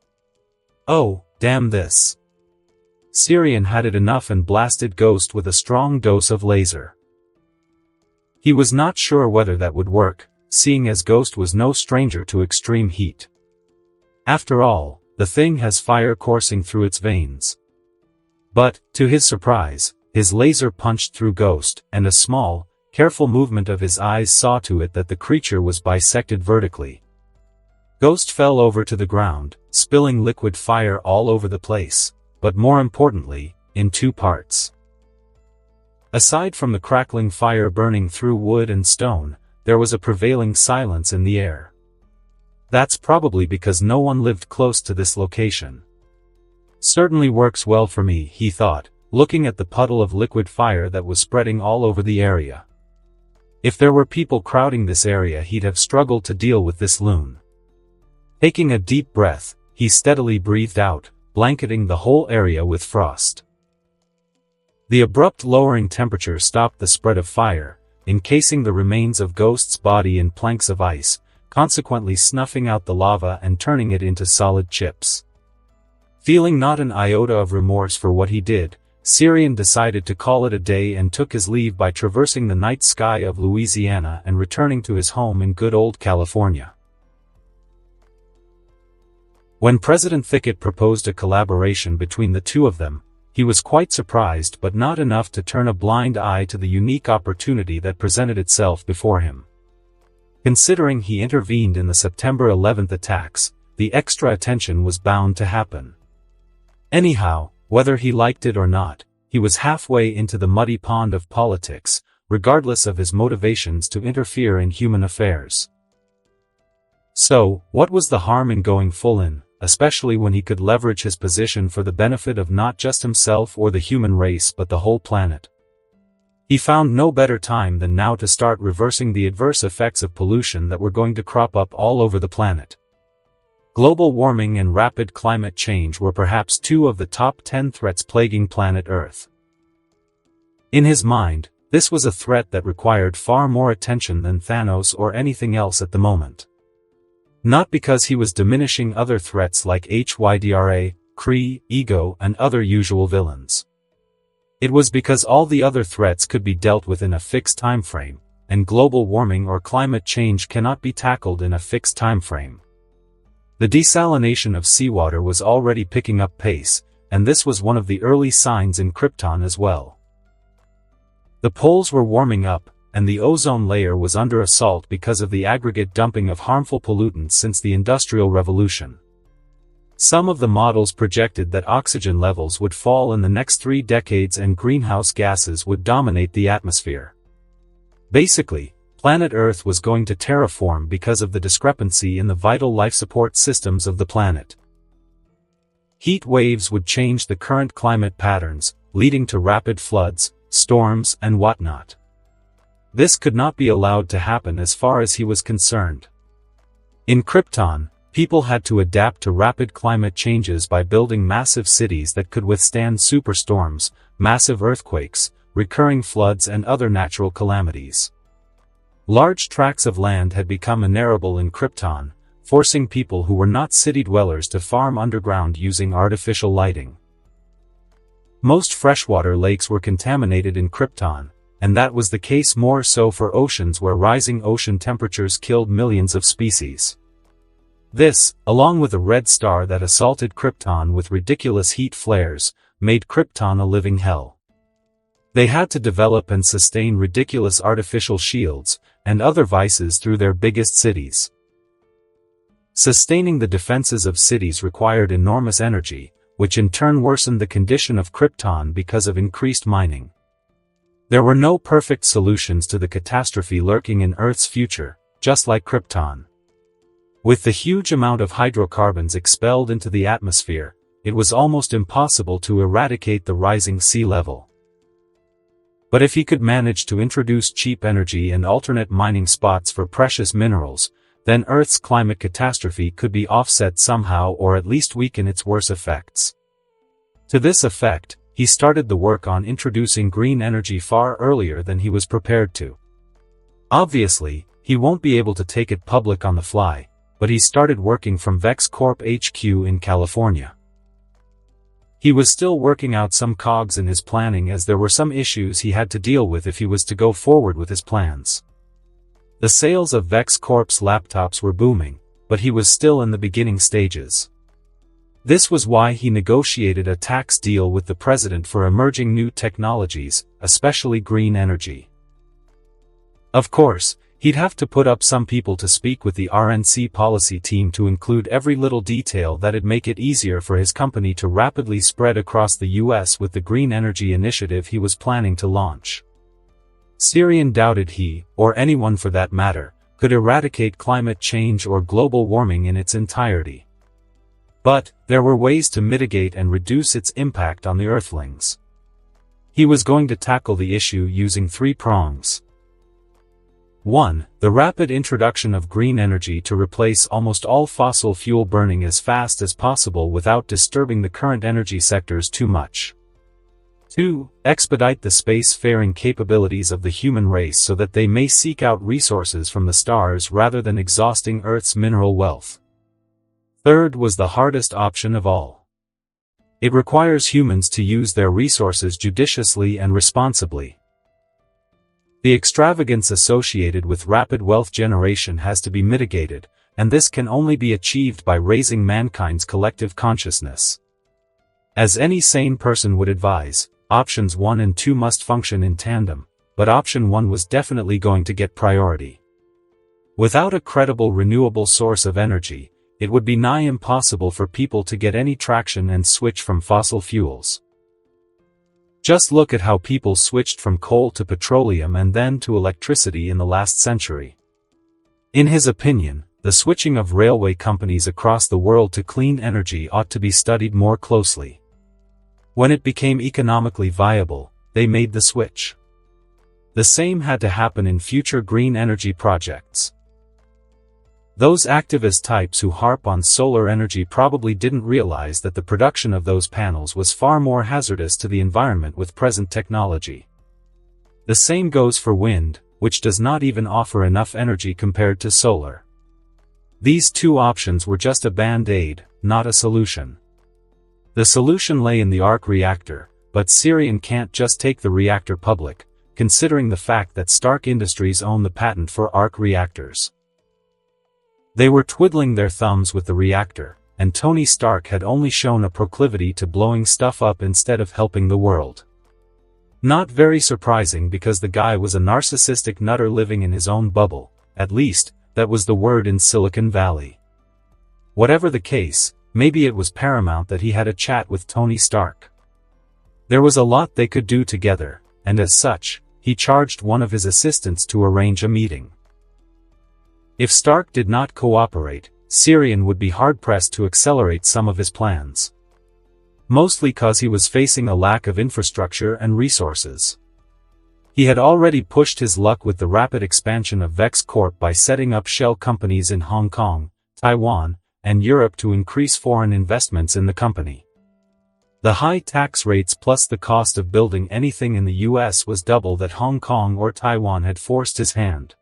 Oh, damn this." Syrian had it enough and blasted Ghost with a strong dose of laser. He was not sure whether that would work, seeing as Ghost was no stranger to extreme heat. After all, the thing has fire coursing through its veins. But, to his surprise, his laser punched through Ghost, and a small, careful movement of his eyes saw to it that the creature was bisected vertically. Ghost fell over to the ground, spilling liquid fire all over the place, but more importantly, in two parts. Aside from the crackling fire burning through wood and stone, there was a prevailing silence in the air. That's probably because no one lived close to this location. Certainly works well for me, he thought, looking at the puddle of liquid fire that was spreading all over the area. If there were people crowding this area, he'd have struggled to deal with this loon. Taking a deep breath, he steadily breathed out, blanketing the whole area with frost. The abrupt lowering temperature stopped the spread of fire, encasing the remains of Ghost's body in planks of ice, consequently snuffing out the lava and turning it into solid chips. Feeling not an iota of remorse for what he did, Syrian decided to call it a day and took his leave by traversing the night sky of Louisiana and returning to his home in good old California. When President Thicket proposed a collaboration between the two of them, he was quite surprised but not enough to turn a blind eye to the unique opportunity that presented itself before him. Considering he intervened in the September 11th attacks, the extra attention was bound to happen. Anyhow, whether he liked it or not, he was halfway into the muddy pond of politics, regardless of his motivations to interfere in human affairs. So, what was the harm in going full in, especially when he could leverage his position for the benefit of not just himself or the human race but the whole planet? He found no better time than now to start reversing the adverse effects of pollution that were going to crop up all over the planet. Global warming and rapid climate change were perhaps two of the top 10 threats plaguing planet Earth. In his mind, This was a threat that required far more attention than Thanos or anything else at the moment. Not because he was diminishing other threats like Hydra, Kree, Ego, and other usual villains. It was because all the other threats could be dealt with in a fixed time frame, and global warming or climate change cannot be tackled in a fixed time frame. The desalination of seawater was already picking up pace, and this was one of the early signs in Krypton as well. The poles were warming up, and the ozone layer was under assault because of the aggregate dumping of harmful pollutants since the Industrial Revolution. Some of the models projected that oxygen levels would fall in the next 3 decades and greenhouse gases would dominate the atmosphere. Basically, planet Earth was going to terraform because of the discrepancy in the vital life support systems of the planet. Heat waves would change the current climate patterns, leading to rapid floods, storms, and whatnot. This could not be allowed to happen as far as he was concerned. In Krypton, people had to adapt to rapid climate changes by building massive cities that could withstand superstorms, massive earthquakes, recurring floods, and other natural calamities. Large tracts of land had become inarable in Krypton, forcing people who were not city dwellers to farm underground using artificial lighting. Most freshwater lakes were contaminated in Krypton, and that was the case more so for oceans where rising ocean temperatures killed millions of species. This, along with a red star that assaulted Krypton with ridiculous heat flares, made Krypton a living hell. They had to develop and sustain ridiculous artificial shields, and other vices through their biggest cities. Sustaining the defenses of cities required enormous energy, which in turn worsened the condition of Krypton because of increased mining. There were no perfect solutions to the catastrophe lurking in Earth's future, just like Krypton. With the huge amount of hydrocarbons expelled into the atmosphere, it was almost impossible to eradicate the rising sea level. But if he could manage to introduce cheap energy and alternate mining spots for precious minerals, then Earth's climate catastrophe could be offset somehow or at least weaken its worst effects. To this effect, he started the work on introducing green energy far earlier than he was prepared to. Obviously, he won't be able to take it public on the fly, but he started working from Vex Corp HQ in California. He was still working out some cogs in his planning as there were some issues he had to deal with if he was to go forward with his plans. The sales of Vex Corp's laptops were booming, but he was still in the beginning stages. This was why he negotiated a tax deal with the president for emerging new technologies, especially green energy. Of course, he'd have to put up some people to speak with the RNC policy team to include every little detail that'd make it easier for his company to rapidly spread across the US with the green energy initiative he was planning to launch. Sirian doubted he, or anyone for that matter, could eradicate climate change or global warming in its entirety. But, there were ways to mitigate and reduce its impact on the Earthlings. He was going to tackle the issue using 3 prongs. 1. The rapid introduction of green energy to replace almost all fossil fuel burning as fast as possible without disturbing the current energy sectors too much. 2. Expedite the space-faring capabilities of the human race so that they may seek out resources from the stars rather than exhausting Earth's mineral wealth. Third was the hardest option of all. It requires humans to use their resources judiciously and responsibly. The extravagance associated with rapid wealth generation has to be mitigated, and this can only be achieved by raising mankind's collective consciousness. As any sane person would advise, options 1 and 2 must function in tandem, but option 1 was definitely going to get priority. Without a credible renewable source of energy, it would be nigh impossible for people to get any traction and switch from fossil fuels. Just look at how people switched from coal to petroleum and then to electricity in the last century. In his opinion, the switching of railway companies across the world to clean energy ought to be studied more closely. When it became economically viable, they made the switch. The same had to happen in future green energy projects. Those activist types who harp on solar energy probably didn't realize that the production of those panels was far more hazardous to the environment with present technology. The same goes for wind, which does not even offer enough energy compared to solar. These two options were just a band-aid, not a solution. The solution lay in the arc reactor, but Syrian can't just take the reactor public, considering the fact that Stark Industries own the patent for arc reactors. They were twiddling their thumbs with the reactor, and Tony Stark had only shown a proclivity to blowing stuff up instead of helping the world. Not very surprising because the guy was a narcissistic nutter living in his own bubble, at least, that was the word in Silicon Valley. Whatever the case, maybe it was paramount that he had a chat with Tony Stark. There was a lot they could do together, and as such, he charged one of his assistants to arrange a meeting. If Stark did not cooperate, Syrian would be hard-pressed to accelerate some of his plans. Mostly cause he was facing a lack of infrastructure and resources. He had already pushed his luck with the rapid expansion of Vex Corp by setting up shell companies in Hong Kong, Taiwan, and Europe to increase foreign investments in the company. The high tax rates plus the cost of building anything in the US was double that Hong Kong or Taiwan had forced his hand.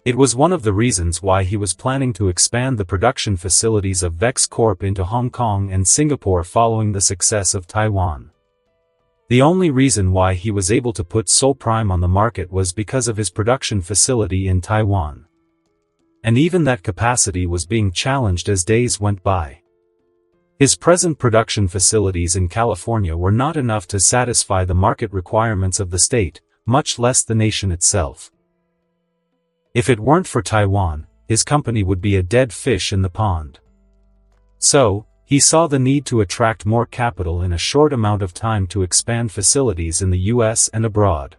It was one of the reasons why he was planning to expand the production facilities of Vex Corp into Hong Kong and Singapore following the success of Taiwan. The only reason why he was able to put Sol Prime on the market was because of his production facility in Taiwan. And even that capacity was being challenged as days went by. His present production facilities in California were not enough to satisfy the market requirements of the state, much less the nation itself. If it weren't for Taiwan, his company would be a dead fish in the pond. So, he saw the need to attract more capital in a short amount of time to expand facilities in the US and abroad.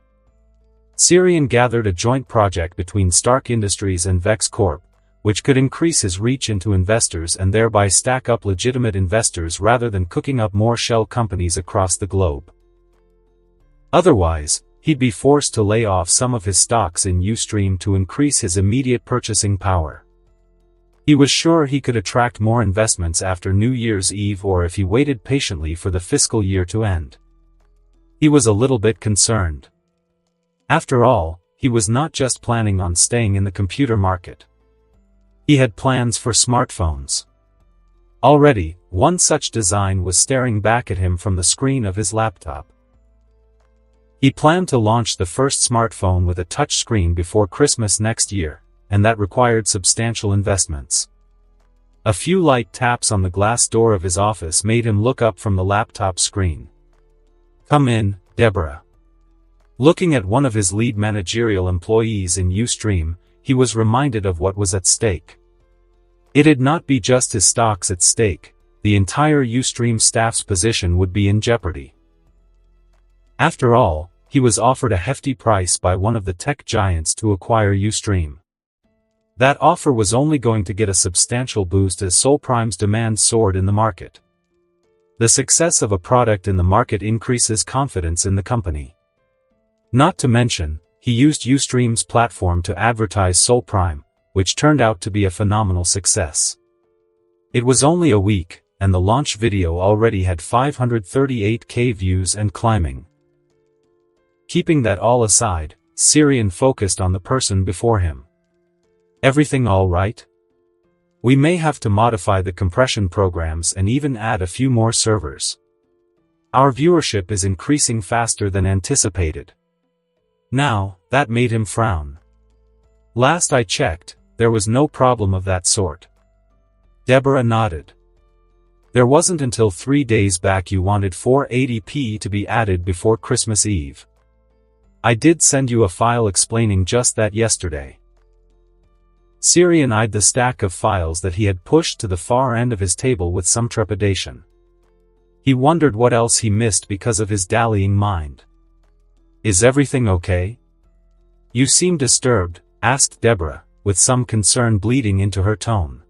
Syrian gathered a joint project between Stark Industries and Vex Corp, which could increase his reach into investors and thereby stack up legitimate investors rather than cooking up more shell companies across the globe. Otherwise, he'd be forced to lay off some of his stocks in Ustream to increase his immediate purchasing power. He was sure he could attract more investments after New Year's Eve or if he waited patiently for the fiscal year to end. He was a little bit concerned. After all, he was not just planning on staying in the computer market. He had plans for smartphones. Already, one such design was staring back at him from the screen of his laptop. He planned to launch the first smartphone with a touchscreen before Christmas next year, and that required substantial investments. A few light taps on the glass door of his office made him look up from the laptop screen. "Come in, Deborah." Looking at one of his lead managerial employees in Ustream, he was reminded of what was at stake. It'd not be just his stocks at stake, the entire Ustream staff's position would be in jeopardy. After all, he was offered a hefty price by one of the tech giants to acquire Ustream. That offer was only going to get a substantial boost as Sol Prime's demand soared in the market. The success of a product in the market increases confidence in the company. Not to mention, he used Ustream's platform to advertise Sol Prime, which turned out to be a phenomenal success. It was only a week, and the launch video already had 538K views and climbing. Keeping that all aside, Syrian focused on the person before him. "Everything all right? We may have to modify the compression programs and even add a few more servers. Our viewership is increasing faster than anticipated." Now, that made him frown. Last I checked, there was no problem of that sort. Deborah nodded. "There wasn't until 3 days back you wanted 480p to be added before Christmas Eve. I did send you a file explaining just that yesterday." Syrian eyed the stack of files that he had pushed to the far end of his table with some trepidation. He wondered what else he missed because of his dallying mind. "Is everything okay? You seem disturbed," asked Deborah, with some concern bleeding into her tone.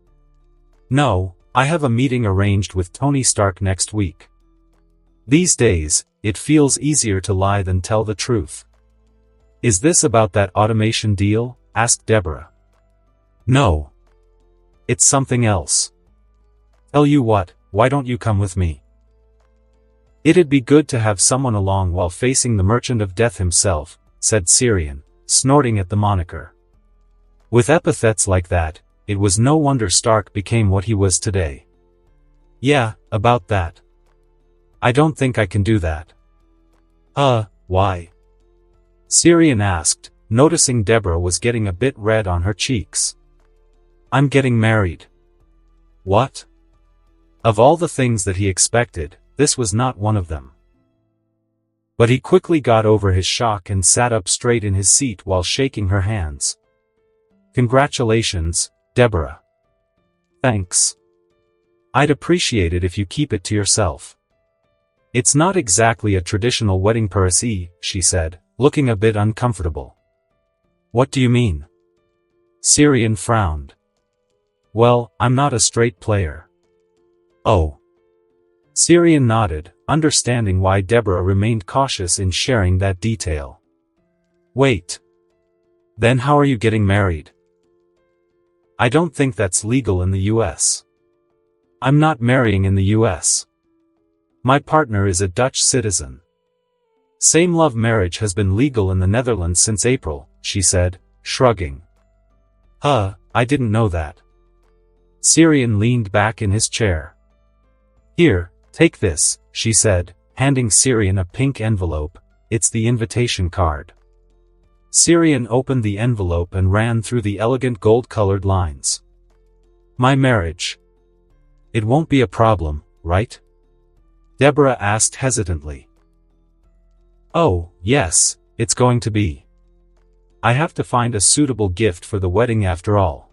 "No, I have a meeting arranged with Tony Stark next week. These days, it feels easier to lie than tell the truth." "Is this about that automation deal?" asked Deborah. "No. It's something else. Tell you what, why don't you come with me?" It'd be good to have someone along while facing the Merchant of Death himself, said Syrian, snorting at the moniker. With epithets like that, it was no wonder Stark became what he was today. Yeah, about that. I don't think I can do that. Why? Syrian asked, noticing Deborah was getting a bit red on her cheeks. I'm getting married. What? Of all the things that he expected, this was not one of them. But he quickly got over his shock and sat up straight in his seat while shaking her hands. Congratulations, Deborah. Thanks. I'd appreciate it if you keep it to yourself. It's not exactly a traditional wedding party, she said, looking a bit uncomfortable. What do you mean? Syrian frowned. Well, I'm not a straight player. Oh. Syrian nodded, understanding why Deborah remained cautious in sharing that detail. Wait. Then how are you getting married? I don't think that's legal in the US. I'm not marrying in the US. My partner is a Dutch citizen. Same-love marriage has been legal in the Netherlands since April, she said, shrugging. I didn't know that. Syrian leaned back in his chair. Here, take this, she said, handing Syrian a pink envelope. It's the invitation card. Syrian opened the envelope and ran through the elegant gold-colored lines. My marriage. It won't be a problem, right? Deborah asked hesitantly. Oh, yes, it's going to be. I have to find a suitable gift for the wedding after all.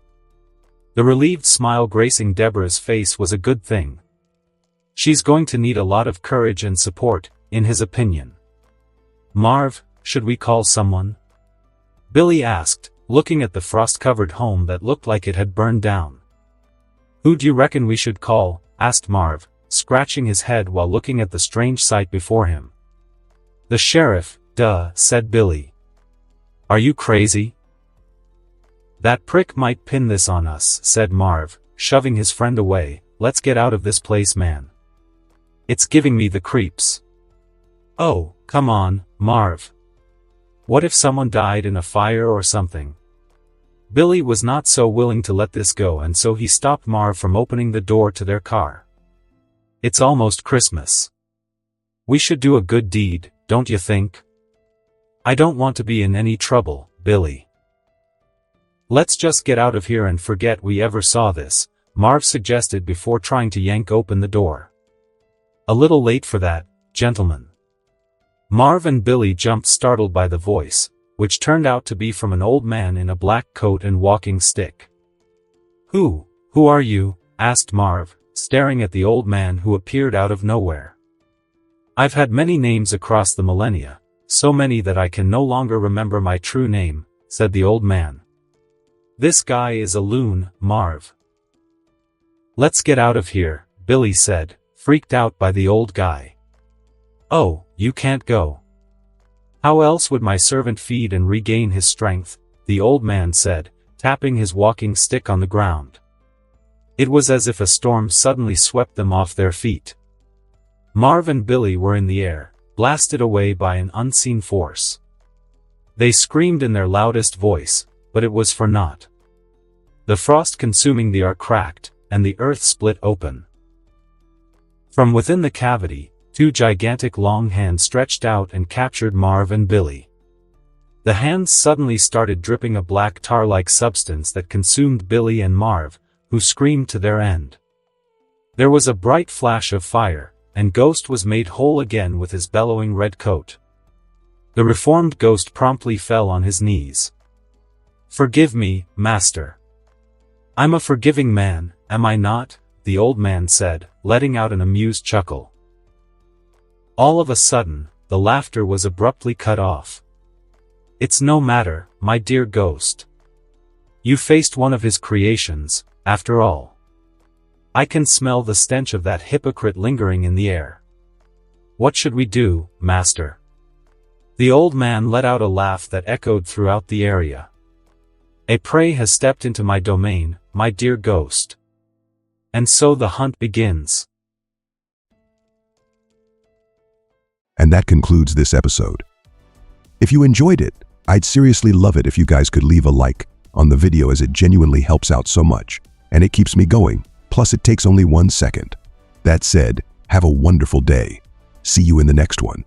The relieved smile gracing Deborah's face was a good thing. She's going to need a lot of courage and support, in his opinion. Marv, should we call someone? Billy asked, looking at the frost-covered home that looked like it had burned down. Who do you reckon we should call? Asked Marv, scratching his head while looking at the strange sight before him. The sheriff, duh, said Billy. Are you crazy? That prick might pin this on us, said Marv, shoving his friend away. Let's get out of this place, man. It's giving me the creeps. Oh, come on, Marv. What if someone died in a fire or something? Billy was not so willing to let this go, and so he stopped Marv from opening the door to their car. It's almost Christmas. We should do a good deed, don't you think? I don't want to be in any trouble, Billy. Let's just get out of here and forget we ever saw this, Marv suggested before trying to yank open the door. A little late for that, gentlemen. Marv and Billy jumped startled by the voice, which turned out to be from an old man in a black coat and walking stick. Who are you? Asked Marv, staring at the old man who appeared out of nowhere. I've had many names across the millennia, so many that I can no longer remember my true name, said the old man. This guy is a loon, Marv. Let's get out of here, Billy said, freaked out by the old guy. Oh, you can't go. How else would my servant feed and regain his strength? The old man said, tapping his walking stick on the ground. It was as if a storm suddenly swept them off their feet. Marv and Billy were in the air, blasted away by an unseen force. They screamed in their loudest voice, but it was for naught. The frost consuming the air cracked, and the earth split open. From within the cavity, two gigantic long hands stretched out and captured Marv and Billy. The hands suddenly started dripping a black tar-like substance that consumed Billy and Marv, who screamed to their end. There was a bright flash of fire, and Ghost was made whole again with his bellowing red coat. The reformed Ghost promptly fell on his knees. Forgive me, Master. I'm a forgiving man, am I not? The old man said, letting out an amused chuckle. All of a sudden, the laughter was abruptly cut off. It's no matter, my dear Ghost. You faced one of his creations, after all. I can smell the stench of that hypocrite lingering in the air. What should we do, Master? The old man let out a laugh that echoed throughout the area. A prey has stepped into my domain, my dear Ghost. And so the hunt begins. And that concludes this episode. If you enjoyed it, I'd seriously love it if you guys could leave a like on the video, as it genuinely helps out so much, and it keeps me going, plus it takes only 1 second. That said, have a wonderful day. See you in the next one.